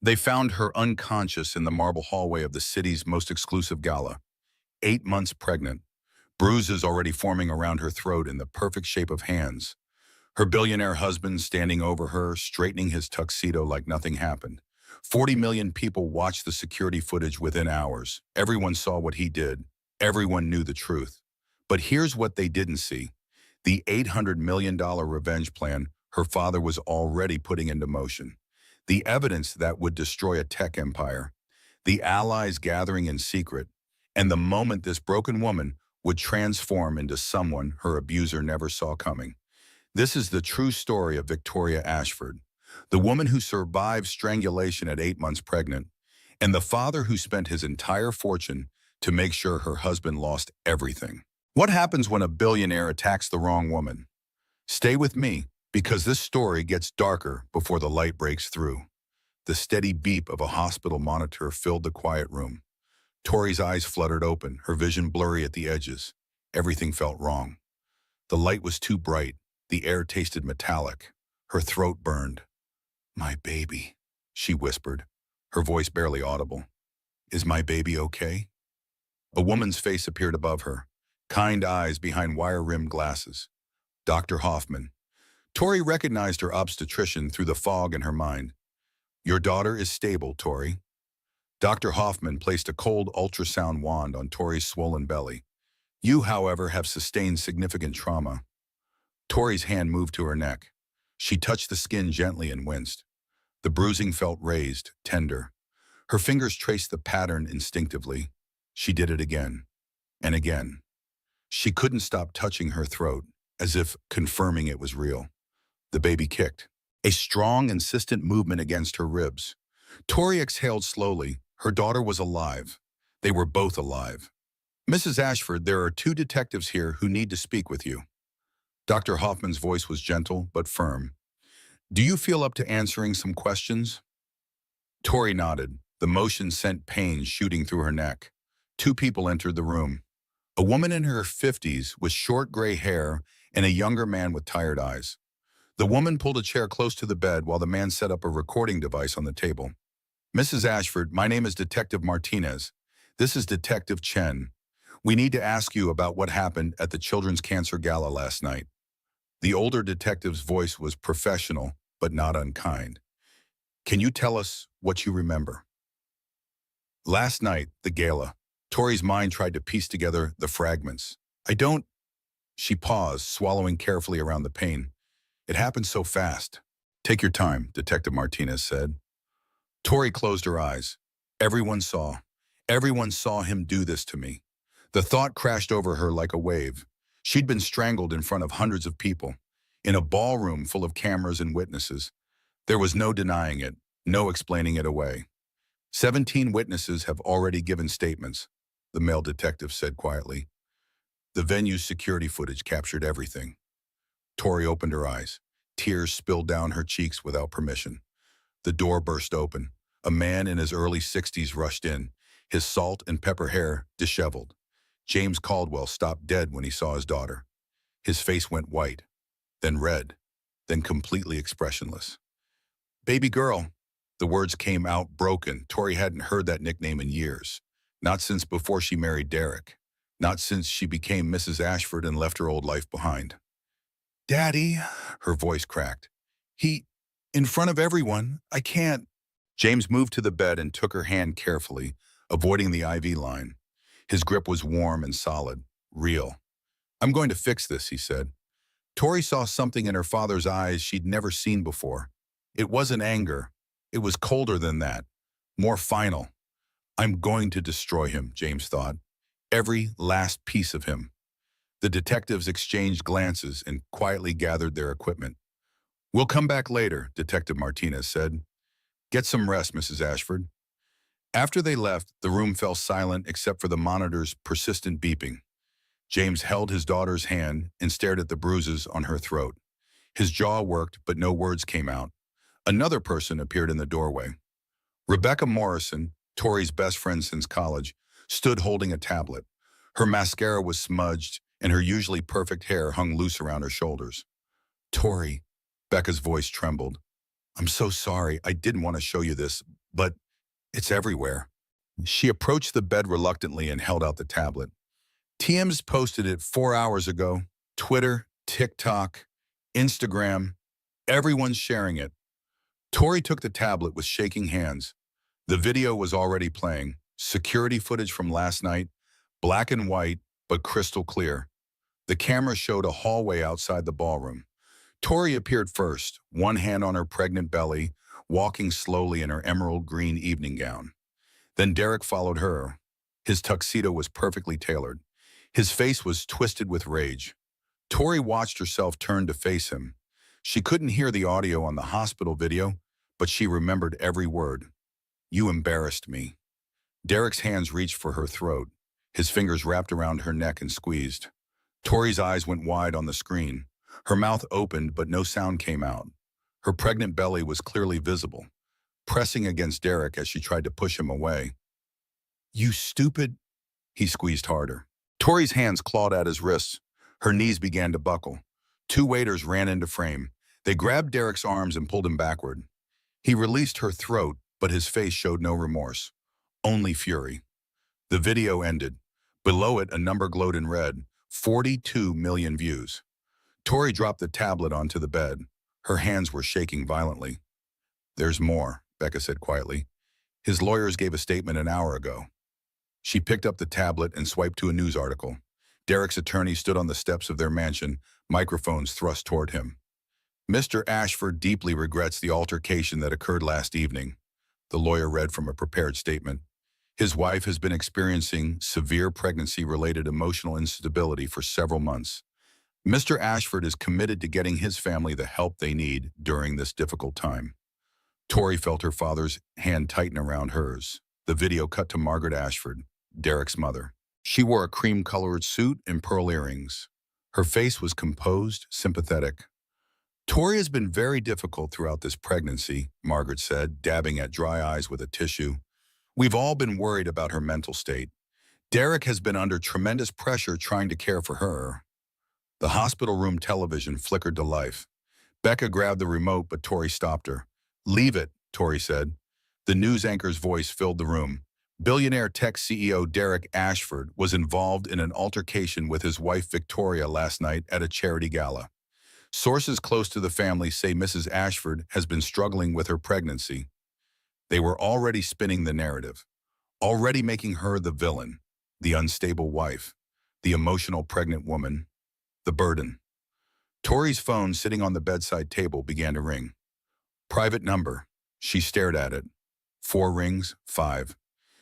They found her unconscious in the marble hallway of the city's most exclusive gala, 8 months pregnant, bruises already forming around her throat in the perfect shape of hands. Her billionaire husband standing over her, straightening his tuxedo like nothing happened. 40 million people watched the security footage within hours. Everyone saw what he did. Everyone knew the truth. But here's what they didn't see. The $800 million revenge plan her father was already putting into motion. The evidence that would destroy a tech empire. The allies gathering in secret. And the moment this broken woman would transform into someone her abuser never saw coming. This is the true story of Victoria Ashford, the woman who survived strangulation at 8 months pregnant, and the father who spent his entire fortune to make sure her husband lost everything. What happens when a billionaire attacks the wrong woman? Stay with me, because this story gets darker before the light breaks through. The steady beep of a hospital monitor filled the quiet room. Tori's eyes fluttered open, her vision blurry at the edges. Everything felt wrong. The light was too bright. The air tasted metallic. Her throat burned. "My baby," she whispered, her voice barely audible. "Is my baby okay?" A woman's face appeared above her, kind eyes behind wire-rimmed glasses. Dr. Hoffman. Tori recognized her obstetrician through the fog in her mind. "Your daughter is stable, Tori." Dr. Hoffman placed a cold ultrasound wand on Tori's swollen belly. "You, however, have sustained significant trauma." Tori's hand moved to her neck. She touched the skin gently and winced. The bruising felt raised, tender. Her fingers traced the pattern instinctively. She did it again, and again. She couldn't stop touching her throat, as if confirming it was real. The baby kicked. A strong, insistent movement against her ribs. Tori exhaled slowly. Her daughter was alive. They were both alive. "Mrs. Ashford, there are two detectives here who need to speak with you." Dr. Hoffman's voice was gentle but firm. "Do you feel up to answering some questions?" Tori nodded. The motion sent pain shooting through her neck. Two people entered the room. A woman in her 50s with short gray hair and a younger man with tired eyes. The woman pulled a chair close to the bed while the man set up a recording device on the table. "Mrs. Ashford, my name is Detective Martinez. This is Detective Chen. We need to ask you about what happened at the Children's Cancer Gala last night." The older detective's voice was professional, but not unkind. "Can you tell us what you remember?" Last night, the gala. Tori's mind tried to piece together the fragments. "I don't—" She paused, swallowing carefully around the pain. "It happened so fast." "Take your time," Detective Martinez said. Tori closed her eyes. Everyone saw. Everyone saw him do this to me. The thought crashed over her like a wave. She'd been strangled in front of hundreds of people, in a ballroom full of cameras and witnesses. There was no denying it, no explaining it away. 17 witnesses have already given statements, the male detective said quietly. The venue's security footage captured everything. Tori opened her eyes. Tears spilled down her cheeks without permission. The door burst open. A man in his early 60s rushed in, his salt and pepper hair disheveled. James Caldwell stopped dead when he saw his daughter. His face went white, then red, then completely expressionless. "Baby girl." The words came out broken. Tori hadn't heard that nickname in years. Not since before she married Derek. Not since she became Mrs. Ashford and left her old life behind. "Daddy," her voice cracked. In front of everyone, I can't." James moved to the bed and took her hand carefully, avoiding the IV line. His grip was warm and solid, real. "I'm going to fix this," he said. Tori saw something in her father's eyes she'd never seen before. It wasn't anger. It was colder than that, more final. "I'm going to destroy him," James thought. "Every last piece of him." The detectives exchanged glances and quietly gathered their equipment. "We'll come back later," Detective Martinez said. "Get some rest, Mrs. Ashford." After they left, the room fell silent except for the monitor's persistent beeping. James held his daughter's hand and stared at the bruises on her throat. His jaw worked, but no words came out. Another person appeared in the doorway. Rebecca Morrison, Tori's best friend since college, stood holding a tablet. Her mascara was smudged, and her usually perfect hair hung loose around her shoulders. "Tori," Becca's voice trembled. "I'm so sorry. I didn't want to show you this, but it's everywhere. She approached the bed reluctantly and held out the tablet. TM's posted it 4 hours ago. Twitter, TikTok, Instagram, everyone's sharing it. Tori took the tablet with shaking hands. The video was already playing. Security footage from last night, black and white, but crystal clear. The camera showed a hallway outside the ballroom. Tori appeared first, one hand on her pregnant belly, walking slowly in her emerald green evening gown. Then Derek followed her. His tuxedo was perfectly tailored. His face was twisted with rage. Tori watched herself turn to face him. She couldn't hear the audio on the hospital video, but she remembered every word. "You embarrassed me." Derek's hands reached for her throat. His fingers wrapped around her neck and squeezed. Tori's eyes went wide on the screen. Her mouth opened, but no sound came out. Her pregnant belly was clearly visible, pressing against Derek as she tried to push him away. "You stupid—" He squeezed harder. Tori's hands clawed at his wrists. Her knees began to buckle. Two waiters ran into frame. They grabbed Derek's arms and pulled him backward. He released her throat, but his face showed no remorse, only fury. The video ended. Below it, a number glowed in red, 42 million views. Tori dropped the tablet onto the bed. Her hands were shaking violently. "There's more," Becca said quietly. "His lawyers gave a statement an hour ago." She picked up the tablet and swiped to a news article. Derek's attorney stood on the steps of their mansion, microphones thrust toward him. "Mr. Ashford deeply regrets the altercation that occurred last evening," the lawyer read from a prepared statement. "His wife has been experiencing severe pregnancy-related emotional instability for several months. Mr. Ashford is committed to getting his family the help they need during this difficult time." Tori felt her father's hand tighten around hers. The video cut to Margaret Ashford, Derek's mother. She wore a cream-colored suit and pearl earrings. Her face was composed, sympathetic. "Tori has been very difficult throughout this pregnancy," Margaret said, dabbing at dry eyes with a tissue. "We've all been worried about her mental state. Derek has been under tremendous pressure trying to care for her." The hospital room television flickered to life. Becca grabbed the remote, but Tori stopped her. "Leave it," Tori said. The news anchor's voice filled the room. Billionaire tech CEO Derek Ashford was involved in an altercation with his wife Victoria last night at a charity gala. Sources close to the family say Mrs. Ashford has been struggling with her pregnancy. They were already spinning the narrative, already making her the villain, the unstable wife, the emotional pregnant woman, the burden. Tori's phone sitting on the bedside table began to ring. Private number. She stared at it. 4 rings, 5.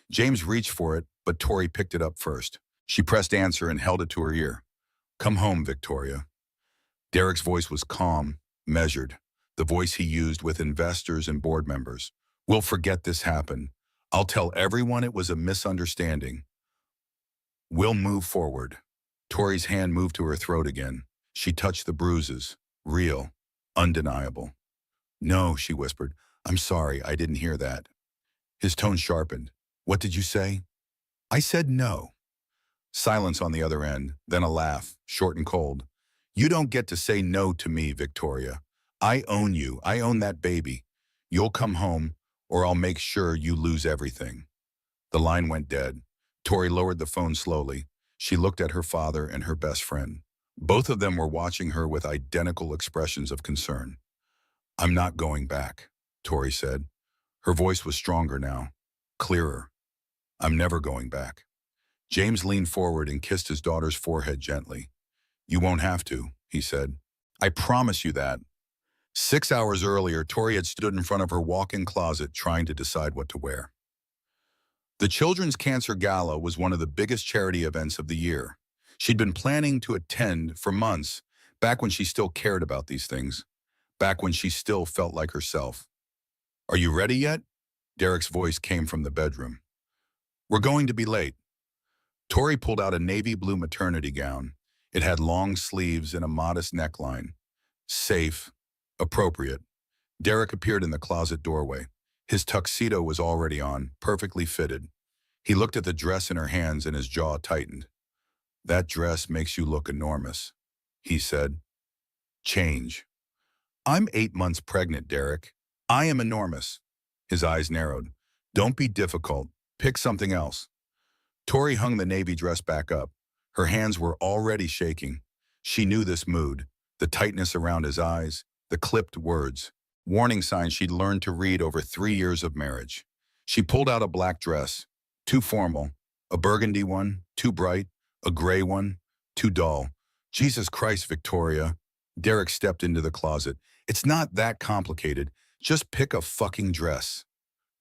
James reached for it, but Tori picked it up first. She pressed answer and held it to her ear. "Come home, Victoria." Derek's voice was calm, measured, the voice he used with investors and board members. "We'll forget this happened. I'll tell everyone it was a misunderstanding. We'll move forward." Tori's hand moved to her throat again. She touched the bruises, real, undeniable. "No," she whispered. "I'm sorry, I didn't hear that." His tone sharpened. "What did you say?" "I said no." Silence on the other end, then a laugh, short and cold. "You don't get to say no to me, Victoria. I own you. I own that baby. You'll come home, or I'll make sure you lose everything." The line went dead. Tori lowered the phone slowly. She looked at her father and her best friend. Both of them were watching her with identical expressions of concern. "I'm not going back," Tori said. Her voice was stronger now, clearer. "I'm never going back." James leaned forward and kissed his daughter's forehead gently. "You won't have to," he said. "I promise you that." 6 hours earlier, Tori had stood in front of her walk-in closet trying to decide what to wear. The Children's Cancer Gala was one of the biggest charity events of the year. She'd been planning to attend for months, back when she still cared about these things, back when she still felt like herself. "Are you ready yet?" Derek's voice came from the bedroom. "We're going to be late." Tori pulled out a navy blue maternity gown. It had long sleeves and a modest neckline. Safe, appropriate. Derek appeared in the closet doorway. His tuxedo was already on, perfectly fitted. He looked at the dress in her hands and his jaw tightened. "That dress makes you look enormous," he said. "Change." "I'm 8 months pregnant, Derek. I am enormous." His eyes narrowed. Don't be difficult. Pick something else. Tori hung the navy dress back up. Her hands were already shaking. She knew this mood, the tightness around his eyes, the clipped words, warning signs she'd learned to read over 3 years of marriage. She pulled out a black dress, too formal, a burgundy one, too bright, a gray one, too dull. Jesus Christ, Victoria. Derek stepped into the closet. It's not that complicated. Just pick a fucking dress.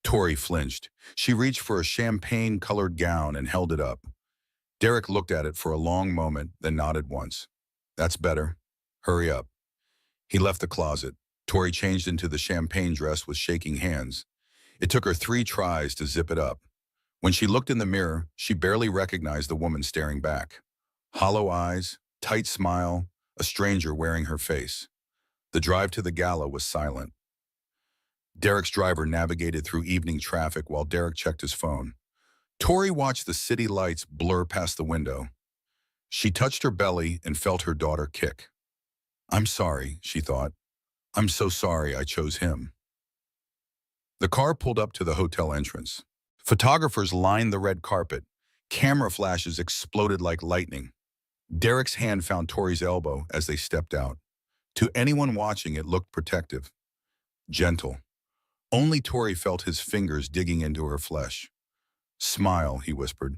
Tori flinched. She reached for a champagne-colored gown and held it up. Derek looked at it for a long moment, then nodded once. That's better. Hurry up. He left the closet. Tori changed into the champagne dress with shaking hands. It took her 3 tries to zip it up. When she looked in the mirror, she barely recognized the woman staring back. Hollow eyes, tight smile, a stranger wearing her face. The drive to the gala was silent. Derek's driver navigated through evening traffic while Derek checked his phone. Tori watched the city lights blur past the window. She touched her belly and felt her daughter kick. I'm sorry, she thought. I'm so sorry I chose him. The car pulled up to the hotel entrance. Photographers lined the red carpet. Camera flashes exploded like lightning. Derek's hand found Tori's elbow as they stepped out. To anyone watching, it looked protective, gentle. Only Tori felt his fingers digging into her flesh. Smile, he whispered.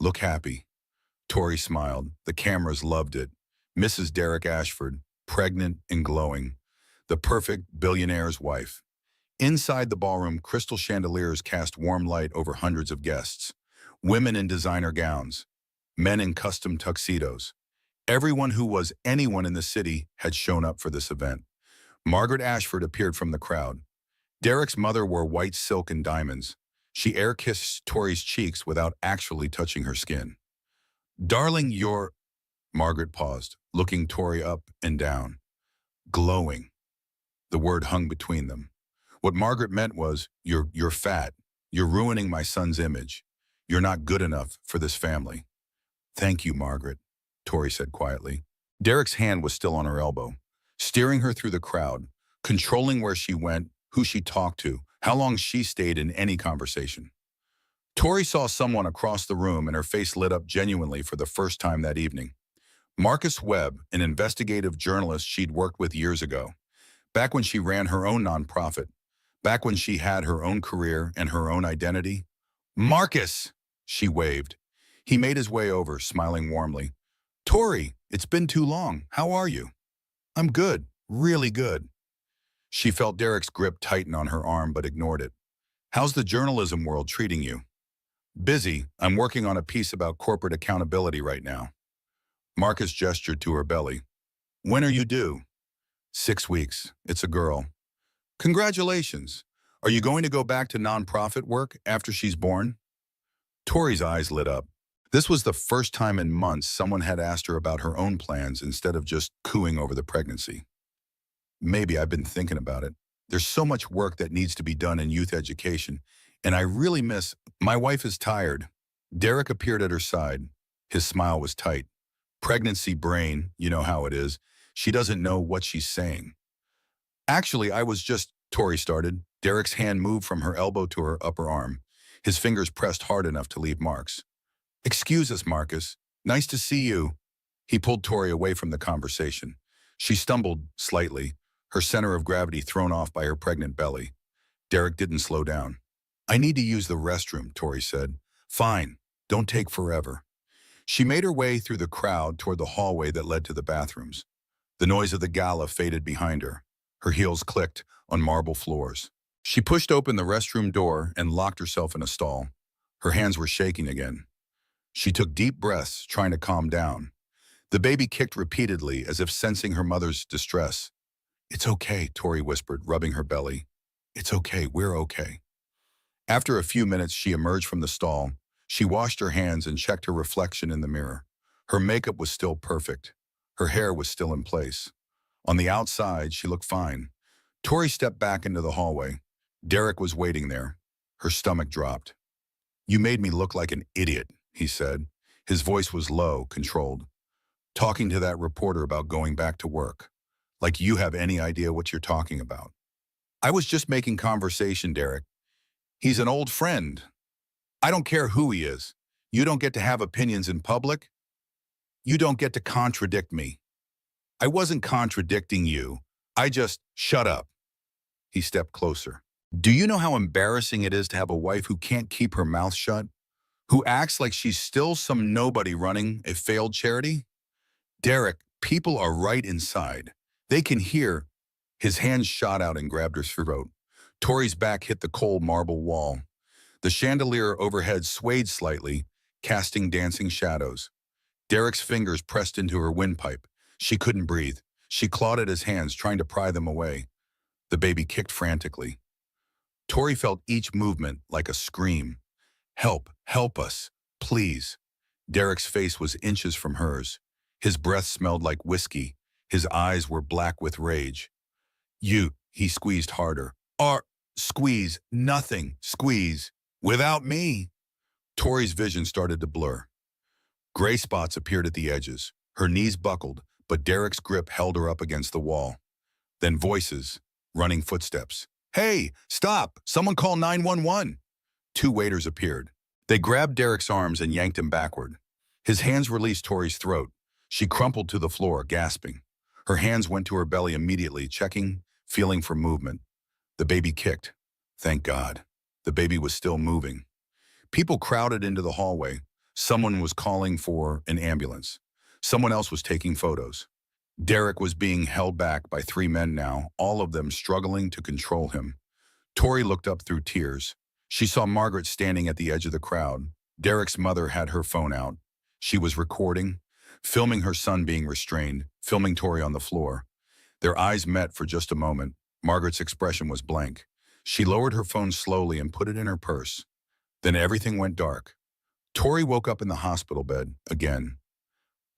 Look happy. Tori smiled. The cameras loved it. Mrs. Derek Ashford, pregnant and glowing. The perfect billionaire's wife. Inside the ballroom, crystal chandeliers cast warm light over hundreds of guests. Women in designer gowns. Men in custom tuxedos. Everyone who was anyone in the city had shown up for this event. Margaret Ashford appeared from the crowd. Derek's mother wore white silk and diamonds. She air-kissed Tori's cheeks without actually touching her skin. Darling, you're... Margaret paused, looking Tori up and down. Glowing. The word hung between them. What Margaret meant was, you're fat. You're ruining my son's image. You're not good enough for this family. Thank you, Margaret, Tori said quietly. Derek's hand was still on her elbow, steering her through the crowd, controlling where she went, who she talked to, how long she stayed in any conversation. Tori saw someone across the room and her face lit up genuinely for the first time that evening. Marcus Webb, an investigative journalist she'd worked with years ago, back when she ran her own nonprofit, back when she had her own career and her own identity. Marcus, she waved. He made his way over, smiling warmly. Tori, it's been too long. How are you? I'm good, really good. She felt Derek's grip tighten on her arm but ignored it. How's the journalism world treating you? Busy. I'm working on a piece about corporate accountability right now. Marcus gestured to her belly. When are you due? 6 weeks. It's a girl. Congratulations. Are you going to go back to nonprofit work after she's born? Tori's eyes lit up. This was the first time in months someone had asked her about her own plans instead of just cooing over the pregnancy. Maybe I've been thinking about it. There's so much work that needs to be done in youth education, and I really miss... My wife is tired. Derek appeared at her side. His smile was tight. Pregnancy brain, you know how it is. She doesn't know what she's saying. Actually, I was just... Tori started. Derek's hand moved from her elbow to her upper arm. His fingers pressed hard enough to leave marks. Excuse us, Marcus. Nice to see you. He pulled Tori away from the conversation. She stumbled slightly, her center of gravity thrown off by her pregnant belly. Derek didn't slow down. I need to use the restroom, Tori said. Fine. Don't take forever. She made her way through the crowd toward the hallway that led to the bathrooms. The noise of the gala faded behind her. Her heels clicked on marble floors. She pushed open the restroom door and locked herself in a stall. Her hands were shaking again. She took deep breaths, trying to calm down. The baby kicked repeatedly, as if sensing her mother's distress. It's okay, Tori whispered, rubbing her belly. It's okay, we're okay. After a few minutes, she emerged from the stall. She washed her hands and checked her reflection in the mirror. Her makeup was still perfect. Her hair was still in place. On the outside, she looked fine. Tori stepped back into the hallway. Derek was waiting there. Her stomach dropped. You made me look like an idiot, he said. His voice was low, controlled. Talking to that reporter about going back to work. Like you have any idea what you're talking about. I was just making conversation, Derek. He's an old friend. I don't care who he is. You don't get to have opinions in public. You don't get to contradict me. I wasn't contradicting you. I just, shut up. He stepped closer. Do you know how embarrassing it is to have a wife who can't keep her mouth shut? Who acts like she's still some nobody running a failed charity? Derek, people are right inside. They can hear. His hands shot out and grabbed her throat. Tori's back hit the cold marble wall. The chandelier overhead swayed slightly, casting dancing shadows. Derek's fingers pressed into her windpipe. She couldn't breathe. She clawed at his hands, trying to pry them away. The baby kicked frantically. Tori felt each movement like a scream. Help, help us, please. Derek's face was inches from hers. His breath smelled like whiskey. His eyes were black with rage. He squeezed harder. Squeeze, nothing, squeeze. Without me. Tori's vision started to blur. Gray spots appeared at the edges. Her knees buckled, but Derek's grip held her up against the wall. Then voices, running footsteps. Hey, stop! Someone call 911! Two waiters appeared. They grabbed Derek's arms and yanked him backward. His hands released Tori's throat. She crumpled to the floor, gasping. Her hands went to her belly immediately, checking, feeling for movement. The baby kicked. Thank God. The baby was still moving. People crowded into the hallway. Someone was calling for an ambulance. Someone else was taking photos. Derek was being held back by three men now, all of them struggling to control him. Tori looked up through tears. She saw Margaret standing at the edge of the crowd. Derek's mother had her phone out. She was recording, filming her son being restrained, filming Tori on the floor. Their eyes met for just a moment. Margaret's expression was blank. She lowered her phone slowly and put it in her purse. Then everything went dark. Tori woke up in the hospital bed again.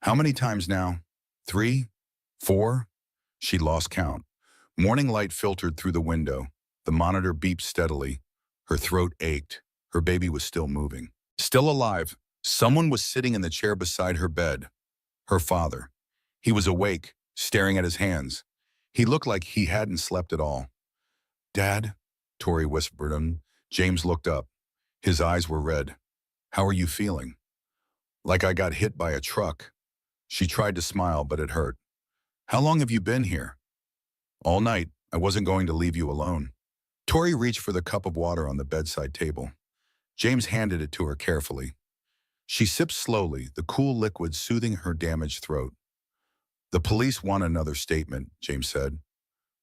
How many times now? 3? 4? She lost count. Morning light filtered through the window. The monitor beeped steadily. Her throat ached. Her baby was still moving. Still alive. Someone was sitting in the chair beside her bed. Her father. He was awake, staring at his hands. He looked like he hadn't slept at all. Dad, Tori whispered him. James looked up. His eyes were red. How are you feeling? Like I got hit by a truck. She tried to smile, but it hurt. How long have you been here? All night. I wasn't going to leave you alone. Tori reached for the cup of water on the bedside table. James handed it to her carefully. She sipped slowly, the cool liquid soothing her damaged throat. The police want another statement, James said.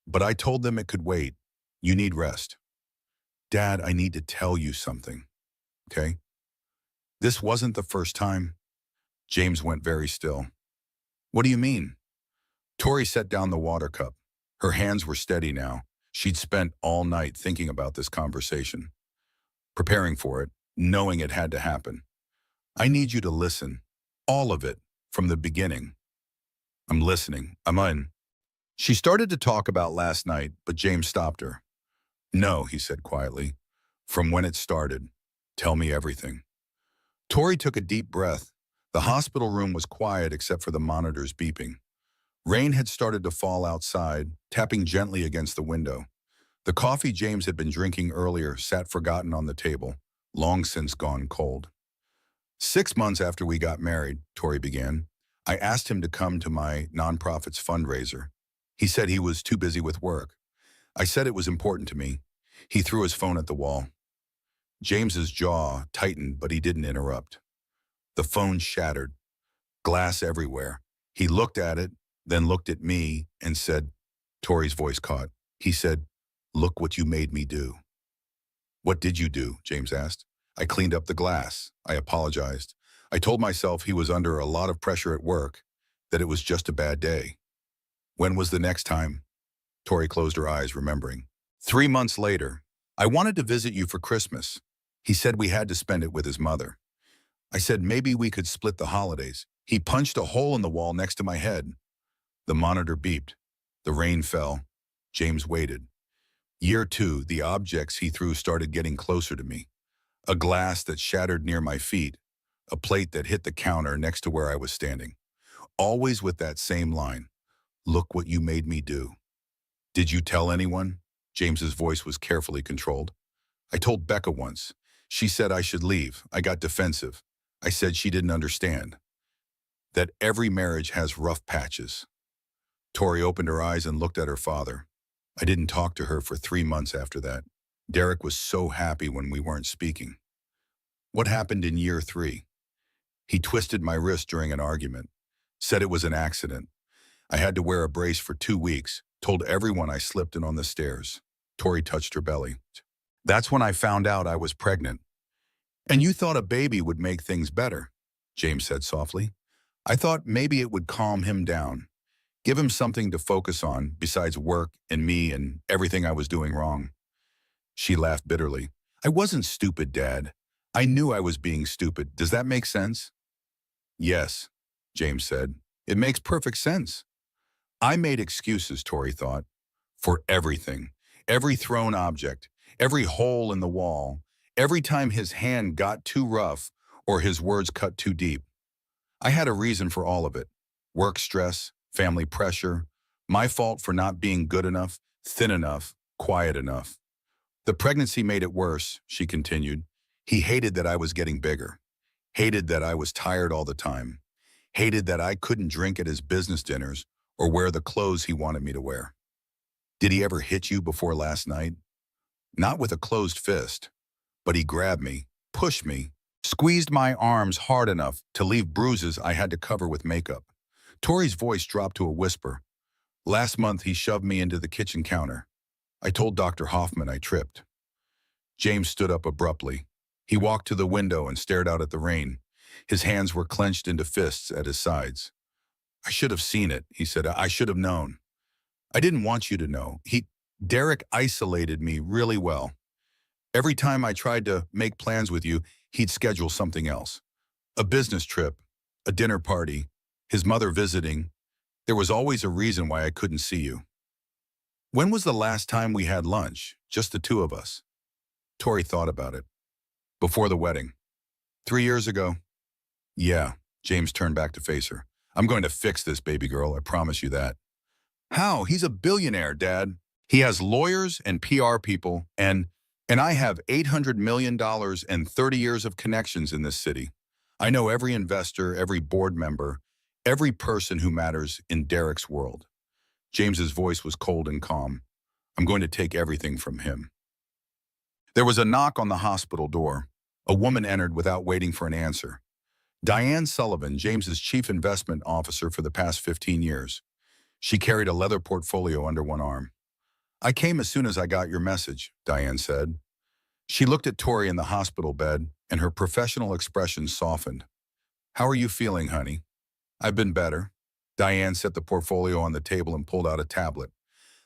But I told them it could wait. You need rest. Dad, I need to tell you something. Okay? This wasn't the first time. James went very still. What do you mean? Tori set down the water cup. Her hands were steady now. She'd spent all night thinking about this conversation, preparing for it, knowing it had to happen. I need you to listen. All of it, from the beginning. I'm listening. I'm in. She started to talk about last night, but James stopped her. No, he said quietly. From when it started. Tell me everything. Tori took a deep breath. The hospital room was quiet except for the monitors beeping. Rain had started to fall outside, tapping gently against the window. The coffee James had been drinking earlier sat forgotten on the table, long since gone cold. 6 months after we got married, Tori began, I asked him to come to my nonprofit's fundraiser. He said he was too busy with work. I said it was important to me. He threw his phone at the wall. James's jaw tightened, but he didn't interrupt. The phone shattered. Glass everywhere. He looked at it, then looked at me and said, Tori's voice caught. He said, look what you made me do. What did you do? James asked. I cleaned up the glass. I apologized. I told myself he was under a lot of pressure at work, that it was just a bad day. When was the next time? Tori closed her eyes, remembering. 3 months later. I wanted to visit you for Christmas. He said we had to spend it with his mother. I said maybe we could split the holidays. He punched a hole in the wall next to my head. The monitor beeped. The rain fell. James waited. Year 2, the objects he threw started getting closer to me. A glass that shattered near my feet. A plate that hit the counter next to where I was standing. Always with that same line. Look what you made me do. Did you tell anyone? James's voice was carefully controlled. I told Becca once. She said I should leave. I got defensive. I said she didn't understand. That every marriage has rough patches. Tori opened her eyes and looked at her father. I didn't talk to her for 3 months after that. Derek was so happy when we weren't speaking. What happened in year 3? He twisted my wrist during an argument. Said it was an accident. I had to wear a brace for 2 weeks. Told everyone I slipped in on the stairs. Tori touched her belly. That's when I found out I was pregnant. And you thought a baby would make things better, James said softly. I thought maybe it would calm him down. Give him something to focus on besides work and me and everything I was doing wrong. She laughed bitterly. I wasn't stupid, Dad. I knew I was being stupid. Does that make sense? Yes, James said. It makes perfect sense. I made excuses, Tori thought, for everything. Every thrown object, every hole in the wall, every time his hand got too rough or his words cut too deep. I had a reason for all of it. Work stress, family pressure, my fault for not being good enough, thin enough, quiet enough. The pregnancy made it worse, she continued. He hated that I was getting bigger, hated that I was tired all the time, hated that I couldn't drink at his business dinners or wear the clothes he wanted me to wear. Did he ever hit you before last night? Not with a closed fist, but he grabbed me, pushed me, squeezed my arms hard enough to leave bruises I had to cover with makeup. Tori's voice dropped to a whisper. Last month, he shoved me into the kitchen counter. I told Dr. Hoffman I tripped. James stood up abruptly. He walked to the window and stared out at the rain. His hands were clenched into fists at his sides. I should have seen it, he said. I should have known. I didn't want you to know. Derek isolated me really well. Every time I tried to make plans with you, he'd schedule something else. A business trip, a dinner party, his mother visiting. There was always a reason why I couldn't see you. When was the last time we had lunch, just the two of us? Tori thought about it. Before the wedding. 3 years ago. Yeah, James turned back to face her. I'm going to fix this, baby girl, I promise you that. How? He's a billionaire, Dad. He has lawyers and PR people, and I have $800 million and 30 years of connections in this city. I know every investor, every board member, every person who matters in Derek's world. James's voice was cold and calm. I'm going to take everything from him. There was a knock on the hospital door. A woman entered without waiting for an answer. Diane Sullivan, James's chief investment officer for the past 15 years. She carried a leather portfolio under one arm. I came as soon as I got your message, Diane said. She looked at Tori in the hospital bed, and her professional expression softened. How are you feeling, honey? I've been better. Diane set the portfolio on the table and pulled out a tablet.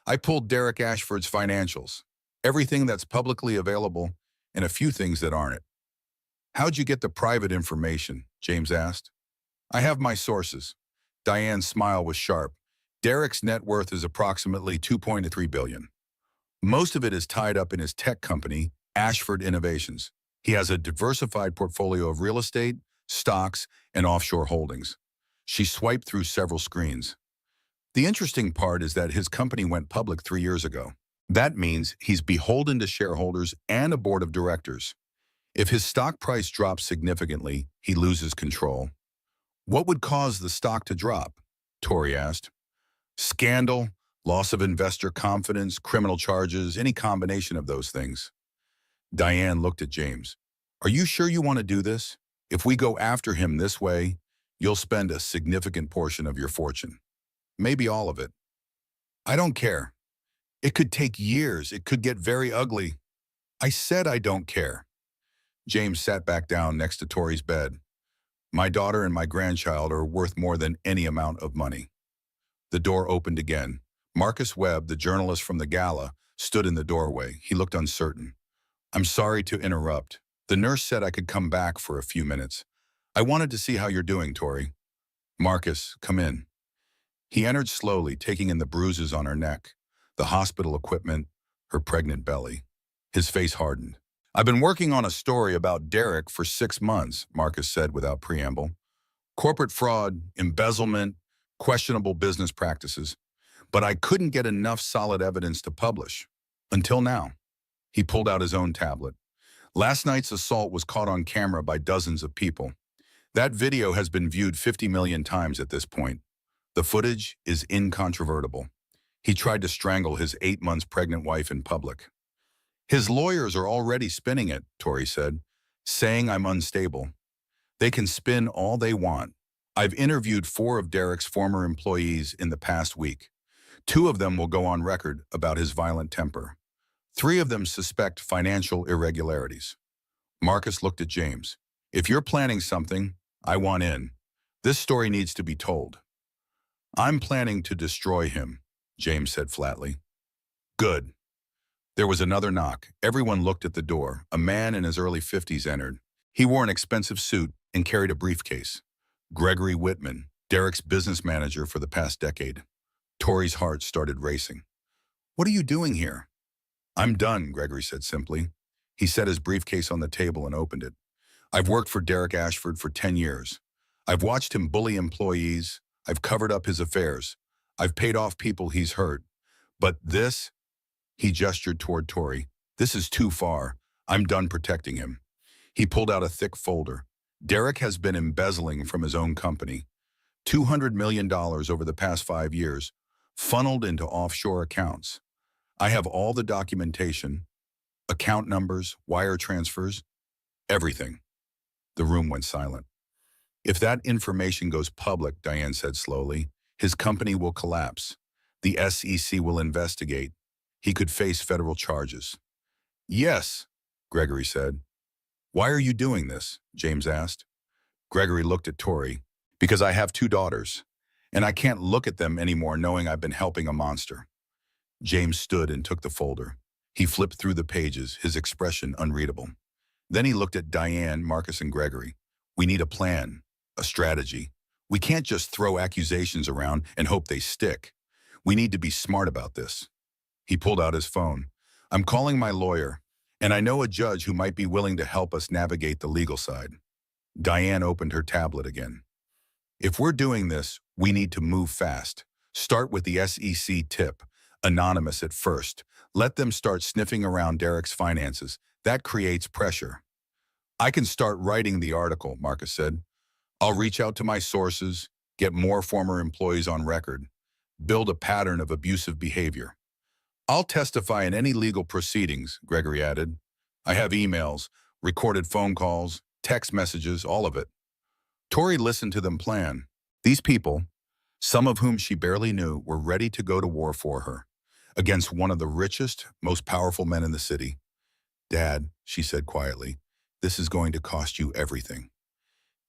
I pulled Derek Ashford's financials. Everything that's publicly available, and a few things that aren't. How'd you get the private information? James asked. I have my sources. Diane's smile was sharp. Derek's net worth is approximately $2.3 billion. Most of it is tied up in his tech company, Ashford Innovations. He has a diversified portfolio of real estate, stocks, and offshore holdings. She swiped through several screens. The interesting part is that his company went public 3 years ago. That means he's beholden to shareholders and a board of directors. If his stock price drops significantly, he loses control. What would cause the stock to drop? Tori asked. Scandal, loss of investor confidence, criminal charges, any combination of those things. Diane looked at James. Are you sure you want to do this? If we go after him this way, you'll spend a significant portion of your fortune. Maybe all of it. I don't care. It could take years. It could get very ugly. I said I don't care. James sat back down next to Tori's bed. My daughter and my grandchild are worth more than any amount of money. The door opened again. Marcus Webb, the journalist from the gala, stood in the doorway. He looked uncertain. I'm sorry to interrupt. The nurse said I could come back for a few minutes. I wanted to see how you're doing, Tori. Marcus, come in. He entered slowly, taking in the bruises on her neck, the hospital equipment, her pregnant belly. His face hardened. I've been working on a story about Derek for 6 months, Marcus said without preamble. Corporate fraud, embezzlement, questionable business practices. But I couldn't get enough solid evidence to publish. Until now. He pulled out his own tablet. Last night's assault was caught on camera by dozens of people. That video has been viewed 50 million times at this point. The footage is incontrovertible. He tried to strangle his 8 months pregnant wife in public. His lawyers are already spinning it, Tori said, saying I'm unstable. They can spin all they want. I've interviewed 4 of Derek's former employees in the past week. 2 of them will go on record about his violent temper. 3 of them suspect financial irregularities. Marcus looked at James. If you're planning something, I want in. This story needs to be told. I'm planning to destroy him, James said flatly. Good. There was another knock. Everyone looked at the door. A man in his early 50s entered. He wore an expensive suit and carried a briefcase. Gregory Whitman, Derek's business manager for the past decade. Tori's heart started racing. What are you doing here? I'm done, Gregory said simply. He set his briefcase on the table and opened it. I've worked for Derek Ashford for 10 years. I've watched him bully employees. I've covered up his affairs. I've paid off people he's hurt. But this, he gestured toward Tori, this is too far. I'm done protecting him. He pulled out a thick folder. Derek has been embezzling from his own company. $200 million over the past 5 years, funneled into offshore accounts. I have all the documentation, account numbers, wire transfers, everything. The room went silent. If that information goes public, Diane said slowly, his company will collapse. The SEC will investigate. He could face federal charges. Yes, Gregory said. Why are you doing this? James asked. Gregory looked at Tori. Because I have 2 daughters, and I can't look at them anymore knowing I've been helping a monster. James stood and took the folder. He flipped through the pages, his expression unreadable. Then he looked at Diane, Marcus, and Gregory. We need a plan, a strategy. We can't just throw accusations around and hope they stick. We need to be smart about this. He pulled out his phone. I'm calling my lawyer, and I know a judge who might be willing to help us navigate the legal side. Diane opened her tablet again. If we're doing this, we need to move fast. Start with the SEC tip. Anonymous at first. Let them start sniffing around Derek's finances. That creates pressure. I can start writing the article, Marcus said. I'll reach out to my sources, get more former employees on record, build a pattern of abusive behavior. I'll testify in any legal proceedings, Gregory added. I have emails, recorded phone calls, text messages, all of it. Tori listened to them plan. These people, some of whom she barely knew, were ready to go to war for her, against one of the richest, most powerful men in the city. Dad, she said quietly, this is going to cost you everything.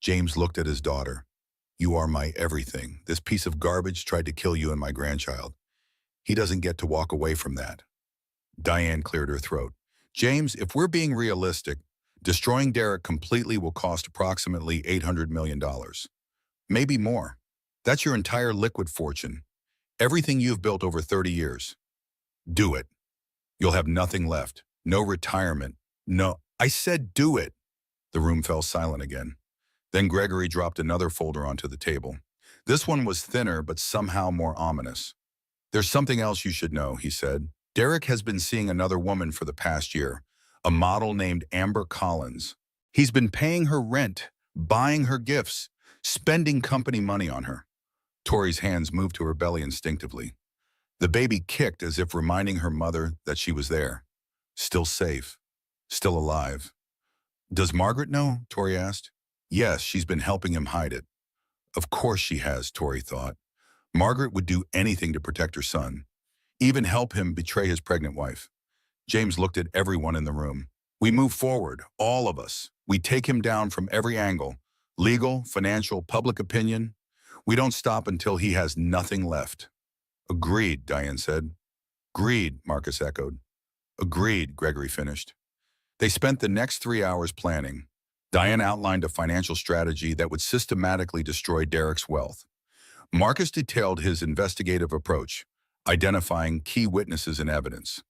James looked at his daughter. You are my everything. This piece of garbage tried to kill you and my grandchild. He doesn't get to walk away from that. Diane cleared her throat. James, if we're being realistic, destroying Derek completely will cost approximately $800 million. Maybe more. That's your entire liquid fortune. Everything you've built over 30 years. Do it. You'll have nothing left. No retirement. No, I said do it. The room fell silent again. Then Gregory dropped another folder onto the table. This one was thinner, but somehow more ominous. There's something else you should know, he said. Derek has been seeing another woman for the past year, a model named Amber Collins. He's been paying her rent, buying her gifts, spending company money on her. Tori's hands moved to her belly instinctively. The baby kicked as if reminding her mother that she was there. Still safe. Still alive. Does Margaret know? Tori asked. Yes, she's been helping him hide it. Of course she has, Tori thought. Margaret would do anything to protect her son, even help him betray his pregnant wife. James looked at everyone in the room. We move forward, all of us. We take him down from every angle. Legal, financial, public opinion. We don't stop until he has nothing left. Agreed, Diane said. Agreed, Marcus echoed. Agreed, Gregory finished. They spent the next 3 hours planning. Diane outlined a financial strategy that would systematically destroy Derek's wealth. Marcus detailed his investigative approach, identifying key witnesses and evidence.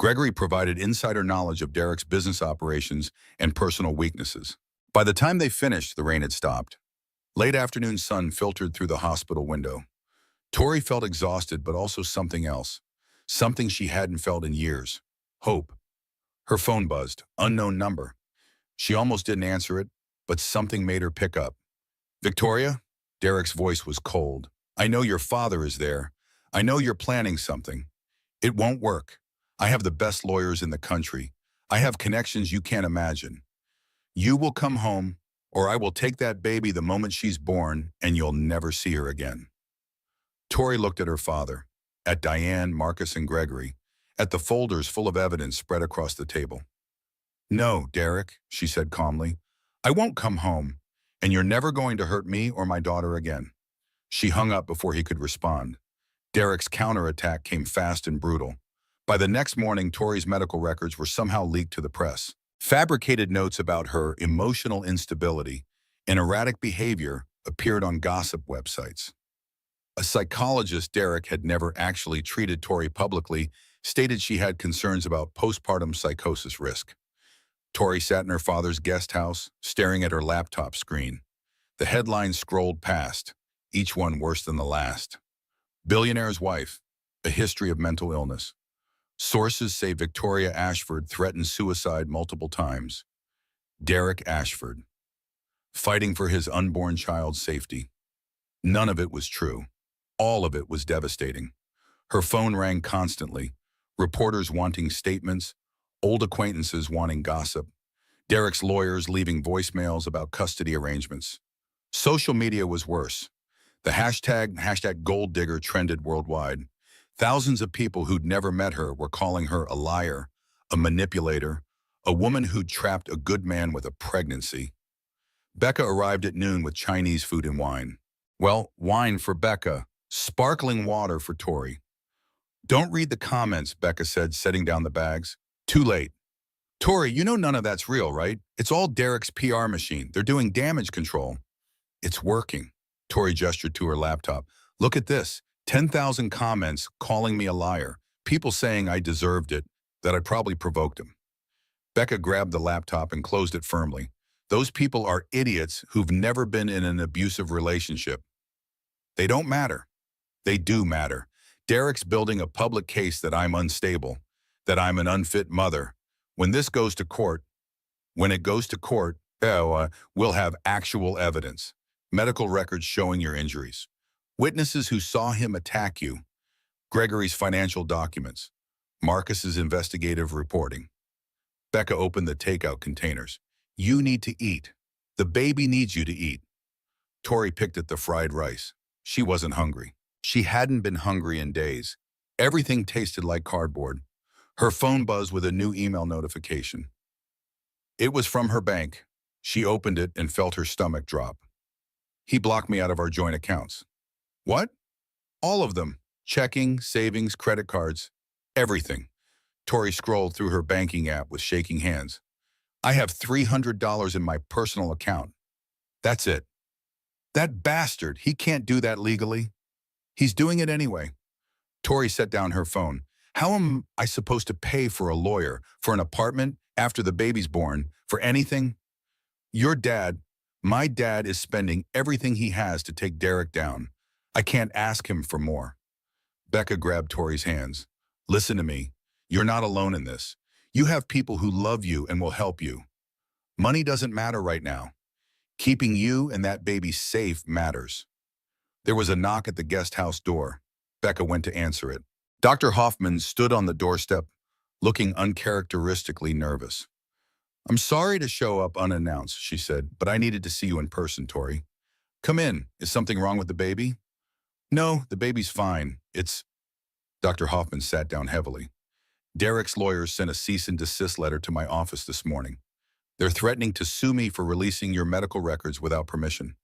Gregory provided insider knowledge of Derek's business operations and personal weaknesses. By the time they finished, the rain had stopped. Late afternoon sun filtered through the hospital window. Tori felt exhausted, but also something else. Something she hadn't felt in years. Hope. Her phone buzzed. Unknown number. She almost didn't answer it, but something made her pick up. Victoria? Derek's voice was cold. I know your father is there. I know you're planning something. It won't work. I have the best lawyers in the country. I have connections you can't imagine. You will come home, or I will take that baby the moment she's born, and you'll never see her again. Tori looked at her father, at Diane, Marcus, and Gregory, at the folders full of evidence spread across the table. No, Derek, she said calmly. I won't come home, and you're never going to hurt me or my daughter again. She hung up before he could respond. Derek's counterattack came fast and brutal. By the next morning, Tori's medical records were somehow leaked to the press. Fabricated notes about her emotional instability and erratic behavior appeared on gossip websites. A psychologist Derek had never actually treated Tori publicly stated she had concerns about postpartum psychosis risk. Tori sat in her father's guest house, staring at her laptop screen. The headlines scrolled past, each one worse than the last. Billionaire's wife, a history of mental illness. Sources say Victoria Ashford threatened suicide multiple times. Derek Ashford, fighting for his unborn child's safety. None of it was true. All of it was devastating. Her phone rang constantly, reporters wanting statements, old acquaintances wanting gossip, Derek's lawyers leaving voicemails about custody arrangements. Social media was worse. The hashtag gold digger trended worldwide. Thousands of people who'd never met her were calling her a liar, a manipulator, a woman who'd trapped a good man with a pregnancy. Becca arrived at noon with Chinese food and wine. Well, wine for Becca, sparkling water for Tori. Don't read the comments, Becca said, setting down the bags. Too late. Tori, you know none of that's real, right? It's all Derek's PR machine. They're doing damage control. It's working. Tori gestured to her laptop. Look at this. 10,000 comments calling me a liar. People saying I deserved it, that I probably provoked him. Becca grabbed the laptop and closed it firmly. Those people are idiots who've never been in an abusive relationship. They don't matter. They do matter. Derek's building a public case that I'm unstable, that I'm an unfit mother. When it goes to court, we'll have actual evidence. Medical records showing your injuries. Witnesses who saw him attack you. Gregory's financial documents. Marcus's investigative reporting. Becca opened the takeout containers. You need to eat. The baby needs you to eat. Tori picked at the fried rice. She wasn't hungry. She hadn't been hungry in days. Everything tasted like cardboard. Her phone buzzed with a new email notification. It was from her bank. She opened it and felt her stomach drop. He blocked me out of our joint accounts. What? All of them. Checking, savings, credit cards, everything. Tori scrolled through her banking app with shaking hands. I have $300 in my personal account. That's it. That bastard, he can't do that legally. He's doing it anyway. Tori set down her phone. How am I supposed to pay for a lawyer, for an apartment, after the baby's born, for anything? Your dad, my dad is spending everything he has to take Derek down. I can't ask him for more. Becca grabbed Tori's hands. Listen to me. You're not alone in this. You have people who love you and will help you. Money doesn't matter right now. Keeping you and that baby safe matters. There was a knock at the guest house door. Becca went to answer it. Dr. Hoffman stood on the doorstep, looking uncharacteristically nervous. I'm sorry to show up unannounced, she said, but I needed to see you in person, Tori. Come in. Is something wrong with the baby? No, the baby's fine. Dr. Hoffman sat down heavily. Derek's lawyers sent a cease and desist letter to my office this morning. They're threatening to sue me for releasing your medical records without permission.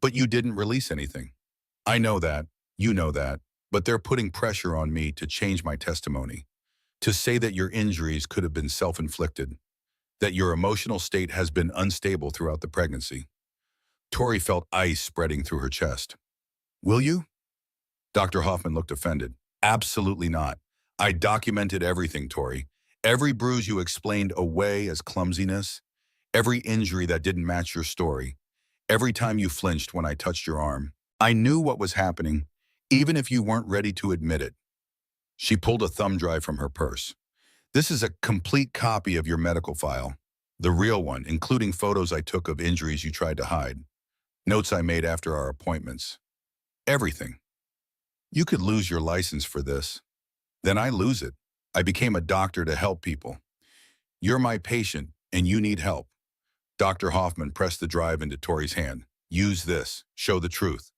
But you didn't release anything. I know that. You know that. But they're putting pressure on me to change my testimony, to say that your injuries could have been self-inflicted, that your emotional state has been unstable throughout the pregnancy. Tori felt ice spreading through her chest. Will you? Dr. Hoffman looked offended. Absolutely not. I documented everything, Tori. Every bruise you explained away as clumsiness, every injury that didn't match your story, every time you flinched when I touched your arm. I knew what was happening, even if you weren't ready to admit it. She pulled a thumb drive from her purse. This is a complete copy of your medical file, the real one, including photos I took of injuries you tried to hide, notes I made after our appointments. Everything. You could lose your license for this. Then I lose it. I became a doctor to help people. You're my patient, and you need help. Dr. Hoffman pressed the drive into Tori's hand. Use this. Show the truth.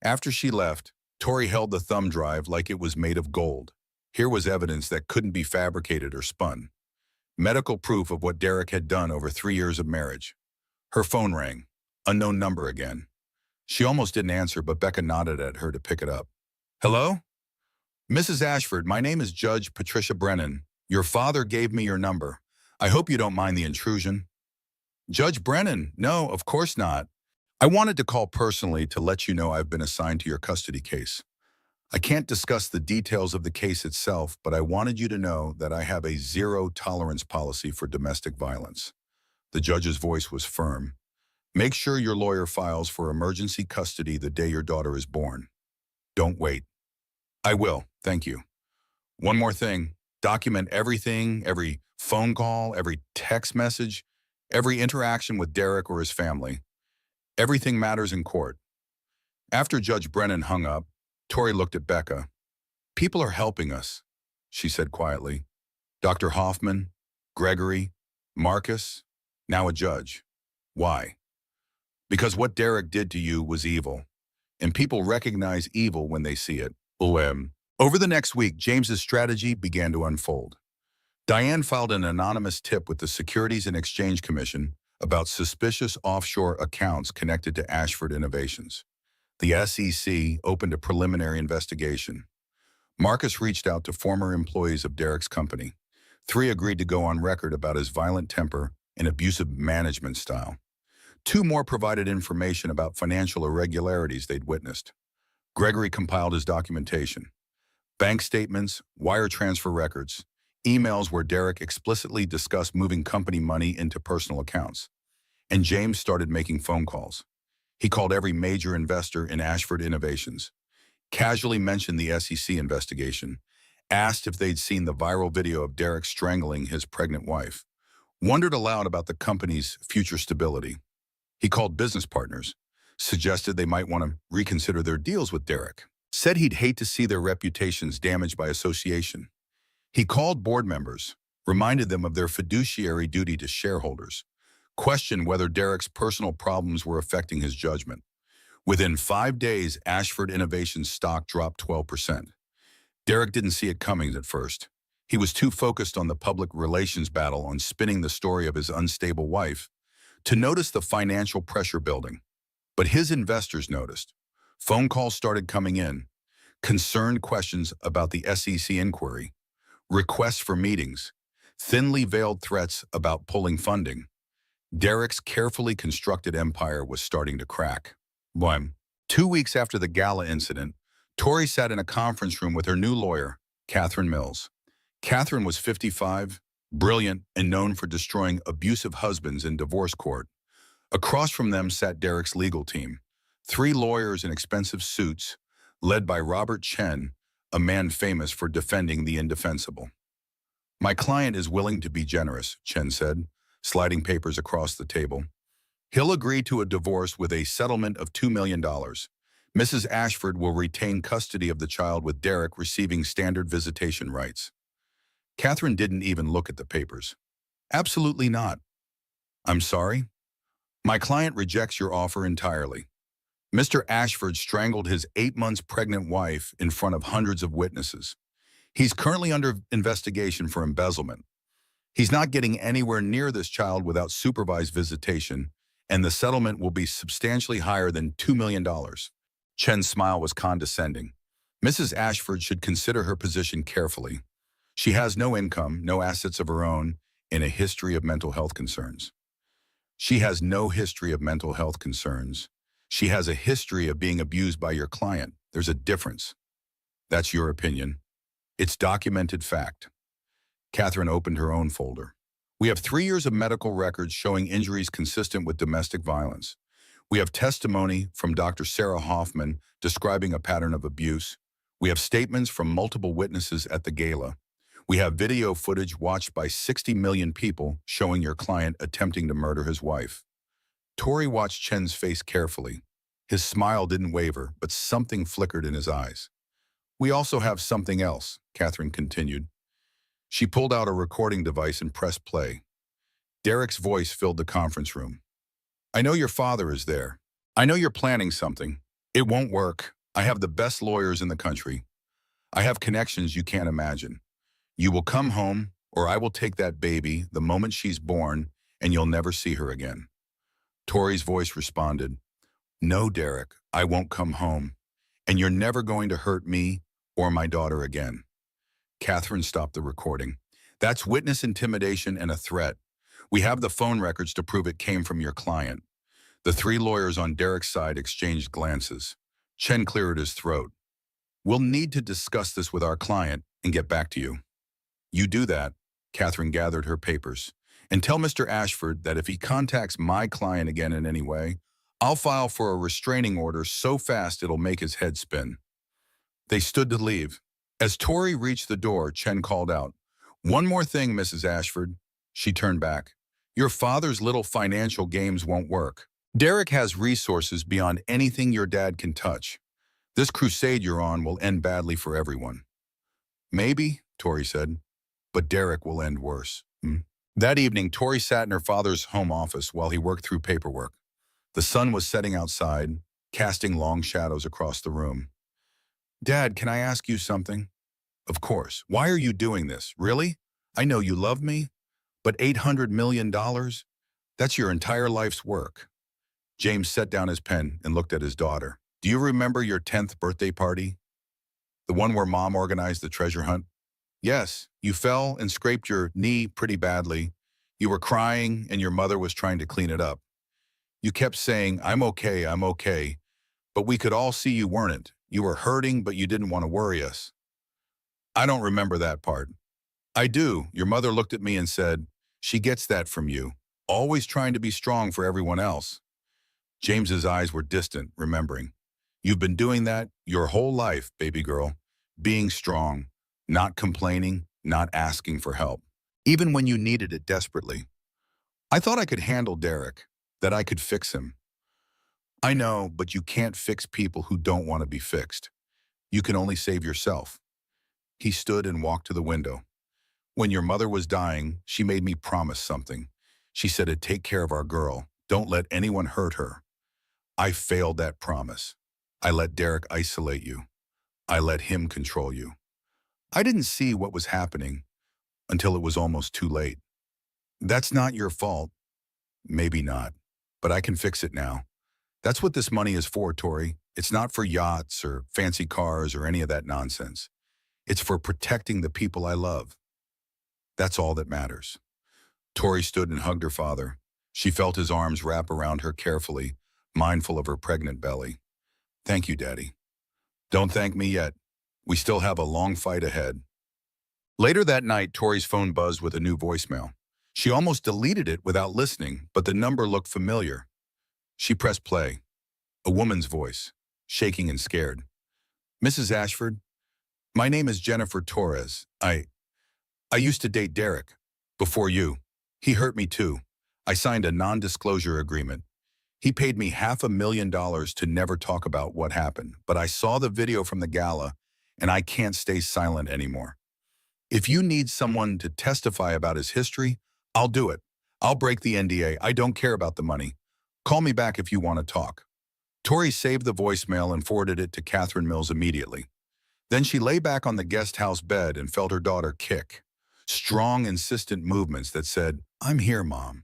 After she left, Tori held the thumb drive like it was made of gold. Here was evidence that couldn't be fabricated or spun. Medical proof of what Derek had done over 3 years of marriage. Her phone rang. Unknown number again. She almost didn't answer, but Becca nodded at her to pick it up. Hello? Mrs. Ashford, my name is Judge Patricia Brennan. Your father gave me your number. I hope you don't mind the intrusion. Judge Brennan, no, of course not. I wanted to call personally to let you know I've been assigned to your custody case. I can't discuss the details of the case itself, but I wanted you to know that I have a zero-tolerance policy for domestic violence. The judge's voice was firm. Make sure your lawyer files for emergency custody the day your daughter is born. Don't wait. I will, thank you. One more thing, document everything, every phone call, every text message, every interaction with Derek or his family. Everything matters in court. After Judge Brennan hung up, Tori looked at Becca. People are helping us, she said quietly. Dr. Hoffman, Gregory, Marcus, now a judge. Why? Because what Derek did to you was evil, and people recognize evil when they see it. Over the next week, James's strategy began to unfold. Diane filed an anonymous tip with the Securities and Exchange Commission about suspicious offshore accounts connected to Ashford Innovations. The SEC opened a preliminary investigation. Marcus reached out to former employees of Derek's company. 3 agreed to go on record about his violent temper and abusive management style. 2 more provided information about financial irregularities they'd witnessed. Gregory compiled his documentation. Bank statements, wire transfer records, emails where Derek explicitly discussed moving company money into personal accounts. And James started making phone calls. He called every major investor in Ashford Innovations, casually mentioned the SEC investigation, asked if they'd seen the viral video of Derek strangling his pregnant wife, wondered aloud about the company's future stability. He called business partners, suggested they might want to reconsider their deals with Derek, said he'd hate to see their reputations damaged by association. He called board members, reminded them of their fiduciary duty to shareholders, questioned whether Derek's personal problems were affecting his judgment. Within 5 days, Ashford Innovations stock dropped 12%. Derek didn't see it coming at first. He was too focused on the public relations battle on spinning the story of his unstable wife to notice the financial pressure building. But his investors noticed. Phone calls started coming in, concerned questions about the SEC inquiry, requests for meetings, thinly veiled threats about pulling funding. Derek's carefully constructed empire was starting to crack. 2 weeks after the gala incident, Tori sat in a conference room with her new lawyer, Catherine Mills. Catherine was 55, brilliant, and known for destroying abusive husbands in divorce court. Across from them sat Derek's legal team, 3 lawyers in expensive suits, led by Robert Chen, a man famous for defending the indefensible. My client is willing to be generous, Chen said, sliding papers across the table. He'll agree to a divorce with a settlement of $2 million. Mrs. Ashford will retain custody of the child with Derek receiving standard visitation rights. Catherine didn't even look at the papers. Absolutely not. I'm sorry? My client rejects your offer entirely. Mr. Ashford strangled his 8 months pregnant wife in front of hundreds of witnesses. He's currently under investigation for embezzlement. He's not getting anywhere near this child without supervised visitation, and the settlement will be substantially higher than $2 million. Chen's smile was condescending. Mrs. Ashford should consider her position carefully. She has no income, no assets of her own, and a history of mental health concerns. She has no history of mental health concerns. She has a history of being abused by your client. There's a difference. That's your opinion. It's documented fact. Catherine opened her own folder. We have 3 years of medical records showing injuries consistent with domestic violence. We have testimony from Dr. Sarah Hoffman describing a pattern of abuse. We have statements from multiple witnesses at the gala. We have video footage watched by 60 million people showing your client attempting to murder his wife. Tori watched Chen's face carefully. His smile didn't waver, but something flickered in his eyes. We also have something else, Catherine continued. She pulled out a recording device and pressed play. Derek's voice filled the conference room. I know your father is there. I know you're planning something. It won't work. I have the best lawyers in the country. I have connections you can't imagine. You will come home, or I will take that baby the moment she's born, and you'll never see her again. Tori's voice responded, No, Derek, I won't come home, and you're never going to hurt me or my daughter again. Catherine stopped the recording. That's witness intimidation and a threat. We have the phone records to prove it came from your client. The three lawyers on Derek's side exchanged glances. Chen cleared his throat. We'll need to discuss this with our client and get back to you. You do that, Catherine gathered her papers, and tell Mr. Ashford that if he contacts my client again in any way, I'll file for a restraining order so fast it'll make his head spin. They stood to leave. As Tori reached the door, Chen called out, One more thing, Mrs. Ashford. She turned back. Your father's little financial games won't work. Derek has resources beyond anything your dad can touch. This crusade you're on will end badly for everyone. Maybe, Tori said, but Derek will end worse. That evening, Tori sat in her father's home office while he worked through paperwork. The sun was setting outside, casting long shadows across the room. Dad, can I ask you something? Of course. Why are you doing this? Really? I know you love me, but $800 million? That's your entire life's work. James set down his pen and looked at his daughter. Do you remember your 10th birthday party? The one where Mom organized the treasure hunt? Yes, you fell and scraped your knee pretty badly. You were crying and your mother was trying to clean it up. You kept saying, I'm okay, but we could all see you weren't. You were hurting, but you didn't want to worry us. I don't remember that part. I do. Your mother looked at me and said, she gets that from you, always trying to be strong for everyone else. James's eyes were distant, remembering. You've been doing that your whole life, baby girl. Being strong, not complaining, not asking for help, even when you needed it desperately. I thought I could handle Derek, that I could fix him. I know, but you can't fix people who don't want to be fixed. You can only save yourself. He stood and walked to the window. When your mother was dying, she made me promise something. She said to take care of our girl. Don't let anyone hurt her. I failed that promise. I let Derek isolate you. I let him control you. I didn't see what was happening until it was almost too late. That's not your fault. Maybe not, but I can fix it now. That's what this money is for, Tori. It's not for yachts or fancy cars or any of that nonsense. It's for protecting the people I love. That's all that matters. Tori stood and hugged her father. She felt his arms wrap around her carefully, mindful of her pregnant belly. Thank you, Daddy. Don't thank me yet. We still have a long fight ahead. Later that night, Tori's phone buzzed with a new voicemail. She almost deleted it without listening, but the number looked familiar. She pressed play. A woman's voice, shaking and scared. Mrs. Ashford, my name is Jennifer Torres. I used to date Derek. Before you. He hurt me too. I signed a non-disclosure agreement. He paid me $500,000 to never talk about what happened, but I saw the video from the gala, and I can't stay silent anymore. If you need someone to testify about his history, I'll do it. I'll break the NDA. I don't care about the money. Call me back if you want to talk. Tori saved the voicemail and forwarded it to Catherine Mills immediately. Then she lay back on the guest house bed and felt her daughter kick. Strong, insistent movements that said, I'm here, Mom.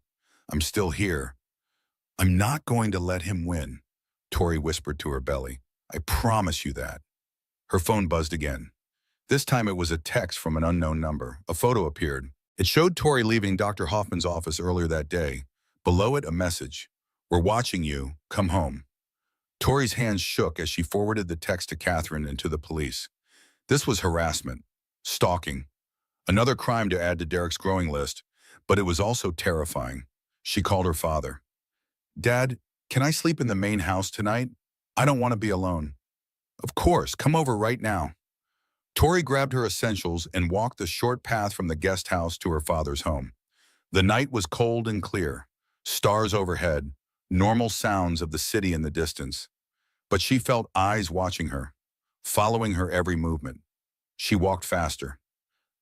I'm still here. I'm not going to let him win, Tori whispered to her belly. I promise you that. Her phone buzzed again. This time it was a text from an unknown number. A photo appeared. It showed Tori leaving Dr. Hoffman's office earlier that day. Below it, a message. We're watching you. Come home. Tori's hands shook as she forwarded the text to Catherine and to the police. This was harassment, stalking, another crime to add to Derek's growing list, but it was also terrifying. She called her father. Dad, can I sleep in the main house tonight? I don't want to be alone. Of course, come over right now. Tori grabbed her essentials and walked the short path from the guest house to her father's home. The night was cold and clear, stars overhead, normal sounds of the city in the distance. But she felt eyes watching her, following her every movement. She walked faster.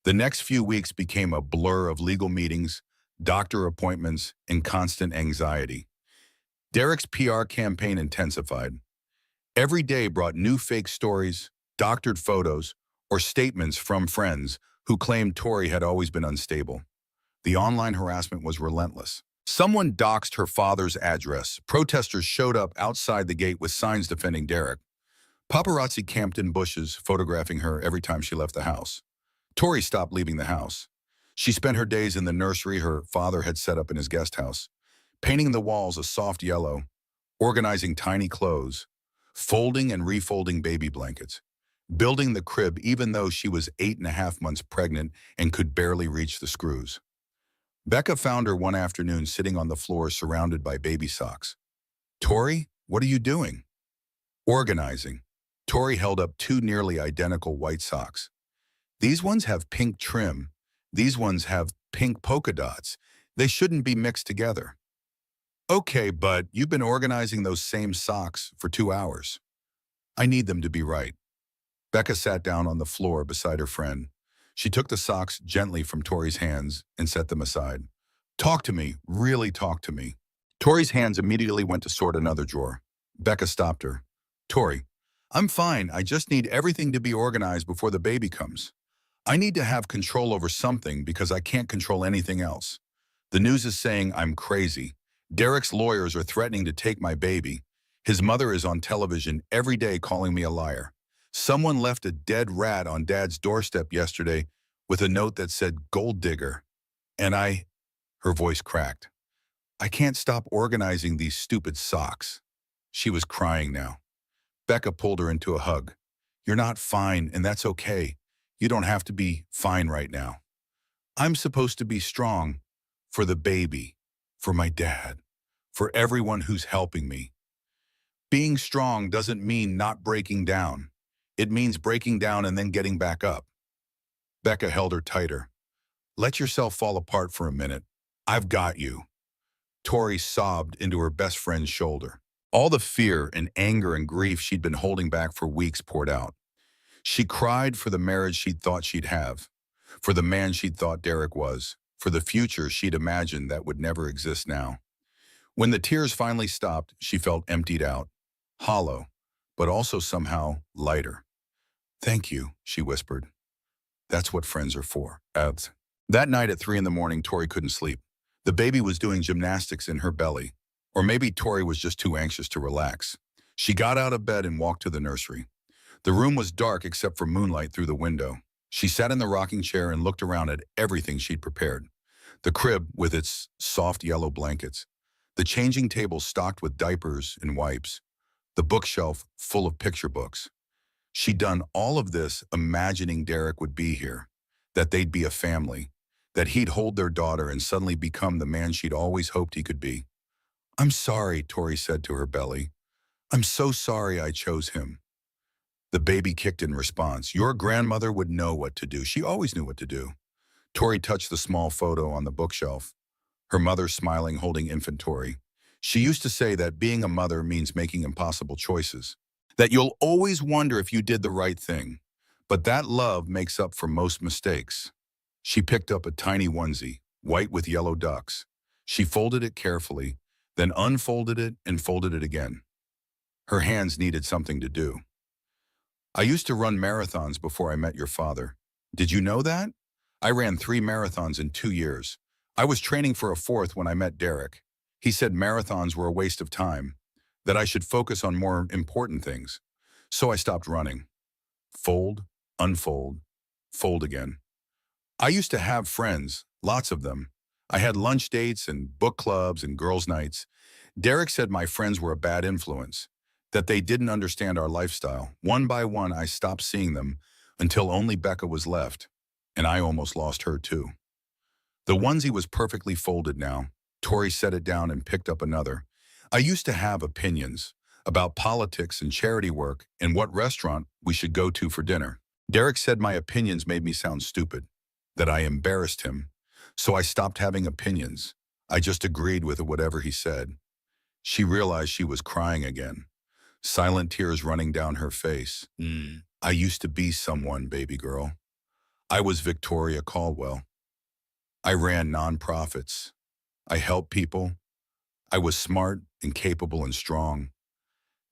The next few weeks became a blur of legal meetings, doctor appointments, and constant anxiety. Derek's PR campaign intensified. Every day brought new fake stories, doctored photos, or statements from friends who claimed Tori had always been unstable. The online harassment was relentless. Someone doxed her father's address. Protesters showed up outside the gate with signs defending Derek. Paparazzi camped in bushes, photographing her every time she left the house. Tori stopped leaving the house. She spent her days in the nursery her father had set up in his guest house, painting the walls a soft yellow, organizing tiny clothes, folding and refolding baby blankets, building the crib even though she was 8.5 months pregnant and could barely reach the screws. Becca found her one afternoon sitting on the floor surrounded by baby socks. "Tori, what are you doing?" "Organizing." Tori held up two nearly identical white socks. "These ones have pink trim. These ones have pink polka dots. They shouldn't be mixed together." "Okay, but you've been organizing those same socks for 2 hours. I need them to be right." Becca sat down on the floor beside her friend. She took the socks gently from Tori's hands and set them aside. "Talk to me, really talk to me." Tori's hands immediately went to sort another drawer. Becca stopped her. "Tori, I'm fine. I just need everything to be organized before the baby comes. I need to have control over something because I can't control anything else. The news is saying I'm crazy. Derek's lawyers are threatening to take my baby. His mother is on television every day calling me a liar. Someone left a dead rat on Dad's doorstep yesterday with a note that said gold digger. And her voice cracked. I can't stop organizing these stupid socks." She was crying now. Becca pulled her into a hug. "You're not fine, and that's okay. You don't have to be fine right now. I'm supposed to be strong for the baby, for my dad, for everyone who's helping me. Being strong doesn't mean not breaking down. It means breaking down and then getting back up." Becca held her tighter. "Let yourself fall apart for a minute. I've got you." Tori sobbed into her best friend's shoulder. All the fear and anger and grief she'd been holding back for weeks poured out. She cried for the marriage she'd thought she'd have, for the man she'd thought Derek was, for the future she'd imagined that would never exist now. When the tears finally stopped, she felt emptied out, hollow, but also somehow lighter. "Thank you," she whispered. "That's what friends are for." That night at 3 in the morning, Tori couldn't sleep. The baby was doing gymnastics in her belly. Or maybe Tori was just too anxious to relax. She got out of bed and walked to the nursery. The room was dark except for moonlight through the window. She sat in the rocking chair and looked around at everything she'd prepared. The crib with its soft yellow blankets. The changing table stocked with diapers and wipes. The bookshelf full of picture books. She'd done all of this imagining Derek would be here, that they'd be a family, that he'd hold their daughter and suddenly become the man she'd always hoped he could be. "I'm sorry," Tori said to her belly. "I'm so sorry I chose him." The baby kicked in response. "Your grandmother would know what to do. She always knew what to do." Tori touched the small photo on the bookshelf. Her mother smiling, holding infant Tori. She used to say that being a mother means making impossible choices. That you'll always wonder if you did the right thing. But that love makes up for most mistakes. She picked up a tiny onesie, white with yellow ducks. She folded it carefully, then unfolded it and folded it again. Her hands needed something to do. "I used to run marathons before I met your father. Did you know that? I ran 3 marathons in 2 years. I was training for a 4th when I met Derek. He said marathons were a waste of time, that I should focus on more important things. So I stopped running. Fold, unfold, fold again. I used to have friends, lots of them. I had lunch dates and book clubs and girls' nights. Derek said my friends were a bad influence, that they didn't understand our lifestyle. One by one, I stopped seeing them until only Becca was left, and I almost lost her too." The onesie was perfectly folded now. Tori set it down and picked up another. "I used to have opinions about politics and charity work and what restaurant we should go to for dinner. Derek said my opinions made me sound stupid, that I embarrassed him. So I stopped having opinions. I just agreed with whatever he said. She realized she was crying again, silent tears running down her face. I used to be someone, baby girl. I was Victoria Caldwell. I ran nonprofits. I helped people. I was smart and capable and strong.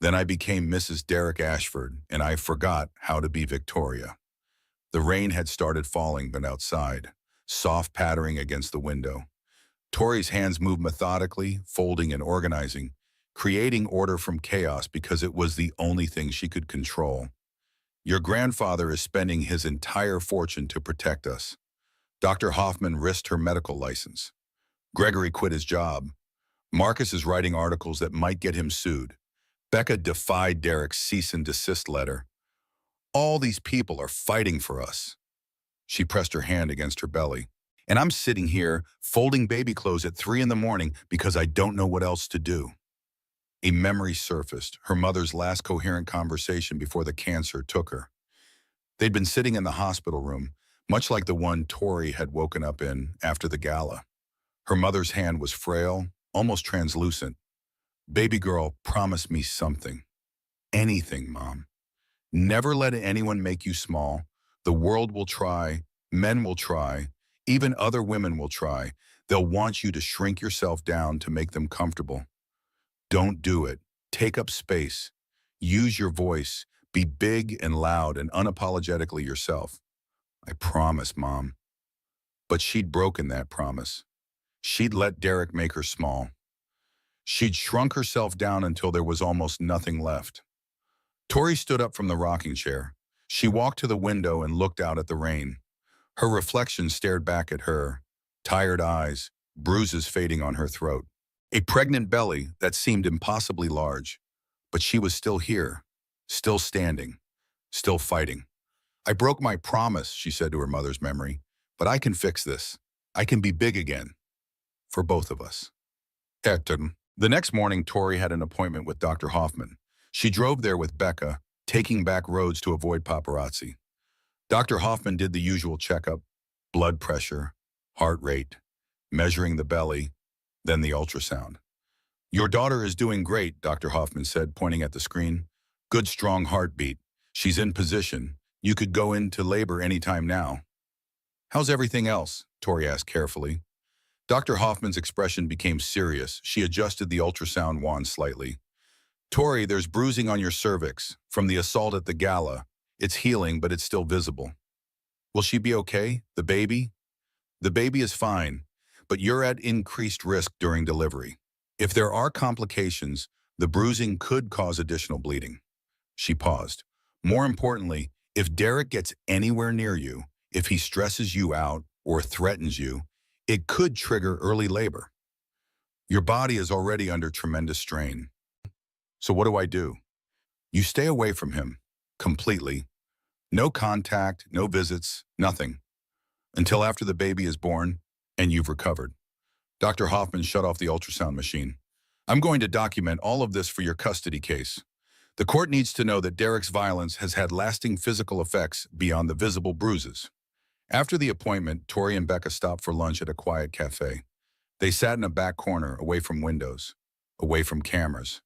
Then I became Mrs. Derek Ashford, and I forgot how to be Victoria. The rain had started falling, but outside, soft pattering against the window. Tori's hands moved methodically, folding and organizing, creating order from chaos because it was the only thing she could control. Your grandfather is spending his entire fortune to protect us. Dr. Hoffman risked her medical license. Gregory quit his job. Marcus is writing articles that might get him sued. Becca defied Derek's cease and desist letter. All these people are fighting for us. She pressed her hand against her belly. And I'm sitting here folding baby clothes at 3 in the morning because I don't know what else to do. A memory surfaced, her mother's last coherent conversation before the cancer took her. They'd been sitting in the hospital room, much like the one Tori had woken up in after the gala. Her mother's hand was frail, almost translucent. Baby girl, promise me something. Anything, Mom. Never let anyone make you small. The world will try, men will try, even other women will try. They'll want you to shrink yourself down to make them comfortable. Don't do it. Take up space. Use your voice. Be big and loud and unapologetically yourself. I promise, Mom. But she'd broken that promise. She'd let Derek make her small. She'd shrunk herself down until there was almost nothing left. Tori stood up from the rocking chair. She walked to the window and looked out at the rain. Her reflection stared back at her, tired eyes, bruises fading on her throat. A pregnant belly that seemed impossibly large. But she was still here, still standing, still fighting. I broke my promise, she said to her mother's memory, but I can fix this. I can be big again. For both of us. The next morning, Tori had an appointment with Dr. Hoffman. She drove there with Becca, taking back roads to avoid paparazzi. Dr. Hoffman did the usual checkup, blood pressure, heart rate, measuring the belly, then the ultrasound. Your daughter is doing great, Dr. Hoffman said, pointing at the screen. Good, strong heartbeat. She's in position. You could go into labor anytime now. How's everything else? Tori asked carefully. Dr. Hoffman's expression became serious. She adjusted the ultrasound wand slightly. Tori, there's bruising on your cervix from the assault at the gala. It's healing, but it's still visible. Will she be okay? The baby? The baby is fine, but you're at increased risk during delivery. If there are complications, the bruising could cause additional bleeding. She paused. More importantly, if Derek gets anywhere near you, if he stresses you out or threatens you, it could trigger early labor. Your body is already under tremendous strain. So what do? You stay away from him, completely. No contact, no visits, nothing. Until after the baby is born and you've recovered. Dr. Hoffman shut off the ultrasound machine. I'm going to document all of this for your custody case. The court needs to know that Derek's violence has had lasting physical effects beyond the visible bruises. After the appointment, Tori and Becca stopped for lunch at a quiet cafe. They sat in a back corner, away from windows, away from cameras.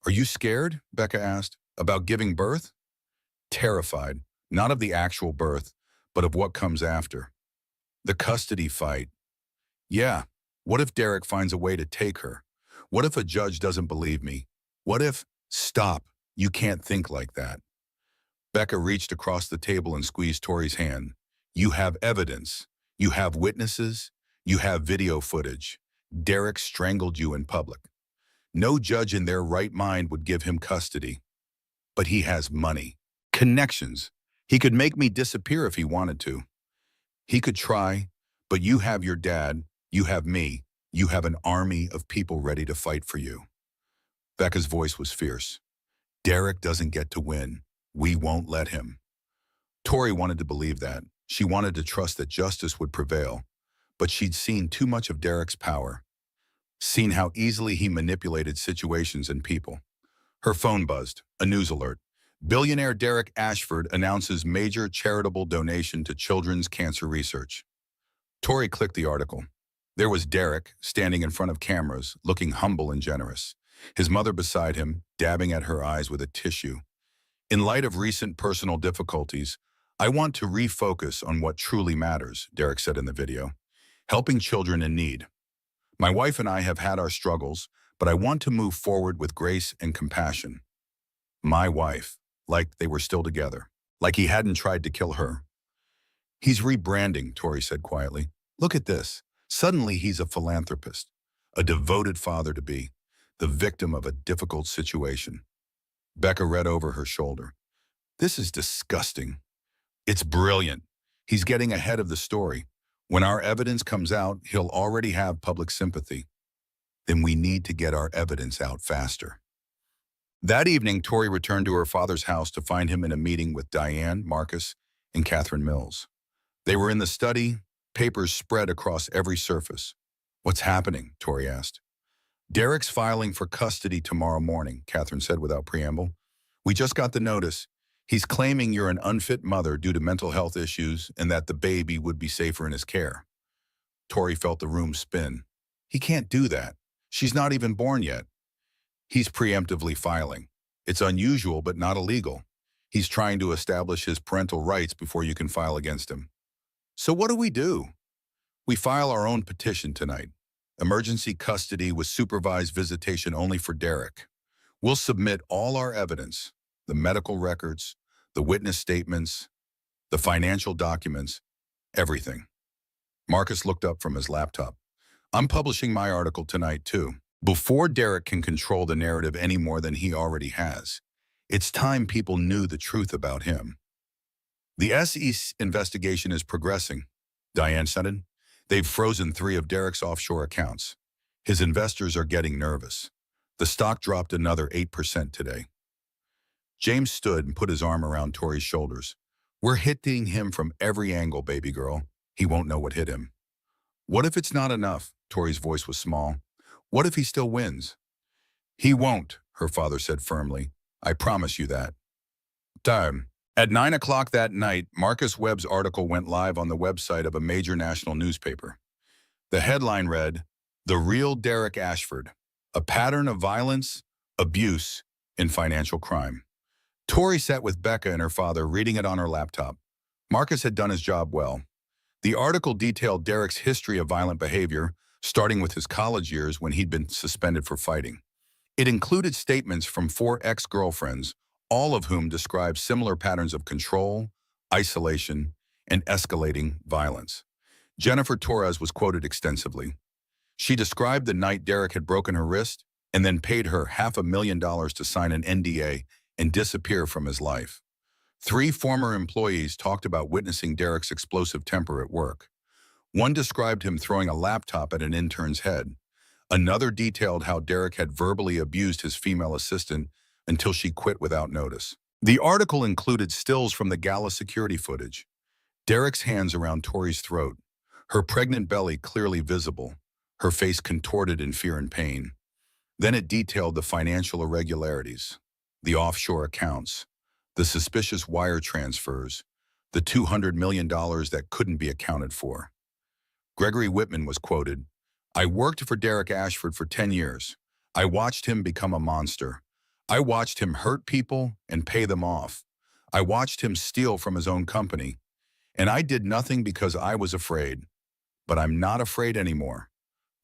Are you scared? Becca asked. About giving birth? Terrified, not of the actual birth, but of what comes after. The custody fight. Yeah, what if Derek finds a way to take her? What if a judge doesn't believe me? What if, stop, you can't think like that. Becca reached across the table and squeezed Tori's hand. You have evidence. You have witnesses. You have video footage. Derek strangled you in public. No judge in their right mind would give him custody. But he has money. Connections. He could make me disappear if he wanted to. He could try, but you have your dad, you have me, you have an army of people ready to fight for you. Becca's voice was fierce. Derek doesn't get to win. We won't let him. Tori wanted to believe that. She wanted to trust that justice would prevail. But she'd seen too much of Derek's power. Seen how easily he manipulated situations and people. Her phone buzzed, a news alert. Billionaire Derek Ashford announces major charitable donation to children's cancer research. Tori clicked the article. There was Derek, standing in front of cameras, looking humble and generous. His mother beside him, dabbing at her eyes with a tissue. In light of recent personal difficulties, I want to refocus on what truly matters, Derek said in the video. Helping children in need. My wife and I have had our struggles, but I want to move forward with grace and compassion. My wife, like they were still together, like he hadn't tried to kill her. He's rebranding, Tori said quietly. Look at this. Suddenly he's a philanthropist, a devoted father-to-be, the victim of a difficult situation. Becca read over her shoulder. This is disgusting. It's brilliant. He's getting ahead of the story. When our evidence comes out, he'll already have public sympathy. Then we need to get our evidence out faster. That evening, Tori returned to her father's house to find him in a meeting with Diane, Marcus, and Catherine Mills. They were in the study, papers spread across every surface. What's happening? Tori asked. Derek's filing for custody tomorrow morning, Catherine said without preamble. We just got the notice. He's claiming you're an unfit mother due to mental health issues and that the baby would be safer in his care. Tori felt the room spin. He can't do that. She's not even born yet. He's preemptively filing. It's unusual but not illegal. He's trying to establish his parental rights before you can file against him. So what do? We file our own petition tonight. Emergency custody with supervised visitation only for Derek. We'll submit all our evidence, the medical records, the witness statements, the financial documents, everything. Marcus looked up from his laptop. I'm publishing my article tonight too. Before Derek can control the narrative any more than he already has, it's time people knew the truth about him. The SEC investigation is progressing, Diane said. They've frozen 3 of Derek's offshore accounts. His investors are getting nervous. The stock dropped another 8% today. James stood and put his arm around Tori's shoulders. We're hitting him from every angle, baby girl. He won't know what hit him. What if it's not enough? Tori's voice was small. What if he still wins? He won't, her father said firmly. I promise you that. Time. At 9 o'clock that night, Marcus Webb's article went live on the website of a major national newspaper. The headline read, The Real Derek Ashford, a Pattern of Violence, Abuse, and Financial Crime. Tori sat with Becca and her father reading it on her laptop. Marcus had done his job well. The article detailed Derek's history of violent behavior, starting with his college years when he'd been suspended for fighting. It included statements from 4 ex-girlfriends, all of whom described similar patterns of control, isolation, and escalating violence. Jennifer Torres was quoted extensively. She described the night Derek had broken her wrist and then paid her $500,000 to sign an NDA and disappear from his life. 3 former employees talked about witnessing Derek's explosive temper at work. One described him throwing a laptop at an intern's head. Another detailed how Derek had verbally abused his female assistant until she quit without notice. The article included stills from the gala security footage. Derek's hands around Tori's throat, her pregnant belly clearly visible, her face contorted in fear and pain. Then it detailed the financial irregularities, the offshore accounts, the suspicious wire transfers, the $200 million that couldn't be accounted for. Gregory Whitman was quoted, I worked for Derek Ashford for 10 years. I watched him become a monster. I watched him hurt people and pay them off. I watched him steal from his own company. And I did nothing because I was afraid. But I'm not afraid anymore.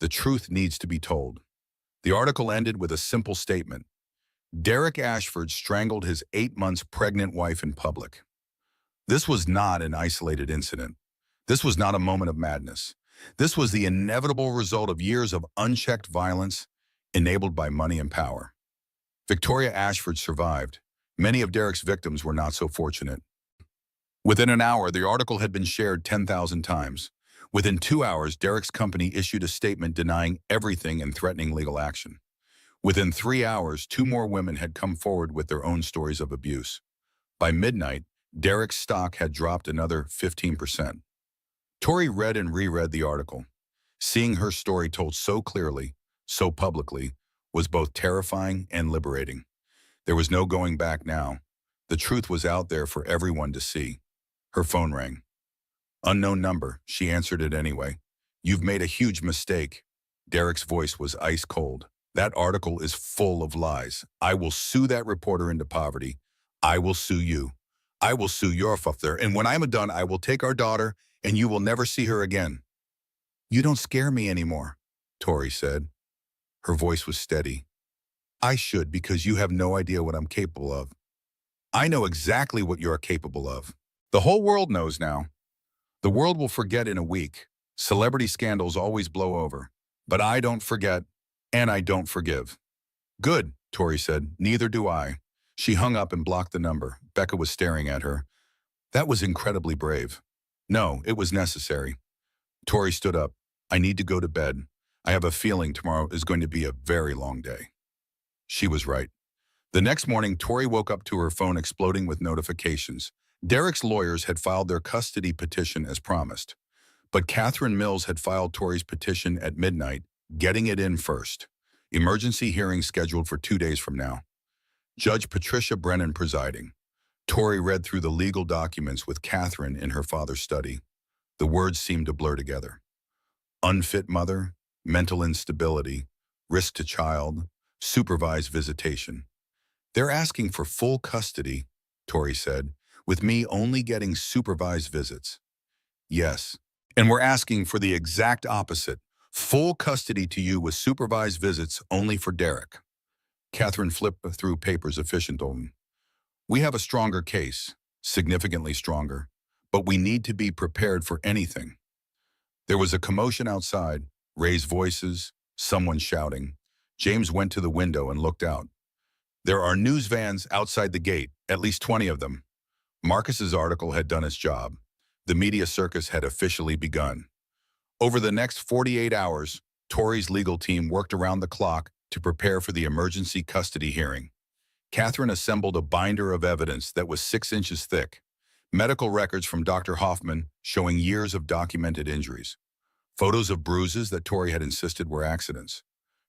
The truth needs to be told. The article ended with a simple statement. Derek Ashford strangled his 8 months pregnant wife in public. This was not an isolated incident. This was not a moment of madness. This was the inevitable result of years of unchecked violence enabled by money and power. Victoria Ashford survived. Many of Derek's victims were not so fortunate. Within an hour, the article had been shared 10,000 times. Within 2 hours, Derek's company issued a statement denying everything and threatening legal action. Within 3 hours, 2 more women had come forward with their own stories of abuse. By midnight, Derek's stock had dropped another 15%. Tori read and reread the article. Seeing her story told so clearly, so publicly, was both terrifying and liberating. There was no going back now. The truth was out there for everyone to see. Her phone rang. Unknown number. She answered it anyway. You've made a huge mistake. Derek's voice was ice cold. That article is full of lies. I will sue that reporter into poverty. I will sue you. I will sue your father. And when I'm done, I will take our daughter and you will never see her again. You don't scare me anymore, Tori said. Her voice was steady. I should because you have no idea what I'm capable of. I know exactly what you're capable of. The whole world knows now. The world will forget in a week. Celebrity scandals always blow over. But I don't forget, and I don't forgive. Good, Tori said. Neither do I. She hung up and blocked the number. Becca was staring at her. That was incredibly brave. No, it was necessary. Tori stood up. I need to go to bed. I have a feeling tomorrow is going to be a very long day. She was right. The next morning, Tori woke up to her phone exploding with notifications. Derek's lawyers had filed their custody petition as promised. But Catherine Mills had filed Tori's petition at midnight, getting it in first. Emergency hearing scheduled for 2 days from now. Judge Patricia Brennan presiding. Tori read through the legal documents with Catherine in her father's study. The words seemed to blur together. Unfit mother, mental instability, risk to child, supervised visitation. They're asking for full custody, Tori said, with me only getting supervised visits. Yes, and we're asking for the exact opposite, full custody to you with supervised visits only for Derek. Catherine flipped through papers efficiently. We have a stronger case, significantly stronger, but we need to be prepared for anything. There was a commotion outside, raised voices, someone shouting. James went to the window and looked out. There are news vans outside the gate, at least 20 of them. Marcus's article had done its job. The media circus had officially begun. Over the next 48 hours, Tori's legal team worked around the clock to prepare for the emergency custody hearing. Catherine assembled a binder of evidence that was 6 inches thick. Medical records from Dr. Hoffman showing years of documented injuries. Photos of bruises that Tori had insisted were accidents.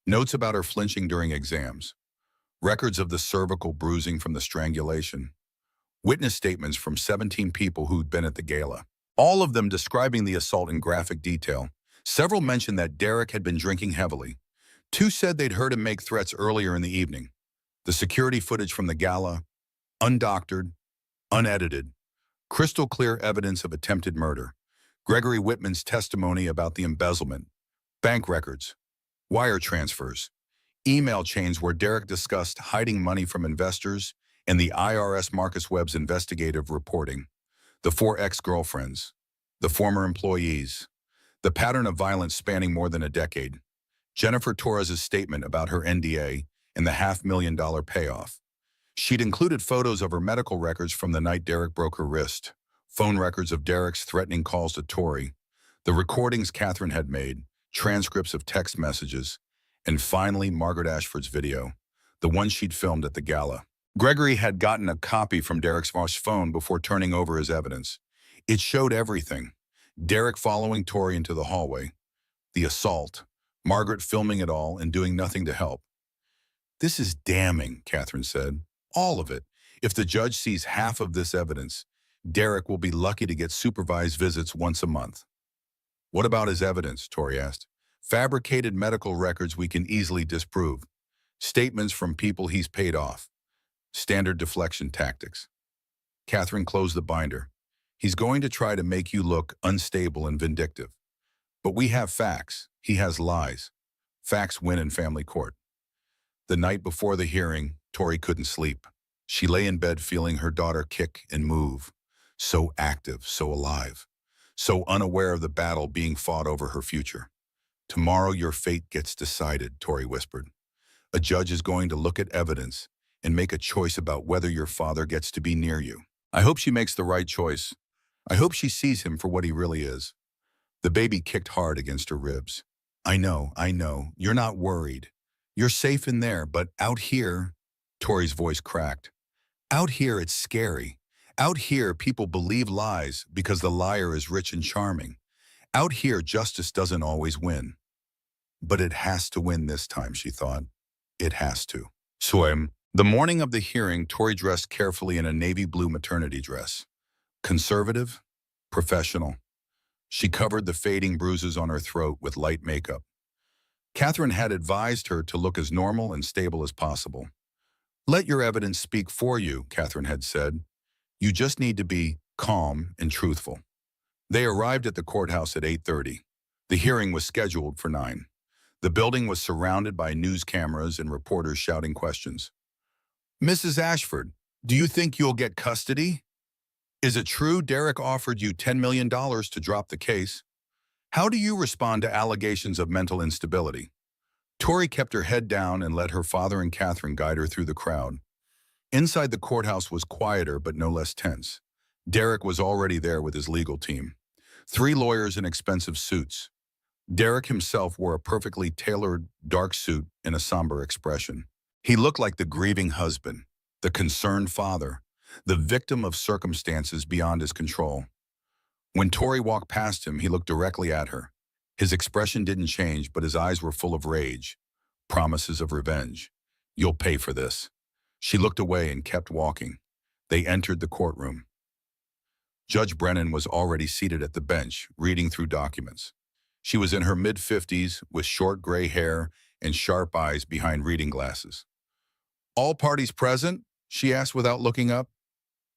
Notes about her flinching during exams. Records of the cervical bruising from the strangulation. Witness statements from 17 people who'd been at the gala. All of them describing the assault in graphic detail. Several mentioned that Derek had been drinking heavily. 2 said they'd heard him make threats earlier in the evening. The security footage from the gala, undoctored, unedited, crystal clear evidence of attempted murder. Gregory Whitman's testimony about the embezzlement, bank records, wire transfers, email chains where Derek discussed hiding money from investors, and the IRS Marcus Webb's investigative reporting. The 4 ex-girlfriends, the former employees, the pattern of violence spanning more than a decade. Jennifer Torres's statement about her NDA and the $500,000 payoff. She'd included photos of her medical records from the night Derek broke her wrist, phone records of Derek's threatening calls to Tori, the recordings Catherine had made, transcripts of text messages, and finally Margaret Ashford's video, the one she'd filmed at the gala. Gregory had gotten a copy from Derek's phone before turning over his evidence. It showed everything. Derek following Tori into the hallway, the assault, Margaret filming it all and doing nothing to help. This is damning, Catherine said. All of it. If the judge sees half of this evidence, Derek will be lucky to get supervised visits once a month. What about his evidence? Tori asked. Fabricated medical records we can easily disprove. Statements from people he's paid off. Standard deflection tactics. Catherine closed the binder. He's going to try to make you look unstable and vindictive. But we have facts. He has lies. Facts win in family court. The night before the hearing, Tori couldn't sleep. She lay in bed feeling her daughter kick and move. So active, so alive. So unaware of the battle being fought over her future. Tomorrow your fate gets decided, Tori whispered. A judge is going to look at evidence and make a choice about whether your father gets to be near you. I hope she makes the right choice. I hope she sees him for what he really is. The baby kicked hard against her ribs. I know. You're not worried. You're safe in there, but out here, Tori's voice cracked. Out here, it's scary. Out here, people believe lies because the liar is rich and charming. Out here, justice doesn't always win. But it has to win this time, she thought. It has to. So The morning of the hearing, Tori dressed carefully in a navy blue maternity dress. Conservative, professional. She covered the fading bruises on her throat with light makeup. Catherine had advised her to look as normal and stable as possible. Let your evidence speak for you, Catherine had said. You just need to be calm and truthful. They arrived at the courthouse at 8:30. The hearing was scheduled for 9. The building was surrounded by news cameras and reporters shouting questions. Mrs. Ashford, do you think you'll get custody? Is it true Derek offered you $10 million to drop the case? How do you respond to allegations of mental instability? Tori kept her head down and let her father and Catherine guide her through the crowd. Inside the courthouse was quieter but no less tense. Derek was already there with his legal team. 3 lawyers in expensive suits. Derek himself wore a perfectly tailored dark suit and a somber expression. He looked like the grieving husband, the concerned father, the victim of circumstances beyond his control. When Tori walked past him, he looked directly at her. His expression didn't change, but his eyes were full of rage, promises of revenge. You'll pay for this. She looked away and kept walking. They entered the courtroom. Judge Brennan was already seated at the bench, reading through documents. She was in her mid-50s, with short gray hair and sharp eyes behind reading glasses. All parties present? She asked without looking up.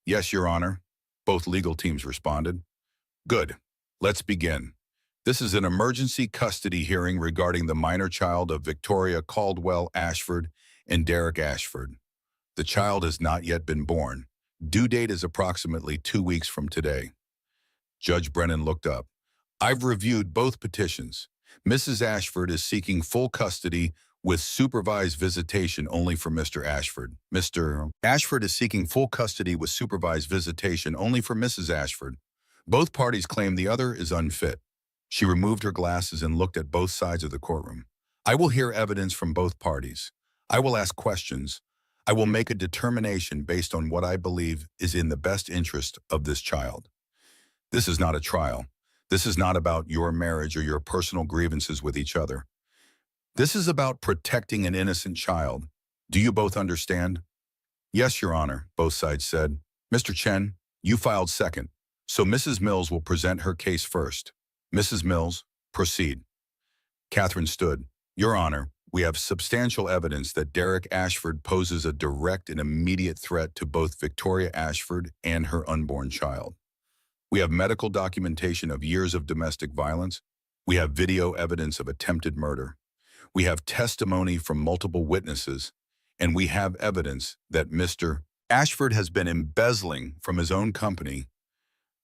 Yes, Your Honor. Both legal teams responded. Good. Let's begin. This is an emergency custody hearing regarding the minor child of Victoria Caldwell Ashford and Derek Ashford. The child has not yet been born. Due date is approximately 2 weeks from today. Judge Brennan looked up. I've reviewed both petitions. Mrs. Ashford is seeking full custody with supervised visitation only for Mr. Ashford. Mr. Ashford is seeking full custody with supervised visitation only for Mrs. Ashford. Both parties claim the other is unfit. She removed her glasses and looked at both sides of the courtroom. I will hear evidence from both parties. I will ask questions. I will make a determination based on what I believe is in the best interest of this child. This is not a trial. This is not about your marriage or your personal grievances with each other. This is about protecting an innocent child. Do you both understand? Yes, Your Honor, both sides said. Mr. Chen, you filed second, so Mrs. Mills will present her case first. Mrs. Mills, proceed. Catherine stood. Your Honor, we have substantial evidence that Derek Ashford poses a direct and immediate threat to both Victoria Ashford and her unborn child. We have medical documentation of years of domestic violence. We have video evidence of attempted murder. We have testimony from multiple witnesses, and we have evidence that Mr. Ashford has been embezzling from his own company,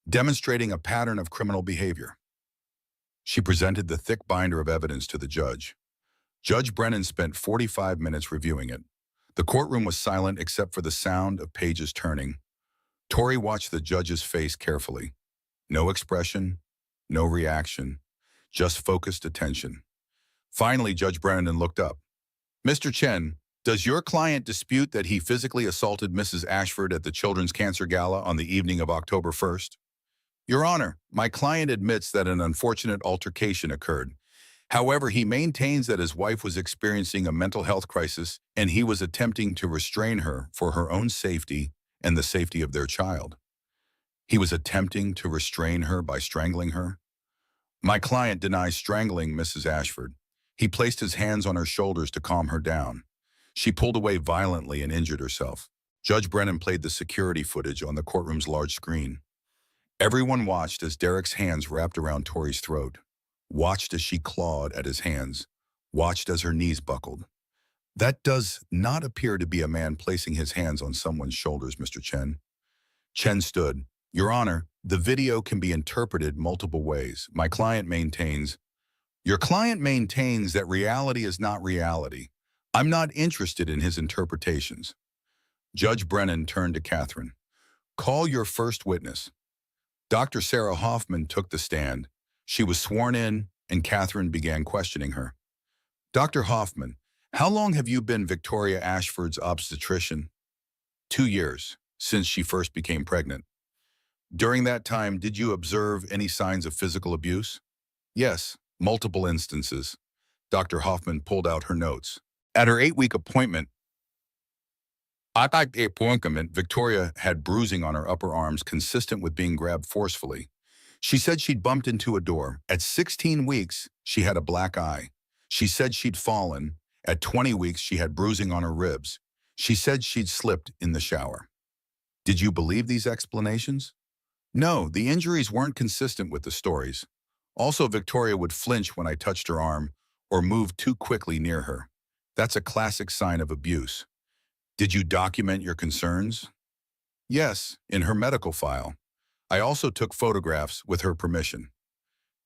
demonstrating a pattern of criminal behavior. She presented the thick binder of evidence to the judge. Judge Brennan spent 45 minutes reviewing it. The courtroom was silent except for the sound of pages turning. Tori watched the judge's face carefully. No expression, no reaction, just focused attention. Finally, Judge Brennan looked up. Mr. Chen, does your client dispute that he physically assaulted Mrs. Ashford at the Children's Cancer Gala on the evening of October 1st? Your Honor, my client admits that an unfortunate altercation occurred. However, he maintains that his wife was experiencing a mental health crisis and he was attempting to restrain her for her own safety and the safety of their child. He was attempting to restrain her by strangling her. My client denies strangling Mrs. Ashford. He placed his hands on her shoulders to calm her down. She pulled away violently and injured herself. Judge Brennan played the security footage on the courtroom's large screen. Everyone watched as Derek's hands wrapped around Tori's throat, watched as she clawed at his hands, watched as her knees buckled. That does not appear to be a man placing his hands on someone's shoulders, Mr. Chen. Chen stood. Your Honor, the video can be interpreted multiple ways. My client maintains. Your client maintains that reality is not reality. I'm not interested in his interpretations. Judge Brennan turned to Catherine. Call your first witness. Dr. Sarah Hoffman took the stand. She was sworn in, and Catherine began questioning her. Dr. Hoffman, how long have you been Victoria Ashford's obstetrician? 2 years, since she first became pregnant. During that time, did you observe any signs of physical abuse? Yes, multiple instances. Dr. Hoffman pulled out her notes. At her 8-week appointment, At a point, Victoria had bruising on her upper arms consistent with being grabbed forcefully. She said she'd bumped into a door. At 16 weeks, she had a black eye. She said she'd fallen. At 20 weeks, she had bruising on her ribs. She said she'd slipped in the shower. Did you believe these explanations? No, the injuries weren't consistent with the stories. Also, Victoria would flinch when I touched her arm or moved too quickly near her. That's a classic sign of abuse. Did you document your concerns? Yes, in her medical file. I also took photographs with her permission.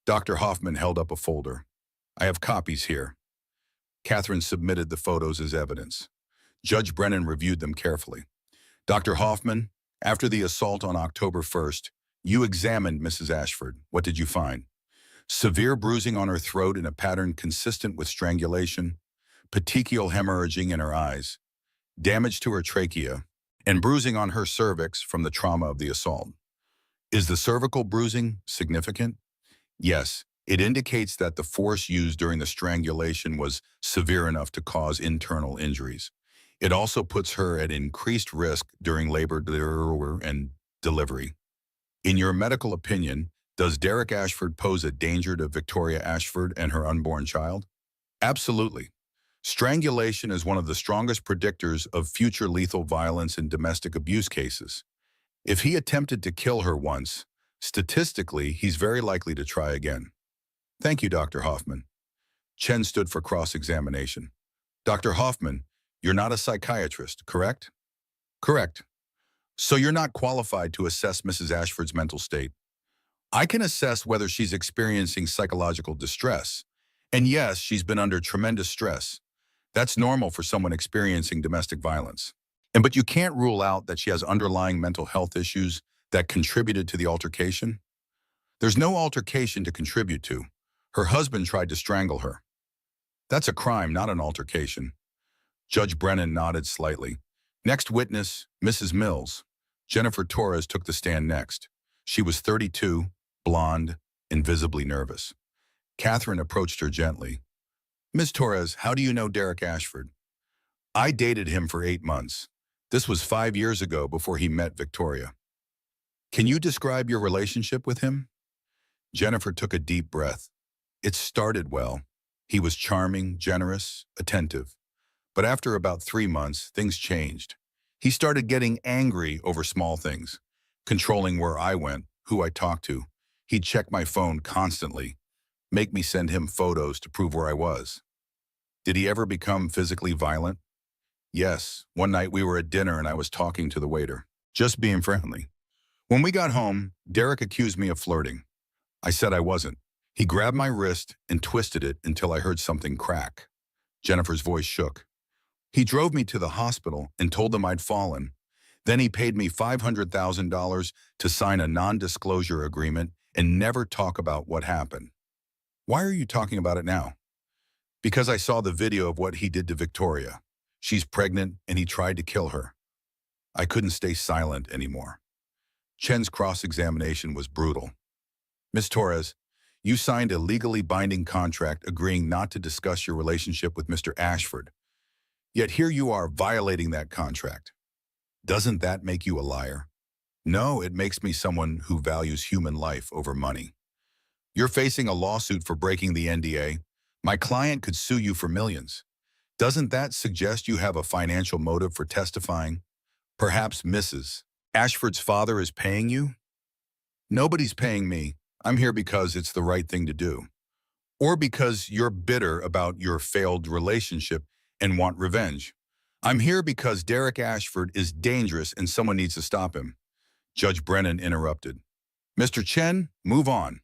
Dr. Hoffman held up a folder. I have copies here. Catherine submitted the photos as evidence. Judge Brennan reviewed them carefully. Dr. Hoffman, after the assault on October 1st, you examined Mrs. Ashford. What did you find? Severe bruising on her throat in a pattern consistent with strangulation, petechial hemorrhaging in her eyes, damage to her trachea, and bruising on her cervix from the trauma of the assault. Is the cervical bruising significant? Yes, it indicates that the force used during the strangulation was severe enough to cause internal injuries. It also puts her at increased risk during labor and delivery. In your medical opinion, does Derek Ashford pose a danger to Victoria Ashford and her unborn child? Absolutely. Strangulation is one of the strongest predictors of future lethal violence in domestic abuse cases. If he attempted to kill her once, statistically, he's very likely to try again. Thank you, Dr. Hoffman. Chen stood for cross-examination. Dr. Hoffman, you're not a psychiatrist, correct? Correct. So you're not qualified to assess Mrs. Ashford's mental state. I can assess whether she's experiencing psychological distress. And yes, she's been under tremendous stress. That's normal for someone experiencing domestic violence. But you can't rule out that she has underlying mental health issues that contributed to the altercation. There's no altercation to contribute to. Her husband tried to strangle her. That's a crime, not an altercation. Judge Brennan nodded slightly. Next witness, Mrs. Mills. Jennifer Torres took the stand next. She was 32, blonde, and visibly nervous. Catherine approached her gently. Ms. Torres, how do you know Derek Ashford? I dated him for 8 months. This was 5 years ago before he met Victoria. Can you describe your relationship with him? Jennifer took a deep breath. It started well. He was charming, generous, attentive. But after about 3 months, things changed. He started getting angry over small things, controlling where I went, who I talked to. He'd check my phone constantly, make me send him photos to prove where I was. Did he ever become physically violent? Yes, one night we were at dinner and I was talking to the waiter, just being friendly. When we got home, Derek accused me of flirting. I said I wasn't. He grabbed my wrist and twisted it until I heard something crack. Jennifer's voice shook. He drove me to the hospital and told them I'd fallen. Then he paid me $500,000 to sign a non-disclosure agreement and never talk about what happened. Why are you talking about it now? Because I saw the video of what he did to Victoria. She's pregnant and he tried to kill her. I couldn't stay silent anymore. Chen's cross-examination was brutal. Ms. Torres, you signed a legally binding contract agreeing not to discuss your relationship with Mr. Ashford. Yet here you are violating that contract. Doesn't that make you a liar? No, it makes me someone who values human life over money. You're facing a lawsuit for breaking the NDA. My client could sue you for millions. Doesn't that suggest you have a financial motive for testifying? Perhaps Mrs. Ashford's father is paying you? Nobody's paying me. I'm here because it's the right thing to do. Or because you're bitter about your failed relationship and want revenge. I'm here because Derek Ashford is dangerous and someone needs to stop him. Judge Brennan interrupted. Mr. Chen, move on.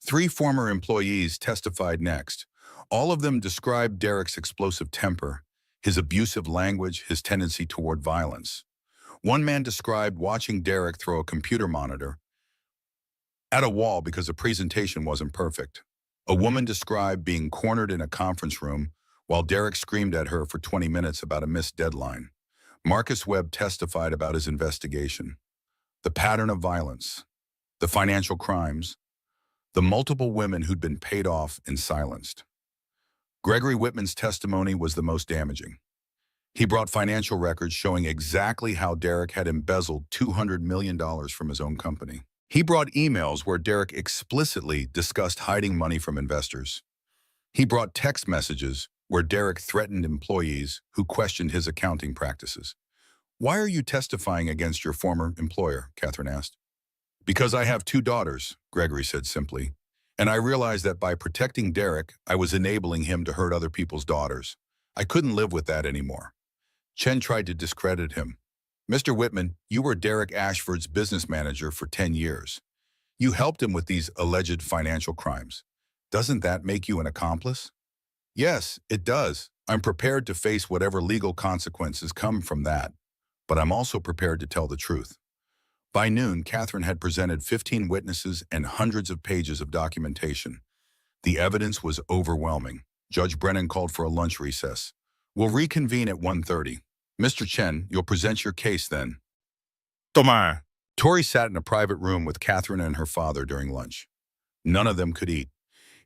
3 former employees testified next. All of them described Derek's explosive temper, his abusive language, his tendency toward violence. One man described watching Derek throw a computer monitor at a wall because the presentation wasn't perfect. A woman described being cornered in a conference room while Derek screamed at her for 20 minutes about a missed deadline. Marcus Webb testified about his investigation, the pattern of violence, the financial crimes, the multiple women who'd been paid off and silenced. Gregory Whitman's testimony was the most damaging. He brought financial records showing exactly how Derek had embezzled $200 million from his own company. He brought emails where Derek explicitly discussed hiding money from investors. He brought text messages where Derek threatened employees who questioned his accounting practices. "Why are you testifying against your former employer?" Catherine asked. "Because I have two daughters," Gregory said simply. "And I realized that by protecting Derek, I was enabling him to hurt other people's daughters. I couldn't live with that anymore." Chen tried to discredit him. "Mr. Whitman, you were Derek Ashford's business manager for 10 years. You helped him with these alleged financial crimes. Doesn't that make you an accomplice?" "Yes, it does. I'm prepared to face whatever legal consequences come from that, but I'm also prepared to tell the truth." By noon, Catherine had presented 15 witnesses and hundreds of pages of documentation. The evidence was overwhelming. Judge Brennan called for a lunch recess. "We'll reconvene at 1:30. Mr. Chen, you'll present your case then." Toma. Tori sat in a private room with Catherine and her father during lunch. None of them could eat.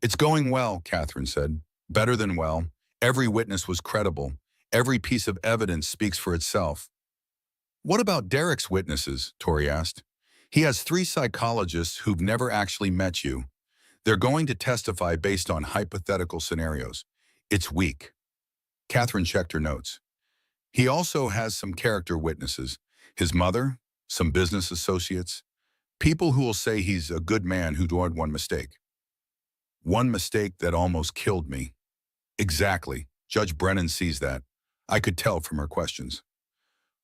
"It's going well," Catherine said. "Better than well. Every witness was credible. Every piece of evidence speaks for itself." "What about Derek's witnesses?" Tori asked. "He has 3 psychologists who've never actually met you. They're going to testify based on hypothetical scenarios. It's weak." Catherine checked her notes. "He also has some character witnesses. His mother, some business associates, people who will say he's a good man who did one mistake." "One mistake that almost killed me." "Exactly. Judge Brennan sees that. I could tell from her questions."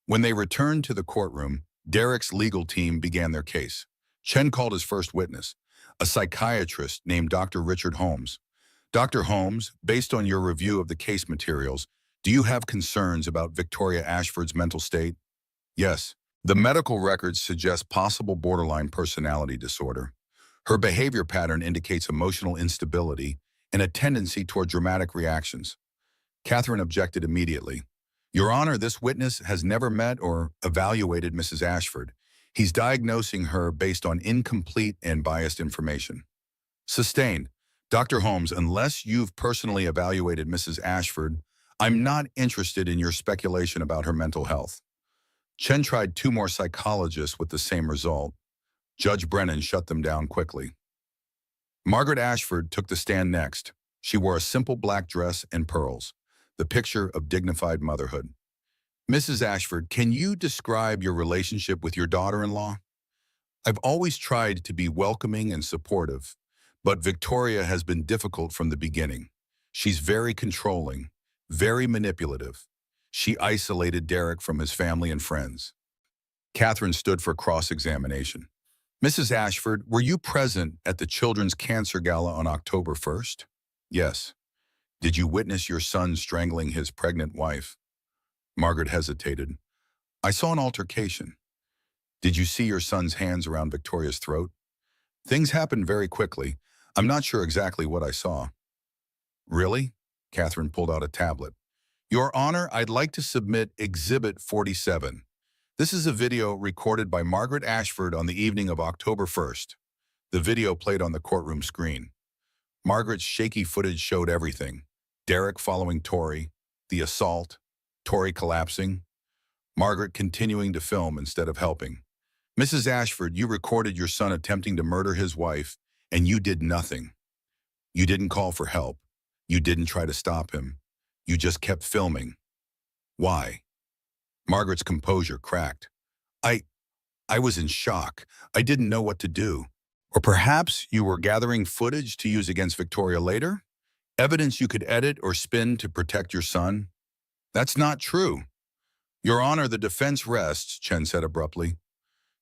When they returned to the courtroom, Derek's legal team began their case. Chen called his first witness, a psychiatrist named Dr. Richard Holmes. "Dr. Holmes, based on your review of the case materials, do you have concerns about Victoria Ashford's mental state?" "Yes. The medical records suggest possible borderline personality disorder. Her behavior pattern indicates emotional instability and a tendency toward dramatic reactions." Catherine objected immediately. "Your Honor, this witness has never met or evaluated Mrs. Ashford. He's diagnosing her based on incomplete and biased information." "Sustained. Dr. Holmes, unless you've personally evaluated Mrs. Ashford, I'm not interested in your speculation about her mental health." Chen tried 2 more psychologists with the same result. Judge Brennan shut them down quickly. Margaret Ashford took the stand next. She wore a simple black dress and pearls, the picture of dignified motherhood. "Mrs. Ashford, can you describe your relationship with your daughter-in-law?" "I've always tried to be welcoming and supportive, but Victoria has been difficult from the beginning. She's very controlling, very manipulative. She isolated Derek from his family and friends." Catherine stood for cross-examination. "Mrs. Ashford, were you present at the Children's Cancer Gala on October 1st? "Yes." "Did you witness your son strangling his pregnant wife?" Margaret hesitated. "I saw an altercation." "Did you see your son's hands around Victoria's throat?" "Things happened very quickly. I'm not sure exactly what I saw." "Really?" Catherine pulled out a tablet. "Your Honor, I'd like to submit Exhibit 47. This is a video recorded by Margaret Ashford on the evening of October 1st. The video played on the courtroom screen. Margaret's shaky footage showed everything. Derek following Tori, the assault, Tori collapsing, Margaret continuing to film instead of helping. "Mrs. Ashford, you recorded your son attempting to murder his wife, and you did nothing. You didn't call for help. You didn't try to stop him. You just kept filming. Why?" Margaret's composure cracked. I was in shock. I didn't know what to do. Or perhaps you were gathering footage to use against Victoria later? Evidence you could edit or spin to protect your son? That's not true." "Your Honor, the defense rests," Chen said abruptly.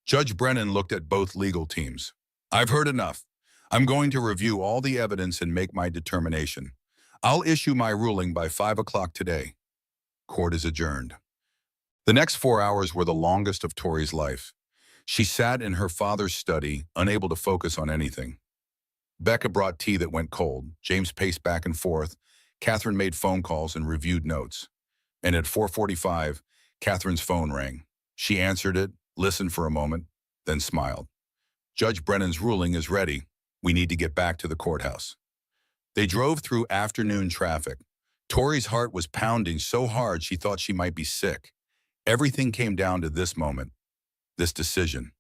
Judge Brennan looked at both legal teams. "I've heard enough. I'm going to review all the evidence and make my determination. I'll issue my ruling by 5 o'clock today." Court is adjourned. The next 4 hours were the longest of Tori's life. She sat in her father's study, unable to focus on anything. Becca brought tea that went cold. James paced back and forth. Catherine made phone calls and reviewed notes. And at 4:45, Catherine's phone rang. She answered it, listened for a moment, then smiled. "Judge Brennan's ruling is ready. We need to get back to the courthouse." They drove through afternoon traffic. Tori's heart was pounding so hard she thought she might be sick. Everything came down to this moment, this decision.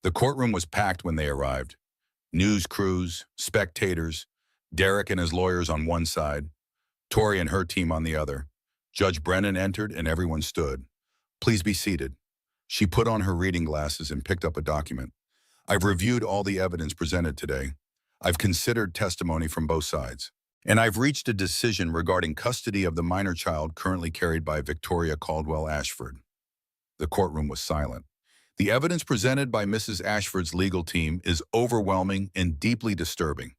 The courtroom was packed when they arrived. News crews, spectators, Derek and his lawyers on one side, Tori and her team on the other. Judge Brennan entered and everyone stood. "Please be seated." She put on her reading glasses and picked up a document. "I've reviewed all the evidence presented today. I've considered testimony from both sides. And I've reached a decision regarding custody of the minor child currently carried by Victoria Caldwell Ashford." The courtroom was silent. The evidence presented by Mrs. Ashford's legal team is overwhelming and deeply disturbing.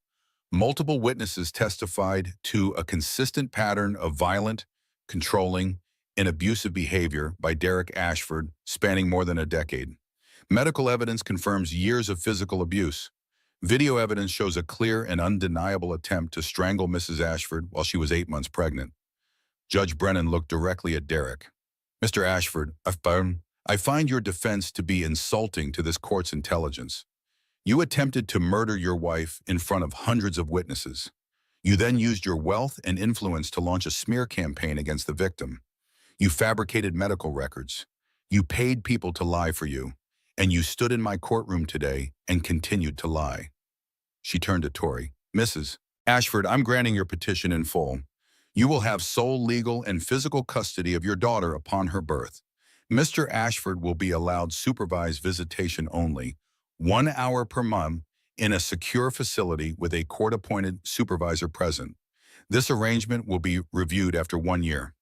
Multiple witnesses testified to a consistent pattern of violent, controlling, and abusive behavior by Derek Ashford spanning more than a decade. Medical evidence confirms years of physical abuse. Video evidence shows a clear and undeniable attempt to strangle Mrs. Ashford while she was 8 months pregnant. Judge Brennan looked directly at Derek. "Mr. Ashford, I find your defense to be insulting to this court's intelligence. You attempted to murder your wife in front of hundreds of witnesses. You then used your wealth and influence to launch a smear campaign against the victim. You fabricated medical records. You paid people to lie for you. And you stood in my courtroom today and continued to lie." She turned to Tori. "Mrs. Ashford, I'm granting your petition in full. You will have sole legal and physical custody of your daughter upon her birth. Mr. Ashford will be allowed supervised visitation only, 1 hour per month, in a secure facility with a court-appointed supervisor present. This arrangement will be reviewed after 1 year."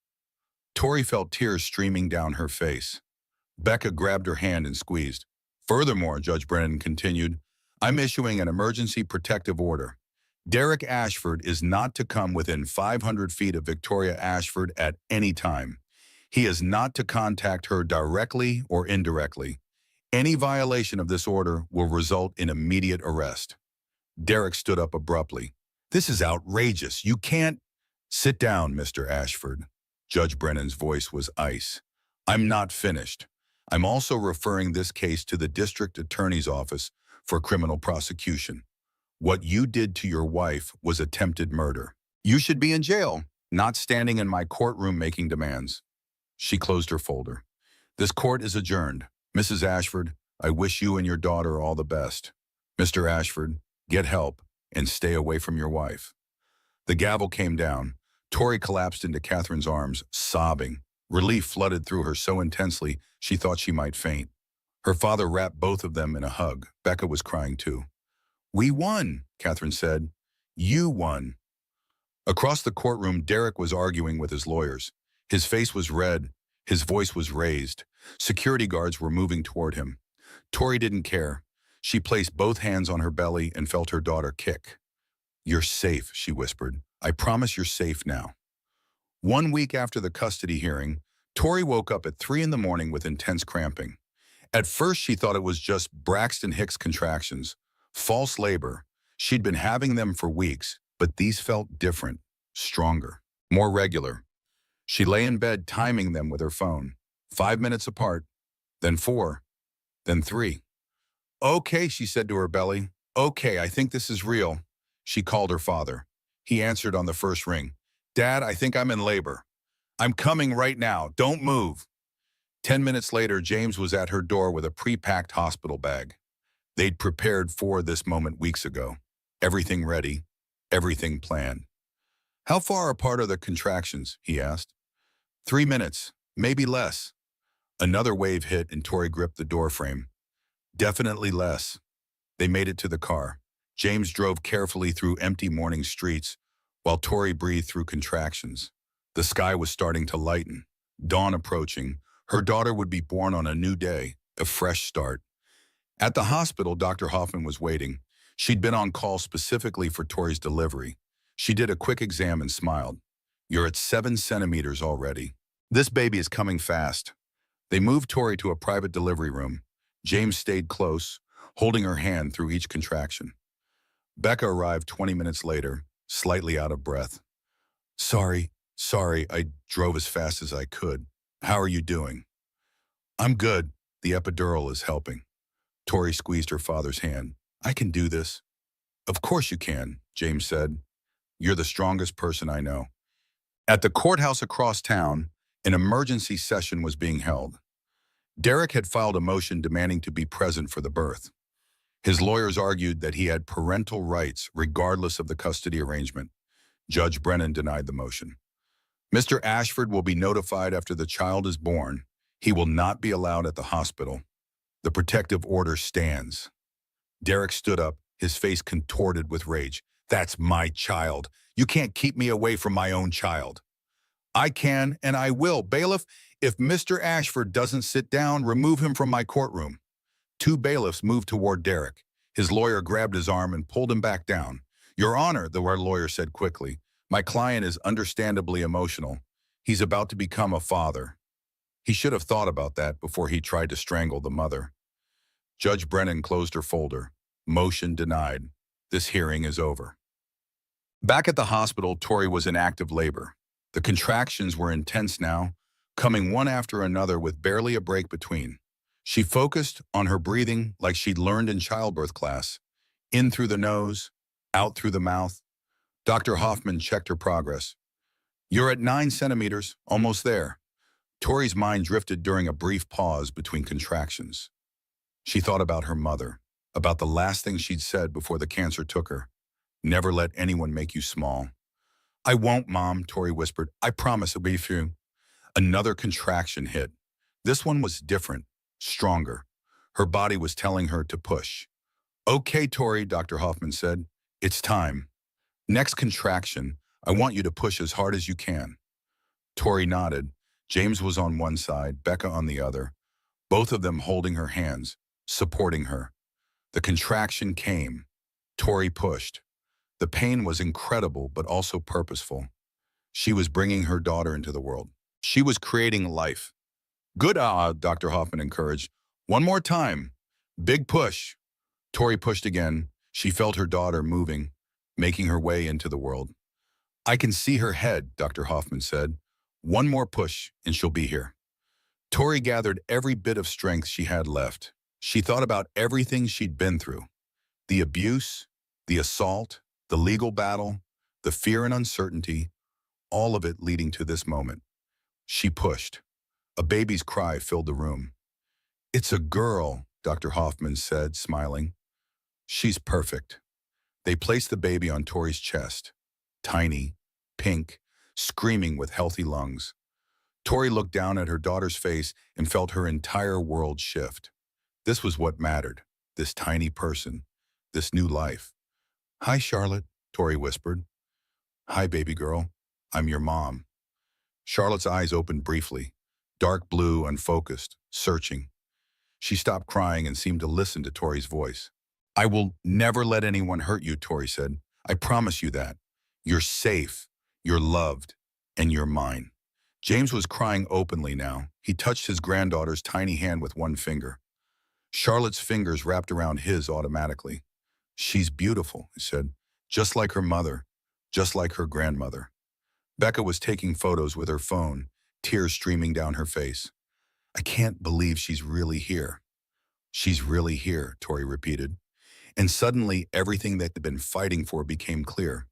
Tori felt tears streaming down her face. Becca grabbed her hand and squeezed. "Furthermore," Judge Brennan continued, "I'm issuing an emergency protective order. Derek Ashford is not to come within 500 feet of Victoria Ashford at any time. He is not to contact her directly or indirectly. Any violation of this order will result in immediate arrest." Derek stood up abruptly. "This is outrageous. You can't—" "Sit down, Mr. Ashford." Judge Brennan's voice was ice. "I'm not finished. I'm also referring this case to the district attorney's office for criminal prosecution. What you did to your wife was attempted murder. You should be in jail, not standing in my courtroom making demands." She closed her folder. "This court is adjourned. Mrs. Ashford, I wish you and your daughter all the best. Mr. Ashford, get help and stay away from your wife." The gavel came down. Tori collapsed into Catherine's arms, sobbing. Relief flooded through her so intensely she thought she might faint. Her father wrapped both of them in a hug. Becca was crying too. "We won," Catherine said. "You won." Across the courtroom, Derek was arguing with his lawyers. His face was red. His voice was raised. Security guards were moving toward him. Tori didn't care. She placed both hands on her belly and felt her daughter kick. "You're safe," she whispered. "I promise you're safe now." 1 week after the custody hearing, Tori woke up at 3 in the morning with intense cramping. At first, she thought it was just Braxton Hicks contractions, false labor. She'd been having them for weeks, but these felt different, stronger, more regular. She lay in bed timing them with her phone. 5 minutes apart, then 4, then 3. "Okay," she said to her belly. "Okay, I think this is real." She called her father. He answered on the first ring. "Dad, I think I'm in labor." "I'm coming right now. Don't move." 10 minutes later, James was at her door with a pre-packed hospital bag. They'd prepared for this moment weeks ago. Everything ready, everything planned. "How far apart are the contractions?" he asked. 3 minutes, maybe less. Another wave hit and Tori gripped the doorframe. "Definitely less." They made it to the car. James drove carefully through empty morning streets while Tori breathed through contractions. The sky was starting to lighten. Dawn approaching. Her daughter would be born on a new day, a fresh start. At the hospital, Dr. Hoffman was waiting. She'd been on call specifically for Tori's delivery. She did a quick exam and smiled. "You're at 7 centimeters already. This baby is coming fast." They moved Tori to a private delivery room. James stayed close, holding her hand through each contraction. Becca arrived 20 minutes later, slightly out of breath. Sorry, I drove as fast as I could. How are you doing?" "I'm good. The epidural is helping." Tori squeezed her father's hand. "I can do this." "Of course you can," James said. "You're the strongest person I know." At the courthouse across town, an emergency session was being held. Derek had filed a motion demanding to be present for the birth. His lawyers argued that he had parental rights regardless of the custody arrangement. Judge Brennan denied the motion. Mr. Ashford will be notified after the child is born. He will not be allowed at the hospital. The protective order stands. Derek stood up, his face contorted with rage. That's my child. You can't keep me away from my own child. I can and I will. Bailiff, if Mr. Ashford doesn't sit down, remove him from my courtroom. Two bailiffs moved toward Derek. His lawyer grabbed his arm and pulled him back down. Your Honor, the lawyer said quickly, my client is understandably emotional. He's about to become a father. He should have thought about that before he tried to strangle the mother. Judge Brennan closed her folder. Motion denied. This hearing is over. Back at the hospital, Tori was in active labor. The contractions were intense now, coming one after another with barely a break between. She focused on her breathing like she'd learned in childbirth class. In through the nose, out through the mouth. Dr. Hoffman checked her progress. You're at 9 centimeters, almost there. Tori's mind drifted during a brief pause between contractions. She thought about her mother, about the last thing she'd said before the cancer took her. Never let anyone make you small. I won't, Mom, Tori whispered. I promise it'll be few. Another contraction hit. This one was different, stronger. Her body was telling her to push. Okay, Tori, Dr. Hoffman said. It's time. Next contraction, I want you to push as hard as you can. Tori nodded. James was on one side, Becca on the other, both of them holding her hands, supporting her. The contraction came. Tori pushed. The pain was incredible, but also purposeful. She was bringing her daughter into the world. She was creating life. Good, Dr. Hoffman encouraged. One more time. Big push. Tori pushed again. She felt her daughter moving, making her way into the world. I can see her head, Dr. Hoffman said. One more push, and she'll be here. Tori gathered every bit of strength she had left. She thought about everything she'd been through. The abuse, the assault, the legal battle, the fear and uncertainty, all of it leading to this moment. She pushed. A baby's cry filled the room. It's a girl, Dr. Hoffman said, smiling. She's perfect. They placed the baby on Tori's chest. Tiny, pink, screaming with healthy lungs. Tori looked down at her daughter's face and felt her entire world shift. This was what mattered, this tiny person, this new life. Hi, Charlotte, Tori whispered. Hi, baby girl. I'm your mom. Charlotte's eyes opened briefly, dark blue, unfocused, searching. She stopped crying and seemed to listen to Tori's voice. I will never let anyone hurt you, Tori said. I promise you that. You're safe, you're loved, and you're mine. James was crying openly now. He touched his granddaughter's tiny hand with one finger. Charlotte's fingers wrapped around his automatically. She's beautiful, he said, just like her mother, just like her grandmother. Becca was taking photos with her phone, tears streaming down her face. I can't believe she's really here. She's really here, Tori repeated. And suddenly everything that they'd been fighting for became clear.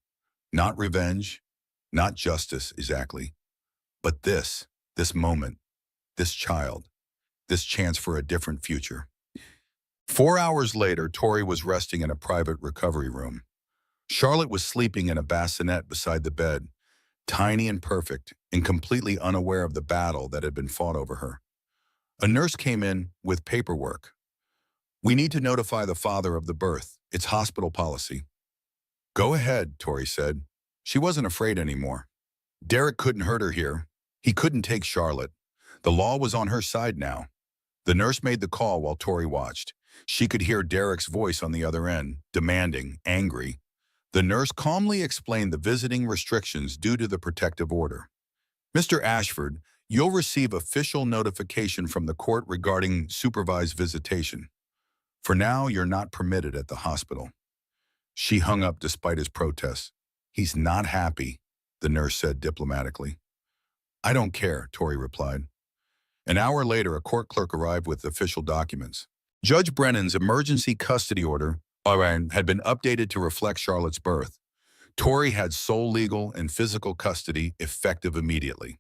Not revenge, not justice exactly, but this moment, this child, this chance for a different future. 4 hours later, Tori was resting in a private recovery room. Charlotte was sleeping in a bassinet beside the bed, tiny and perfect, and completely unaware of the battle that had been fought over her. A nurse came in with paperwork. We need to notify the father of the birth. It's hospital policy. Go ahead, Tori said. She wasn't afraid anymore. Derek couldn't hurt her here. He couldn't take Charlotte. The law was on her side now. The nurse made the call while Tori watched. She could hear Derek's voice on the other end, demanding, angry. The nurse calmly explained the visiting restrictions due to the protective order. Mr. Ashford, you'll receive official notification from the court regarding supervised visitation. For now, you're not permitted at the hospital. She hung up despite his protests. He's not happy, the nurse said diplomatically. I don't care, Tori replied. An hour later, a court clerk arrived with official documents. Judge Brennan's emergency custody order had been updated to reflect Charlotte's birth. Tori had sole legal and physical custody effective immediately.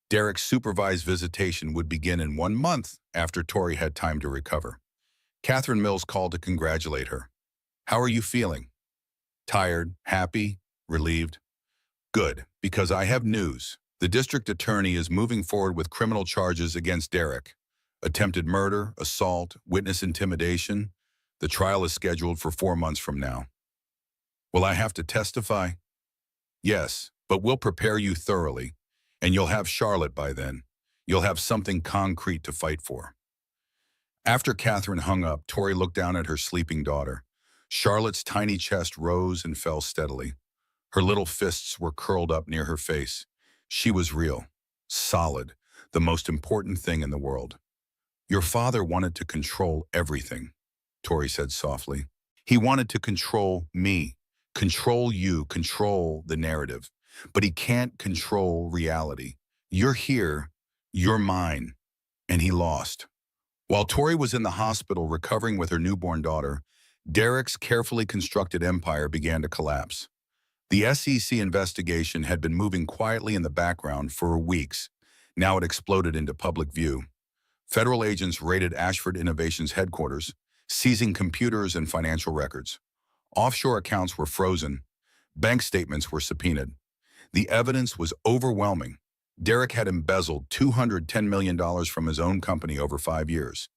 Derek's supervised visitation would begin in 1 month after Tori had time to recover. Catherine Mills called to congratulate her. "How are you feeling?" "Tired, happy, relieved." "Good, because I have news. The district attorney is moving forward with criminal charges against Derek. Attempted murder, assault, witness intimidation. The trial is scheduled for 4 months from now." "Will I have to testify?" "Yes, but we'll prepare you thoroughly, and you'll have Charlotte by then. You'll have something concrete to fight for." After Catherine hung up, Tori looked down at her sleeping daughter. Charlotte's tiny chest rose and fell steadily. Her little fists were curled up near her face. She was real, solid, the most important thing in the world. "Your father wanted to control everything," Tori said softly. "He wanted to control me, control you, control the narrative. But he can't control reality. You're here, you're mine." And he lost. While Tori was in the hospital recovering with her newborn daughter, Derek's carefully constructed empire began to collapse. The SEC investigation had been moving quietly in the background for weeks. Now it exploded into public view. Federal agents raided Ashford Innovations headquarters, seizing computers and financial records. Offshore accounts were frozen. Bank statements were subpoenaed. The evidence was overwhelming. Derek had embezzled $210 million from his own company over 5 years.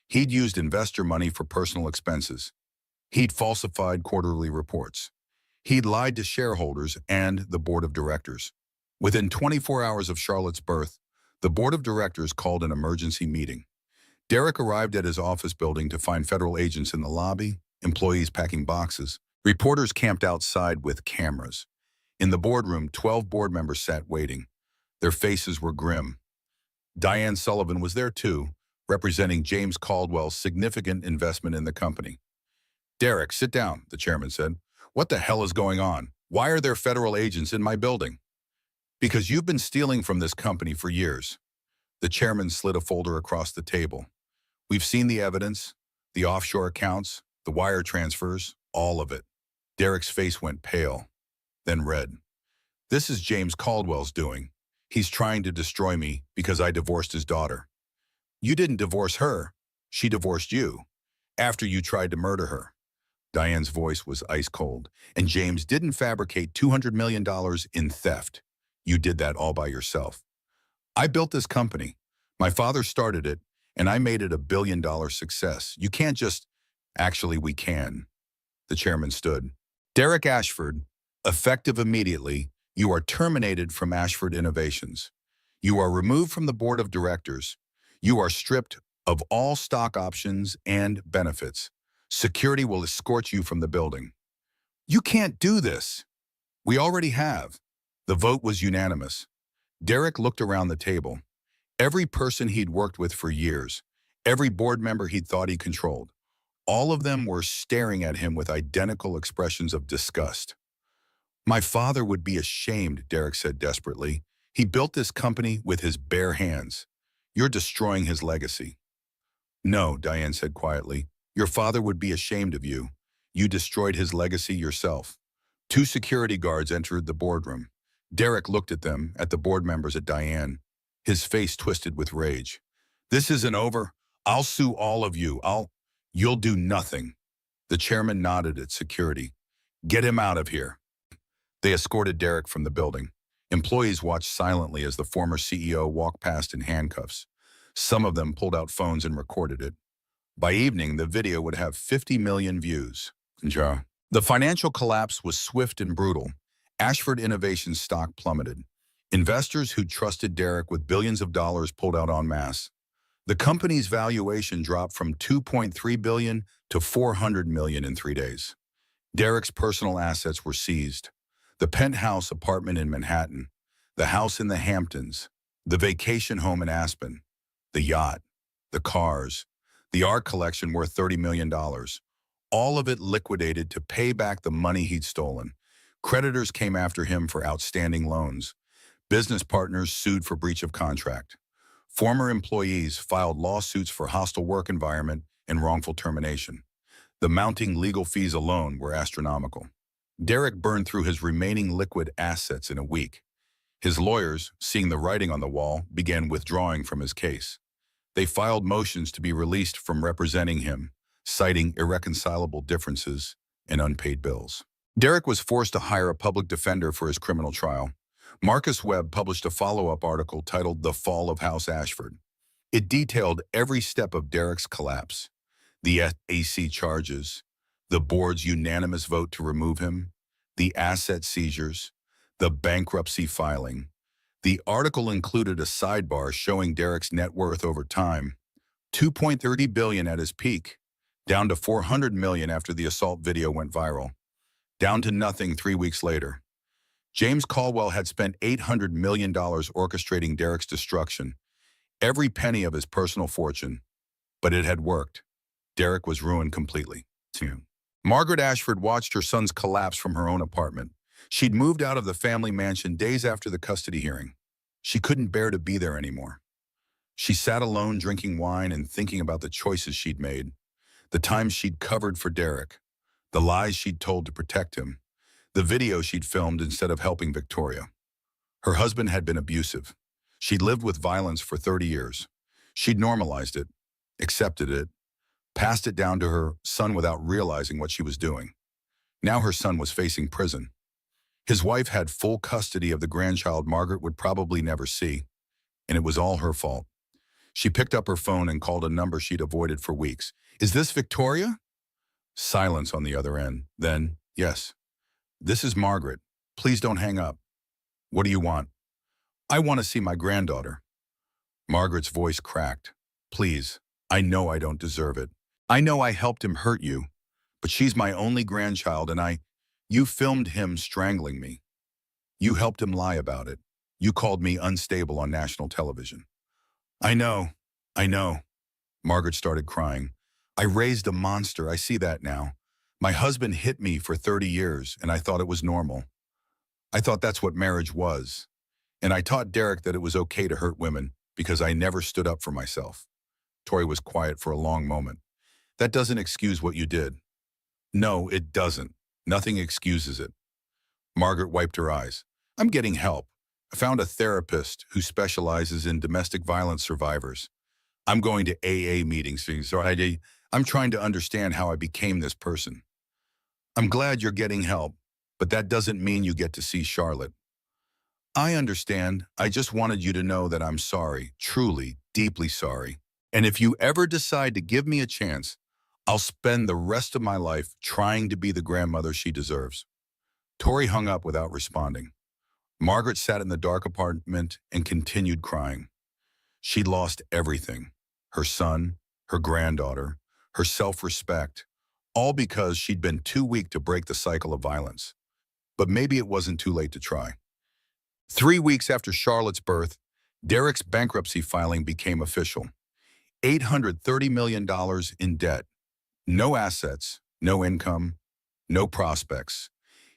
He'd used investor money for personal expenses. He'd falsified quarterly reports. He'd lied to shareholders and the board of directors. Within 24 hours of Charlotte's birth, the board of directors called an emergency meeting. Derek arrived at his office building to find federal agents in the lobby, employees packing boxes. Reporters camped outside with cameras. In the boardroom, 12 board members sat waiting. Their faces were grim. Diane Sullivan was there too, representing James Caldwell's significant investment in the company. "Derek, sit down," the chairman said. "What the hell is going on? Why are there federal agents in my building?" "Because you've been stealing from this company for years." The chairman slid a folder across the table. "We've seen the evidence, the offshore accounts, the wire transfers, all of it." Derek's face went pale, then red. "This is James Caldwell's doing. He's trying to destroy me because I divorced his daughter." "You didn't divorce her. She divorced you, after you tried to murder her." Diane's voice was ice cold. "And James didn't fabricate $200 million in theft. You did that all by yourself." "I built this company. My father started it, and I made it a billion-dollar success. You can't just—" "Actually, we can." The chairman stood. "Derek Ashford, effective immediately, you are terminated from Ashford Innovations. You are removed from the board of directors. You are stripped of all stock options and benefits. Security will escort you from the building." "You can't do this." "We already have." The vote was unanimous. Derek looked around the table. Every person he'd worked with for years, every board member he'd thought he controlled, all of them were staring at him with identical expressions of disgust. "My father would be ashamed," Derek said desperately. "He built this company with his bare hands. You're destroying his legacy." "No," Diane said quietly. "Your father would be ashamed of you. You destroyed his legacy yourself." 2 security guards entered the boardroom. Derek looked at them, at the board members, at Diane. His face twisted with rage. "This isn't over. I'll sue all of you. You'll do nothing." The chairman nodded at security. "Get him out of here." They escorted Derek from the building. Employees watched silently as the former CEO walked past in handcuffs. Some of them pulled out phones and recorded it. By evening, the video would have 50 million views. The financial collapse was swift and brutal. Ashford Innovations stock plummeted. Investors who trusted Derek with billions of dollars pulled out en masse. The company's valuation dropped from $2.3 billion to $400 million in 3 days. Derek's personal assets were seized. The penthouse apartment in Manhattan, the house in the Hamptons, the vacation home in Aspen, the yacht, the cars, the art collection worth $30 million. All of it liquidated to pay back the money he'd stolen. Creditors came after him for outstanding loans. Business partners sued for breach of contract. Former employees filed lawsuits for hostile work environment and wrongful termination. The mounting legal fees alone were astronomical. Derek burned through his remaining liquid assets in a week. His lawyers, seeing the writing on the wall, began withdrawing from his case. They filed motions to be released from representing him, citing irreconcilable differences and unpaid bills. Derek was forced to hire a public defender for his criminal trial. Marcus Webb published a follow-up article titled The Fall of House Ashford. It detailed every step of Derek's collapse, the SAC charges, the board's unanimous vote to remove him, the asset seizures, the bankruptcy filing. The article included a sidebar showing Derek's net worth over time, $2.30 billion at his peak, down to $400 million after the assault video went viral, down to nothing 3 weeks later. James Caldwell had spent $800 million orchestrating Derek's destruction, every penny of his personal fortune, but it had worked. Derek was ruined completely. Margaret Ashford watched her son's collapse from her own apartment. She'd moved out of the family mansion days after the custody hearing. She couldn't bear to be there anymore. She sat alone drinking wine and thinking about the choices she'd made, the times she'd covered for Derek, the lies she'd told to protect him, the video she'd filmed instead of helping Victoria. Her husband had been abusive. She'd lived with violence for 30 years. She'd normalized it, accepted it, passed it down to her son without realizing what she was doing. Now her son was facing prison. His wife had full custody of the grandchild Margaret would probably never see, and it was all her fault. She picked up her phone and called a number she'd avoided for weeks. "Is this Victoria?" Silence on the other end. Then, "Yes. This is Margaret. Please don't hang up." "What do you want?" "I want to see my granddaughter." Margaret's voice cracked. "Please, I know I don't deserve it. I know I helped him hurt you, but she's my only grandchild and you filmed him strangling me. You helped him lie about it. You called me unstable on national television." I know. Margaret started crying. "I raised a monster, I see that now. My husband hit me for 30 years and I thought it was normal. I thought that's what marriage was. And I taught Derek that it was okay to hurt women because I never stood up for myself." Tori was quiet for a long moment. "That doesn't excuse what you did." "No, it doesn't. Nothing excuses it." Margaret wiped her eyes. "I'm getting help. I found a therapist who specializes in domestic violence survivors. I'm going to AA meetings, so I'm trying to understand how I became this person." "I'm glad you're getting help, but that doesn't mean you get to see Charlotte." "I understand. I just wanted you to know that I'm sorry, truly, deeply sorry. And if you ever decide to give me a chance, I'll spend the rest of my life trying to be the grandmother she deserves." Tori hung up without responding. Margaret sat in the dark apartment and continued crying. She'd lost everything: her son, her granddaughter, her self-respect, all because she'd been too weak to break the cycle of violence. But maybe it wasn't too late to try. 3 weeks after Charlotte's birth, Derek's bankruptcy filing became official. $830 million in debt. No assets, no income, no prospects.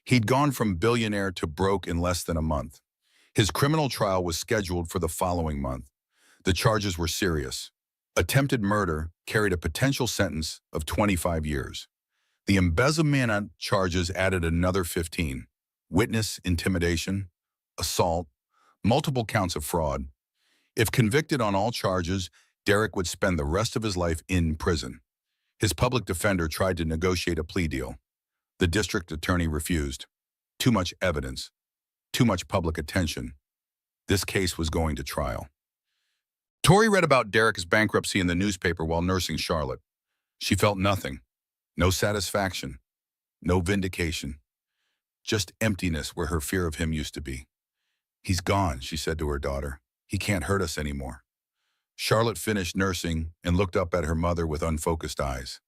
He'd gone from billionaire to broke in less than a month. His criminal trial was scheduled for the following month. The charges were serious. Attempted murder carried a potential sentence of 25 years. The embezzlement charges added another 15. Witness intimidation, assault, multiple counts of fraud. If convicted on all charges, Derek would spend the rest of his life in prison. His public defender tried to negotiate a plea deal. The district attorney refused. Too much evidence. Too much public attention. This case was going to trial. Tori read about Derek's bankruptcy in the newspaper while nursing Charlotte. She felt nothing. No satisfaction. No vindication. Just emptiness where her fear of him used to be. "He's gone," she said to her daughter. "He can't hurt us anymore." Charlotte finished nursing and looked up at her mother with unfocused eyes.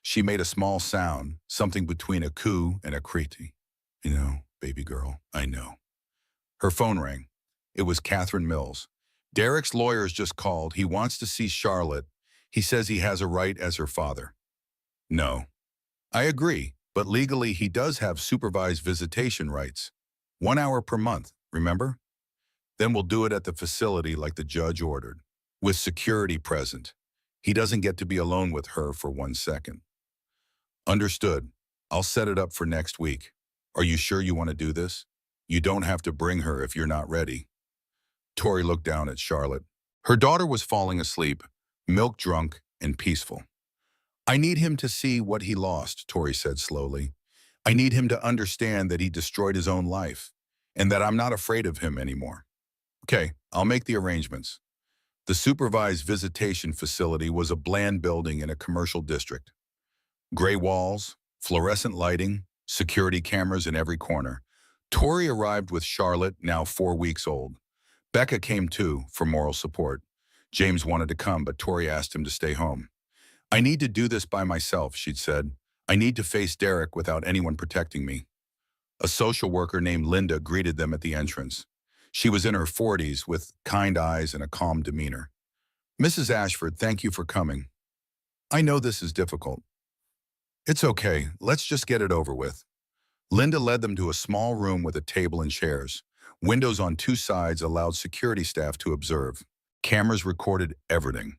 She made a small sound, something between a coo and a creety. "You know, baby girl, I know." Her phone rang. It was Catherine Mills. "Derek's lawyers just called. He wants to see Charlotte. He says he has a right as her father." "No." "I agree, but legally he does have supervised visitation rights. 1 hour per month, remember? Then we'll do it at the facility like the judge ordered, with security present. He doesn't get to be alone with her for 1 second." "Understood. I'll set it up for next week." Are you sure you want to do this? You don't have to bring her if you're not ready. Tori looked down at Charlotte. Her daughter was falling asleep, milk-drunk and peaceful. I need him to see what he lost, Tori said slowly. I need him to understand that he destroyed his own life and that I'm not afraid of him anymore. Okay, I'll make the arrangements. The supervised visitation facility was a bland building in a commercial district. Gray walls, fluorescent lighting, security cameras in every corner. Tori arrived with Charlotte, now 4 weeks old. Becca came too, for moral support. James wanted to come, but Tori asked him to stay home. I need to do this by myself, she'd said. I need to face Derek without anyone protecting me. A social worker named Linda greeted them at the entrance. She was in her 40s with kind eyes and a calm demeanor. Mrs. Ashford, thank you for coming. I know this is difficult. It's okay, let's just get it over with. Linda led them to a small room with a table and chairs. Windows on 2 sides allowed security staff to observe. Cameras recorded everything.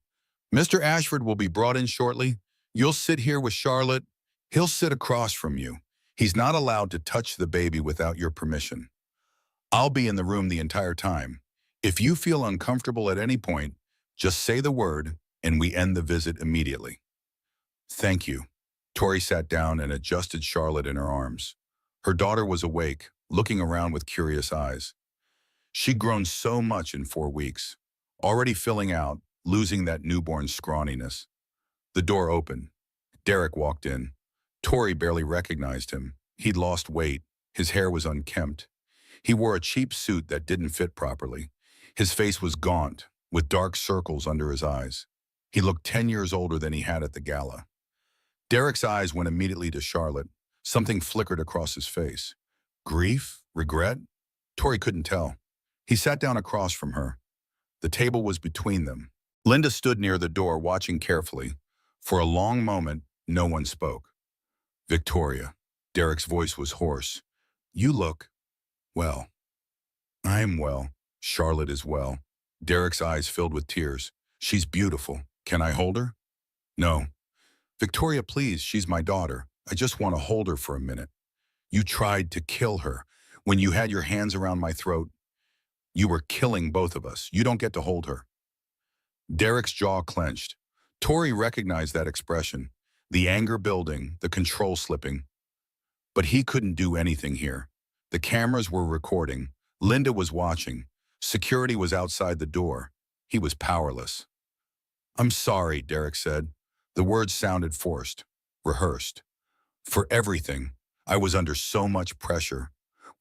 Mr. Ashford will be brought in shortly. You'll sit here with Charlotte. He'll sit across from you. He's not allowed to touch the baby without your permission. I'll be in the room the entire time. If you feel uncomfortable at any point, just say the word and we end the visit immediately. Thank you. Tori sat down and adjusted Charlotte in her arms. Her daughter was awake, looking around with curious eyes. She'd grown so much in 4 weeks, already filling out, losing that newborn scrawniness. The door opened. Derek walked in. Tori barely recognized him. He'd lost weight. His hair was unkempt. He wore a cheap suit that didn't fit properly. His face was gaunt, with dark circles under his eyes. He looked 10 years older than he had at the gala. Derek's eyes went immediately to Charlotte. Something flickered across his face. Grief? Regret? Tori couldn't tell. He sat down across from her. The table was between them. Linda stood near the door, watching carefully. For a long moment, no one spoke. Victoria. Derek's voice was hoarse. You look, well. I'm well. Charlotte is well. Derek's eyes filled with tears. She's beautiful. Can I hold her? No. Victoria, please, she's my daughter. I just want to hold her for a minute. You tried to kill her. When you had your hands around my throat, you were killing both of us. You don't get to hold her. Derek's jaw clenched. Tori recognized that expression, the anger building, the control slipping. But he couldn't do anything here. The cameras were recording. Linda was watching. Security was outside the door. He was powerless. I'm sorry, Derek said. The words sounded forced, rehearsed. For everything, I was under so much pressure.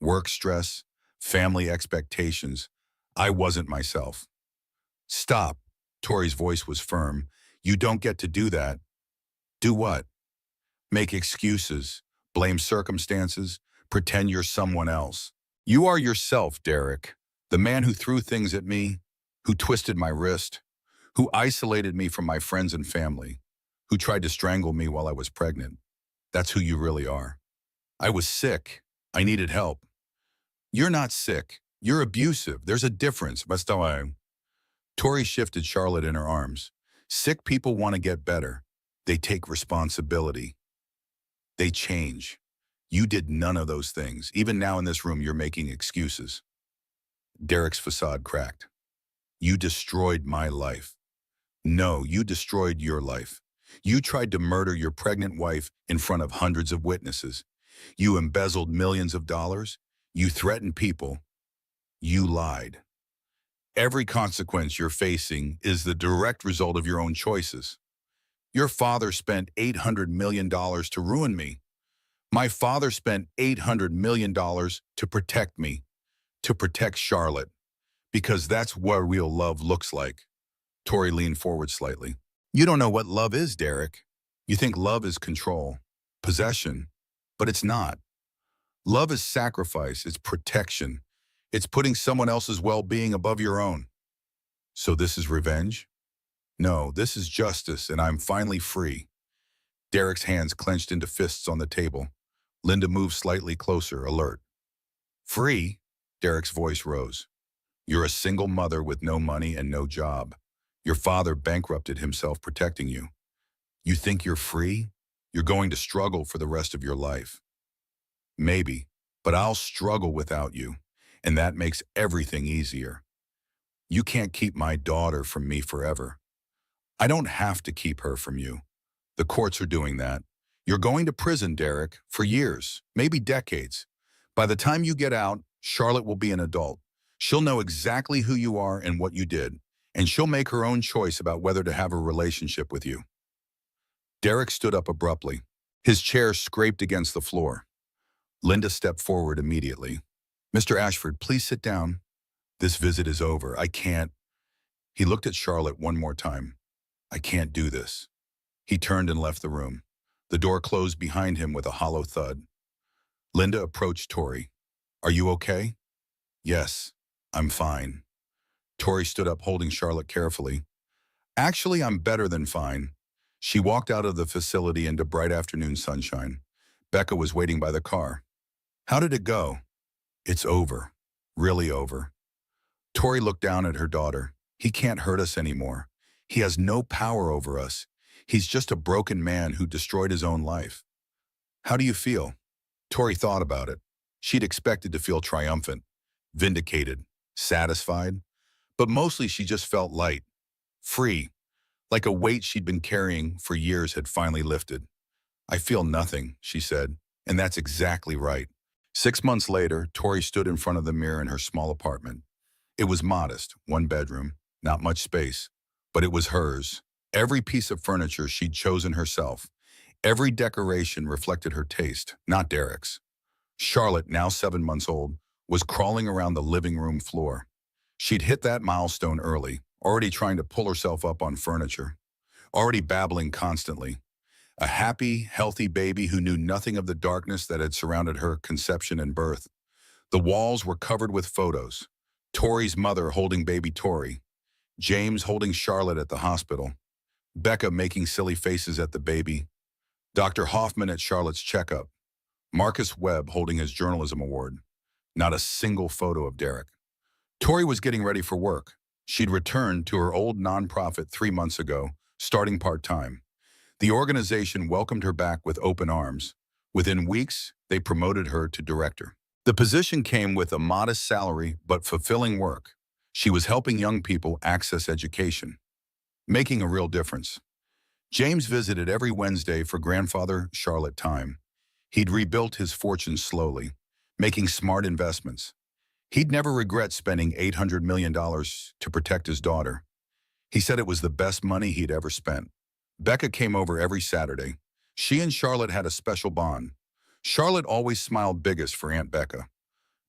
Work stress, family expectations. I wasn't myself. Stop. Tori's voice was firm. You don't get to do that. Do what? Make excuses, blame circumstances, pretend you're someone else. You are yourself, Derek. The man who threw things at me, who twisted my wrist, who isolated me from my friends and family, who tried to strangle me while I was pregnant. That's who you really are. I was sick. I needed help. You're not sick. You're abusive. There's a difference. Tori shifted Charlotte in her arms. Sick people want to get better. They take responsibility. They change. You did none of those things. Even now in this room, you're making excuses. Derek's facade cracked. You destroyed my life. No, you destroyed your life. You tried to murder your pregnant wife in front of hundreds of witnesses. You embezzled millions of dollars. You threatened people. You lied. Every consequence you're facing is the direct result of your own choices. Your father spent $800 million to ruin me. My father spent $800 million to protect me, to protect Charlotte, because that's what real love looks like. Tori leaned forward slightly. You don't know what love is, Derek. You think love is control, possession, but it's not. Love is sacrifice, it's protection. It's putting someone else's well-being above your own. So this is revenge? No, this is justice, and I'm finally free. Derek's hands clenched into fists on the table. Linda moved slightly closer, alert. Free? Derek's voice rose. You're a single mother with no money and no job. Your father bankrupted himself protecting you. You think you're free? You're going to struggle for the rest of your life. Maybe, but I'll struggle without you, and that makes everything easier. You can't keep my daughter from me forever. I don't have to keep her from you. The courts are doing that. You're going to prison, Derek, for years, maybe decades. By the time you get out, Charlotte will be an adult. She'll know exactly who you are and what you did, and she'll make her own choice about whether to have a relationship with you. Derek stood up abruptly. His chair scraped against the floor. Linda stepped forward immediately. Mr. Ashford, please sit down. This visit is over. I can't. He looked at Charlotte one more time. I can't do this. He turned and left the room. The door closed behind him with a hollow thud. Linda approached Tori. Are you okay? Yes, I'm fine. Tori stood up holding Charlotte carefully. Actually, I'm better than fine. She walked out of the facility into bright afternoon sunshine. Becca was waiting by the car. How did it go? It's over. Really over. Tori looked down at her daughter. He can't hurt us anymore. He has no power over us. He's just a broken man who destroyed his own life. How do you feel? Tori thought about it. She'd expected to feel triumphant, vindicated, satisfied, but mostly she just felt light, free, like a weight she'd been carrying for years had finally lifted. I feel nothing, she said, and that's exactly right. 6 months later, Tori stood in front of the mirror in her small apartment. It was modest, one bedroom, not much space, but it was hers. Every piece of furniture she'd chosen herself. Every decoration reflected her taste, not Derek's. Charlotte, now 7 months old, was crawling around the living room floor. She'd hit that milestone early, already trying to pull herself up on furniture, already babbling constantly. A happy, healthy baby who knew nothing of the darkness that had surrounded her conception and birth. The walls were covered with photos. Tori's mother holding baby Tori, James holding Charlotte at the hospital, Becca making silly faces at the baby, Dr. Hoffman at Charlotte's checkup, Marcus Webb holding his journalism award. Not a single photo of Derek. Tori was getting ready for work. She'd returned to her old nonprofit 3 months ago, starting part-time. The organization welcomed her back with open arms. Within weeks, they promoted her to director. The position came with a modest salary but fulfilling work. She was helping young people access education, making a real difference. James visited every Wednesday for grandfather Charlotte time. He'd rebuilt his fortune slowly, making smart investments. He'd never regret spending $800 million to protect his daughter. He said it was the best money he'd ever spent. Becca came over every Saturday. She and Charlotte had a special bond. Charlotte always smiled biggest for Aunt Becca.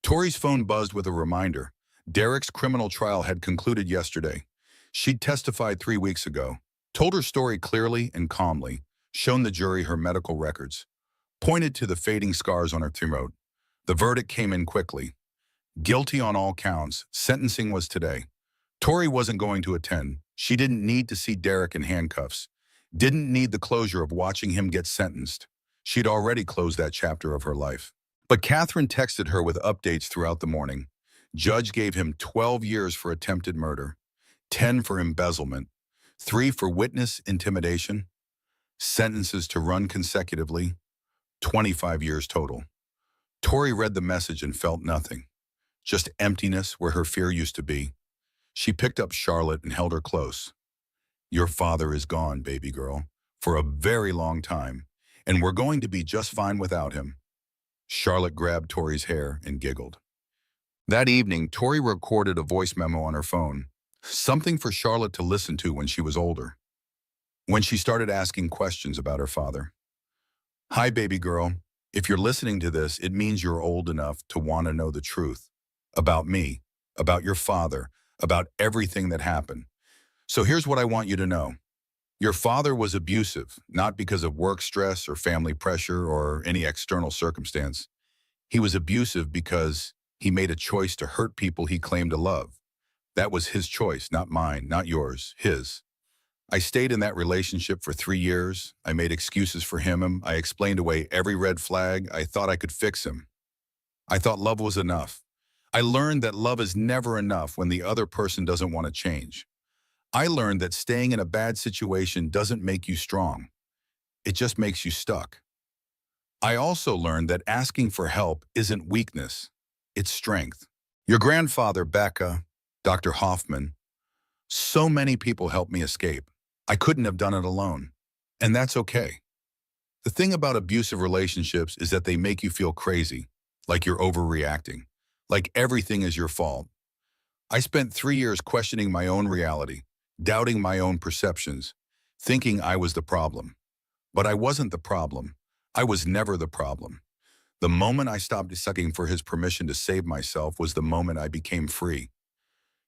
Tori's phone buzzed with a reminder. Derek's criminal trial had concluded yesterday. She'd testified 3 weeks ago, told her story clearly and calmly, shown the jury her medical records, pointed to the fading scars on her throat. The verdict came in quickly. Guilty on all counts. Sentencing was today. Tori wasn't going to attend. She didn't need to see Derek in handcuffs. Didn't need the closure of watching him get sentenced. She'd already closed that chapter of her life. But Catherine texted her with updates throughout the morning. Judge gave him 12 years for attempted murder, 10 for embezzlement, 3 for witness intimidation, sentences to run consecutively, 25 years total. Tori read the message and felt nothing, just emptiness where her fear used to be. She picked up Charlotte and held her close. Your father is gone, baby girl, for a very long time, and we're going to be just fine without him. Charlotte grabbed Tori's hair and giggled. That evening, Tori recorded a voice memo on her phone, something for Charlotte to listen to when she was older. When she started asking questions about her father. Hi, baby girl. If you're listening to this, it means you're old enough to want to know the truth. About me, about your father, about everything that happened. So here's what I want you to know. Your father was abusive, not because of work stress or family pressure or any external circumstance. He was abusive because he made a choice to hurt people he claimed to love. That was his choice, not mine, not yours, his. I stayed in that relationship for 3 years. I made excuses for him. I explained away every red flag. I thought I could fix him. I thought love was enough. I learned that love is never enough when the other person doesn't want to change. I learned that staying in a bad situation doesn't make you strong. It just makes you stuck. I also learned that asking for help isn't weakness, it's strength. Your grandfather, Becca, Dr. Hoffman, so many people helped me escape. I couldn't have done it alone. And that's okay. The thing about abusive relationships is that they make you feel crazy, like you're overreacting, like everything is your fault. I spent 3 years questioning my own reality, doubting my own perceptions, thinking I was the problem. But I wasn't the problem. I was never the problem. The moment I stopped sucking for his permission to save myself was the moment I became free.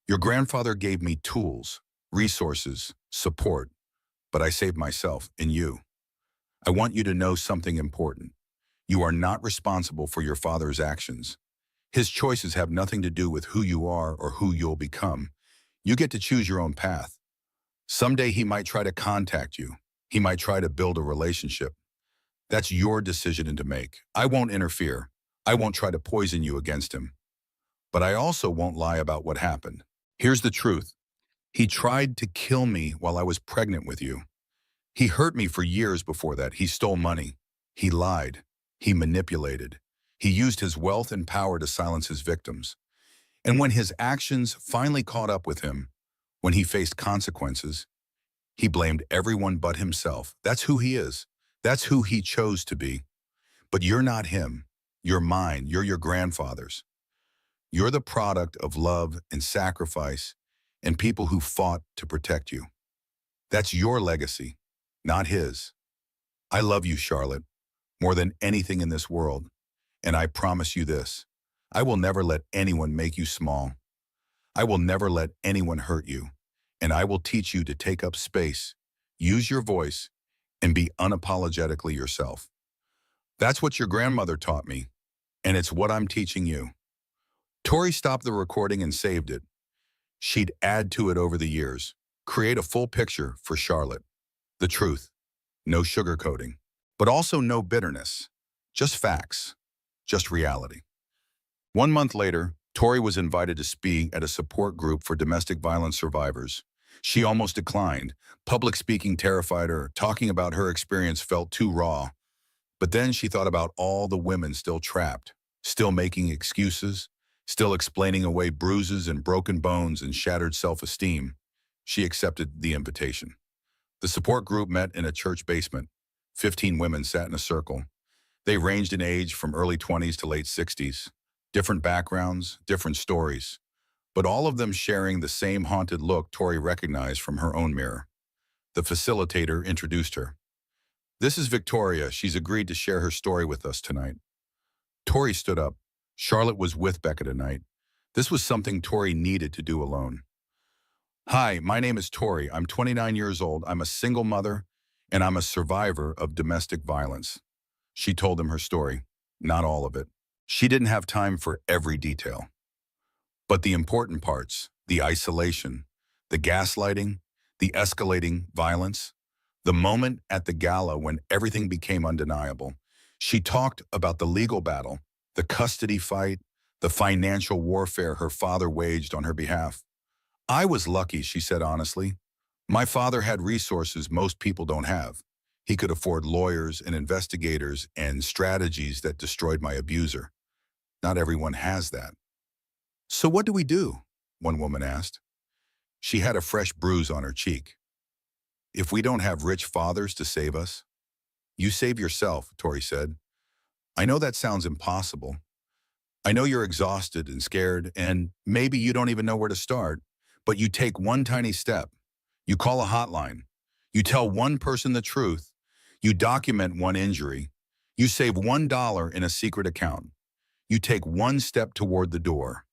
Your grandfather gave me tools, resources, support, but I saved myself in you. I want you to know something important. You are not responsible for your father's actions. His choices have nothing to do with who you are or who you'll become. You get to choose your own path. Someday he might try to contact you. He might try to build a relationship. That's your decision to make. I won't interfere. I won't try to poison you against him. But I also won't lie about what happened. Here's the truth. He tried to kill me while I was pregnant with you. He hurt me for years before that. He stole money. He lied. He manipulated. He used his wealth and power to silence his victims. And when his actions finally caught up with him, when he faced consequences, he blamed everyone but himself. That's who he is. That's who he chose to be. But you're not him. You're mine. You're your grandfather's. You're the product of love and sacrifice and people who fought to protect you. That's your legacy, not his. I love you, Charlotte, more than anything in this world. And I promise you this, I will never let anyone make you small. I will never let anyone hurt you. And I will teach you to take up space, use your voice, and be unapologetically yourself. That's what your grandmother taught me, and it's what I'm teaching you. Tori stopped the recording and saved it. She'd add to it over the years, create a full picture for Charlotte. The truth, no sugarcoating, but also no bitterness, just facts, just reality. 1 month later, Tori was invited to speak at a support group for domestic violence survivors. She almost declined. Public speaking terrified her. Talking about her experience felt too raw. But then she thought about all the women still trapped, still making excuses, still explaining away bruises and broken bones and shattered self-esteem. She accepted the invitation. The support group met in a church basement. 15 women sat in a circle. They ranged in age from early 20s to late 60s. Different backgrounds, different stories, but all of them sharing the same haunted look Tori recognized from her own mirror. The facilitator introduced her. This is Victoria. She's agreed to share her story with us tonight. Tori stood up. Charlotte was with Becca tonight. This was something Tori needed to do alone. Hi, my name is Tori. I'm 29 years old. I'm a single mother, and I'm a survivor of domestic violence. She told them her story, not all of it. She didn't have time for every detail. But the important parts, the isolation, the gaslighting, the escalating violence, the moment at the gala when everything became undeniable. She talked about the legal battle, the custody fight, the financial warfare her father waged on her behalf. I was lucky, she said honestly. My father had resources most people don't have. He could afford lawyers and investigators and strategies that destroyed my abuser. Not everyone has that. So what do we do? One woman asked. She had a fresh bruise on her cheek. If we don't have rich fathers to save us, you save yourself, Tori said. I know that sounds impossible. I know you're exhausted and scared, and maybe you don't even know where to start, but you take one tiny step. You call a hotline. You tell one person the truth. You document one injury. You save $1 in a secret account. You take one step toward the door.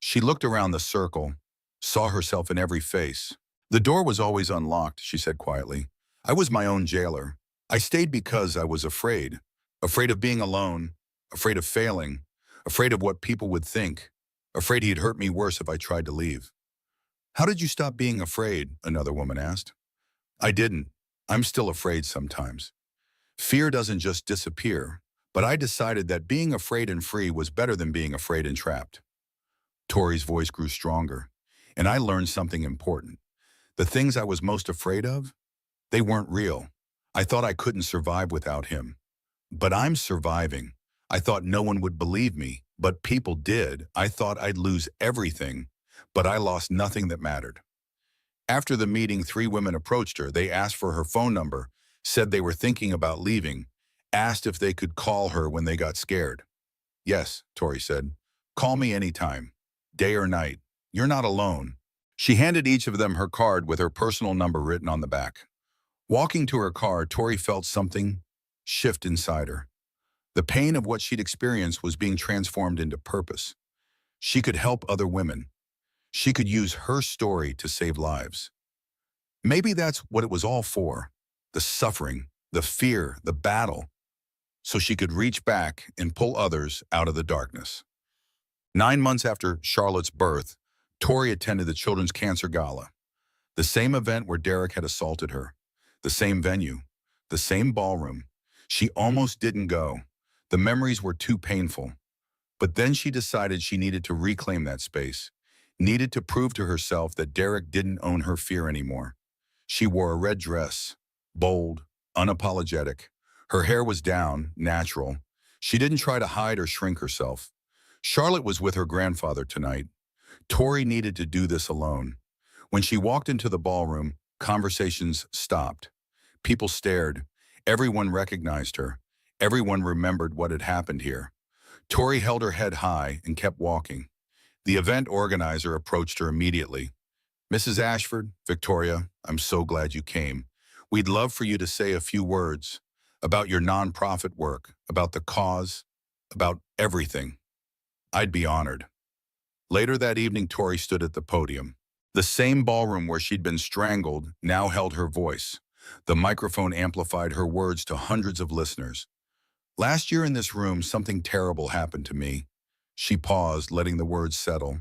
She looked around the circle, saw herself in every face. The door was always unlocked, she said quietly. I was my own jailer. I stayed because I was afraid. Afraid of being alone, afraid of failing, afraid of what people would think, afraid he'd hurt me worse if I tried to leave. How did you stop being afraid? Another woman asked. I didn't. I'm still afraid sometimes. Fear doesn't just disappear, but I decided that being afraid and free was better than being afraid and trapped. Tori's voice grew stronger, and I learned something important. The things I was most afraid of, they weren't real. I thought I couldn't survive without him. But I'm surviving. I thought no one would believe me, but people did. I thought I'd lose everything, but I lost nothing that mattered. After the meeting, three women approached her. They asked for her phone number, said they were thinking about leaving, asked if they could call her when they got scared. Yes, Tori said. Call me anytime, day or night. You're not alone. She handed each of them her card with her personal number written on the back. Walking to her car, Tori felt something shift inside her. The pain of what she'd experienced was being transformed into purpose. She could help other women. She could use her story to save lives. Maybe that's what it was all for. The suffering, the fear, the battle, so she could reach back and pull others out of the darkness. 9 months after Charlotte's birth, Tori attended the Children's Cancer Gala, the same event where Derek had assaulted her, the same venue, the same ballroom. She almost didn't go. The memories were too painful. But then she decided she needed to reclaim that space, needed to prove to herself that Derek didn't own her fear anymore. She wore a red dress, bold, unapologetic. Her hair was down, natural. She didn't try to hide or shrink herself. Charlotte was with her grandfather tonight. Tori needed to do this alone. When she walked into the ballroom, conversations stopped. People stared. Everyone recognized her. Everyone remembered what had happened here. Tori held her head high and kept walking. The event organizer approached her immediately. Mrs. Ashford, Victoria, I'm so glad you came. We'd love for you to say a few words about your nonprofit work, about the cause, about everything. I'd be honored. Later that evening, Tori stood at the podium. The same ballroom where she'd been strangled now held her voice. The microphone amplified her words to hundreds of listeners. Last year in this room, something terrible happened to me. She paused, letting the words settle.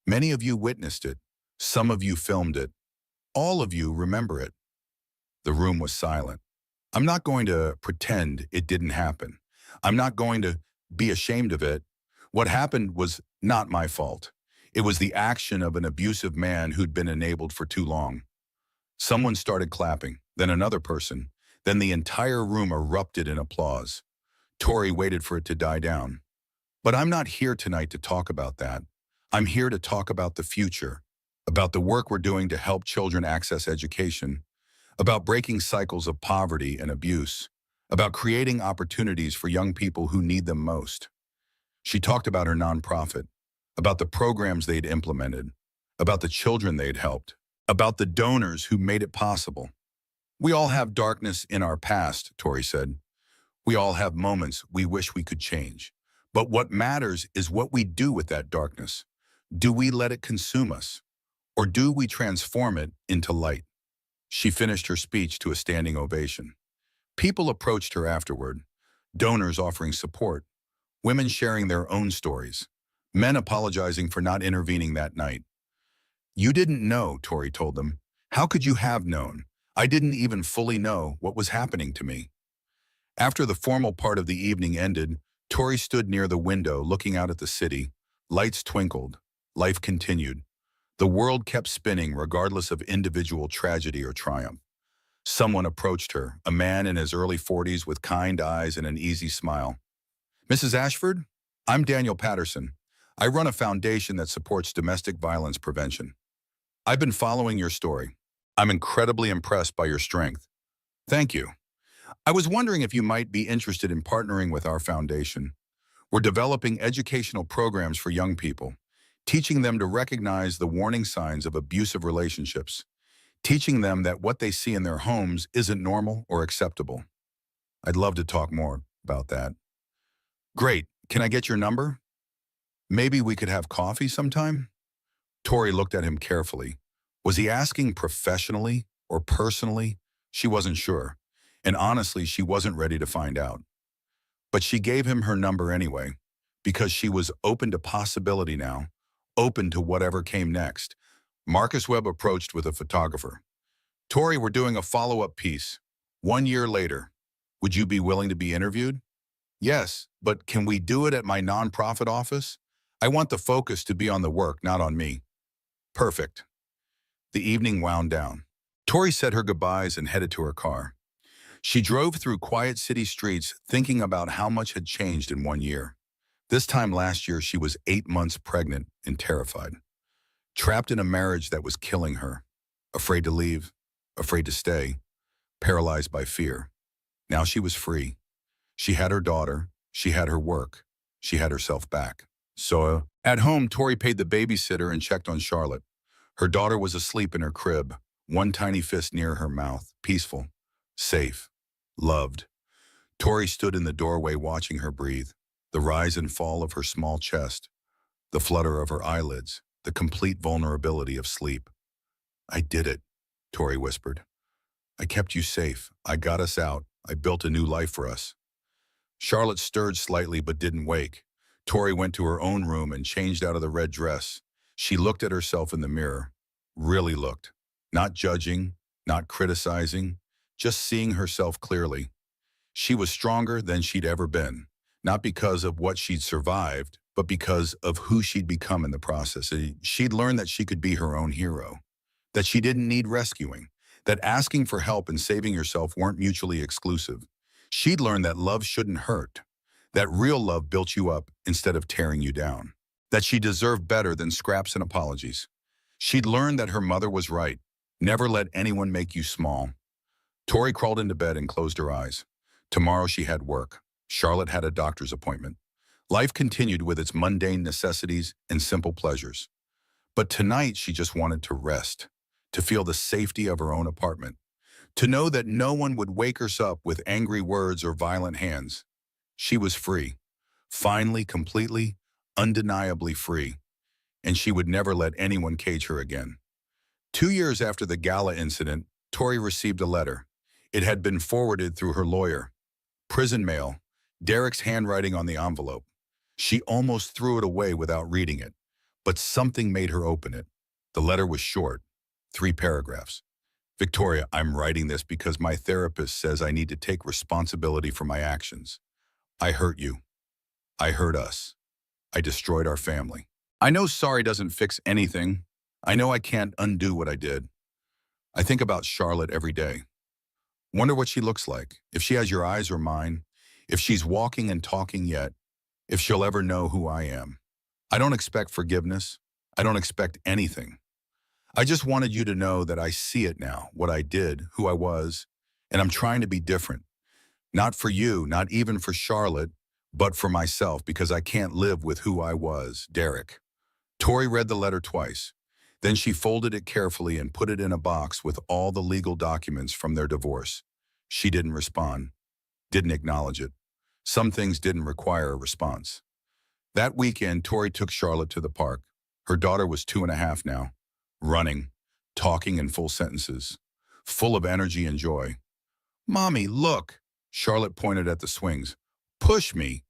Many of you witnessed it. Some of you filmed it. All of you remember it. The room was silent. I'm not going to pretend it didn't happen. I'm not going to be ashamed of it. What happened was not my fault. It was the action of an abusive man who'd been enabled for too long. Someone started clapping, then another person. Then the entire room erupted in applause. Tori waited for it to die down. But I'm not here tonight to talk about that. I'm here to talk about the future, about the work we're doing to help children access education, about breaking cycles of poverty and abuse, about creating opportunities for young people who need them most. She talked about her nonprofit, about the programs they'd implemented, about the children they'd helped, about the donors who made it possible. We all have darkness in our past, Tori said. We all have moments we wish we could change. But what matters is what we do with that darkness. Do we let it consume us? Or do we transform it into light? She finished her speech to a standing ovation. People approached her afterward, donors offering support, women sharing their own stories, men apologizing for not intervening that night. You didn't know, Tori told them. How could you have known? I didn't even fully know what was happening to me. After the formal part of the evening ended, Tori stood near the window looking out at the city. Lights twinkled. Life continued. The world kept spinning regardless of individual tragedy or triumph. Someone approached her, a man in his early 40s with kind eyes and an easy smile. Mrs. Ashford, I'm Daniel Patterson. I run a foundation that supports domestic violence prevention. I've been following your story. I'm incredibly impressed by your strength. Thank you. I was wondering if you might be interested in partnering with our foundation. We're developing educational programs for young people, teaching them to recognize the warning signs of abusive relationships, teaching them that what they see in their homes isn't normal or acceptable. I'd love to talk more about that. Great. Can I get your number? Maybe we could have coffee sometime? Tori looked at him carefully. Was he asking professionally or personally? She wasn't sure. And honestly, she wasn't ready to find out. But she gave him her number anyway, because she was open to possibility now, open to whatever came next. Marcus Webb approached with a photographer. Tori, we're doing a follow-up piece. 1 year later. Would you be willing to be interviewed? Yes, but can we do it at my nonprofit office? I want the focus to be on the work, not on me. Perfect. The evening wound down. Tori said her goodbyes and headed to her car. She drove through quiet city streets thinking about how much had changed in 1 year. This time last year, she was 8 months pregnant and terrified, trapped in a marriage that was killing her, afraid to leave, afraid to stay, paralyzed by fear. Now she was free. She had her daughter, she had her work, she had herself back. So, at home, Tori paid the babysitter and checked on Charlotte. Her daughter was asleep in her crib, one tiny fist near her mouth, peaceful, safe, loved. Tori stood in the doorway watching her breathe, the rise and fall of her small chest, the flutter of her eyelids, the complete vulnerability of sleep. "I did it," Tori whispered. "I kept you safe. I got us out. I built a new life for us." Charlotte stirred slightly but didn't wake. Tori went to her own room and changed out of the red dress. She looked at herself in the mirror, really looked, not judging, not criticizing, just seeing herself clearly. She was stronger than she'd ever been, not because of what she'd survived, but because of who she'd become in the process. She'd learned that she could be her own hero, that she didn't need rescuing, that asking for help and saving yourself weren't mutually exclusive. She'd learned that love shouldn't hurt, that real love built you up instead of tearing you down, that she deserved better than scraps and apologies. She'd learned that her mother was right. Never let anyone make you small. Tori crawled into bed and closed her eyes. Tomorrow she had work. Charlotte had a doctor's appointment. Life continued with its mundane necessities and simple pleasures. But tonight she just wanted to rest, to feel the safety of her own apartment, to know that no one would wake her up with angry words or violent hands. She was free, finally, completely, undeniably free, and she would never let anyone cage her again. 2 years after the gala incident, Tori received a letter. It had been forwarded through her lawyer. Prison mail, Derek's handwriting on the envelope. She almost threw it away without reading it, but something made her open it. The letter was short, 3 paragraphs. "Victoria, I'm writing this because my therapist says I need to take responsibility for my actions. I hurt you. I hurt us. I destroyed our family. I know sorry doesn't fix anything. I know I can't undo what I did. I think about Charlotte every day. Wonder what she looks like, if she has your eyes or mine, if she's walking and talking yet, if she'll ever know who I am. I don't expect forgiveness. I don't expect anything. I just wanted you to know that I see it now, what I did, who I was, and I'm trying to be different. Not for you, not even for Charlotte, but for myself, because I can't live with who I was, Derek." Tori read the letter twice. Then she folded it carefully and put it in a box with all the legal documents from their divorce. She didn't respond, didn't acknowledge it. Some things didn't require a response. That weekend, Tori took Charlotte to the park. Her daughter was 2.5 now, running, talking in full sentences, full of energy and joy. "Mommy, look!" Charlotte pointed at the swings. "Push me!"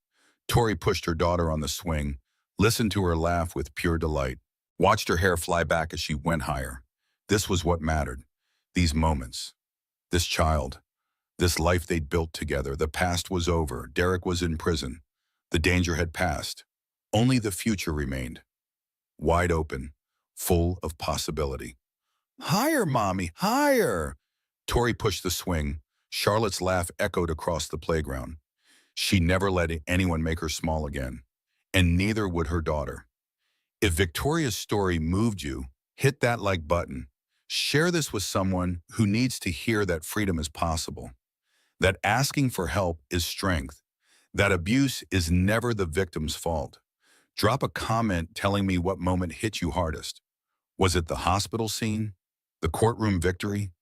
Tori pushed her daughter on the swing, listened to her laugh with pure delight, watched her hair fly back as she went higher. This was what mattered. These moments. This child. This life they'd built together. The past was over. Derek was in prison. The danger had passed. Only the future remained. Wide open. Full of possibility. "Higher, Mommy, higher!" Tori pushed the swing. Charlotte's laugh echoed across the playground. She never let anyone make her small again, and neither would her daughter. If Victoria's story moved you, hit that like button. Share this with someone who needs to hear that freedom is possible, that asking for help is strength, that abuse is never the victim's fault. Drop a comment telling me what moment hit you hardest. Was it the hospital scene, the courtroom victory,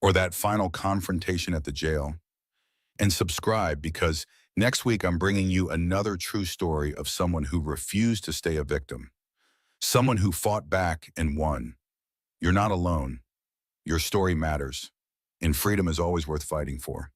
or that final confrontation at the jail? And subscribe, because next week I'm bringing you another true story of someone who refused to stay a victim, someone who fought back and won. You're not alone. Your story matters, and freedom is always worth fighting for.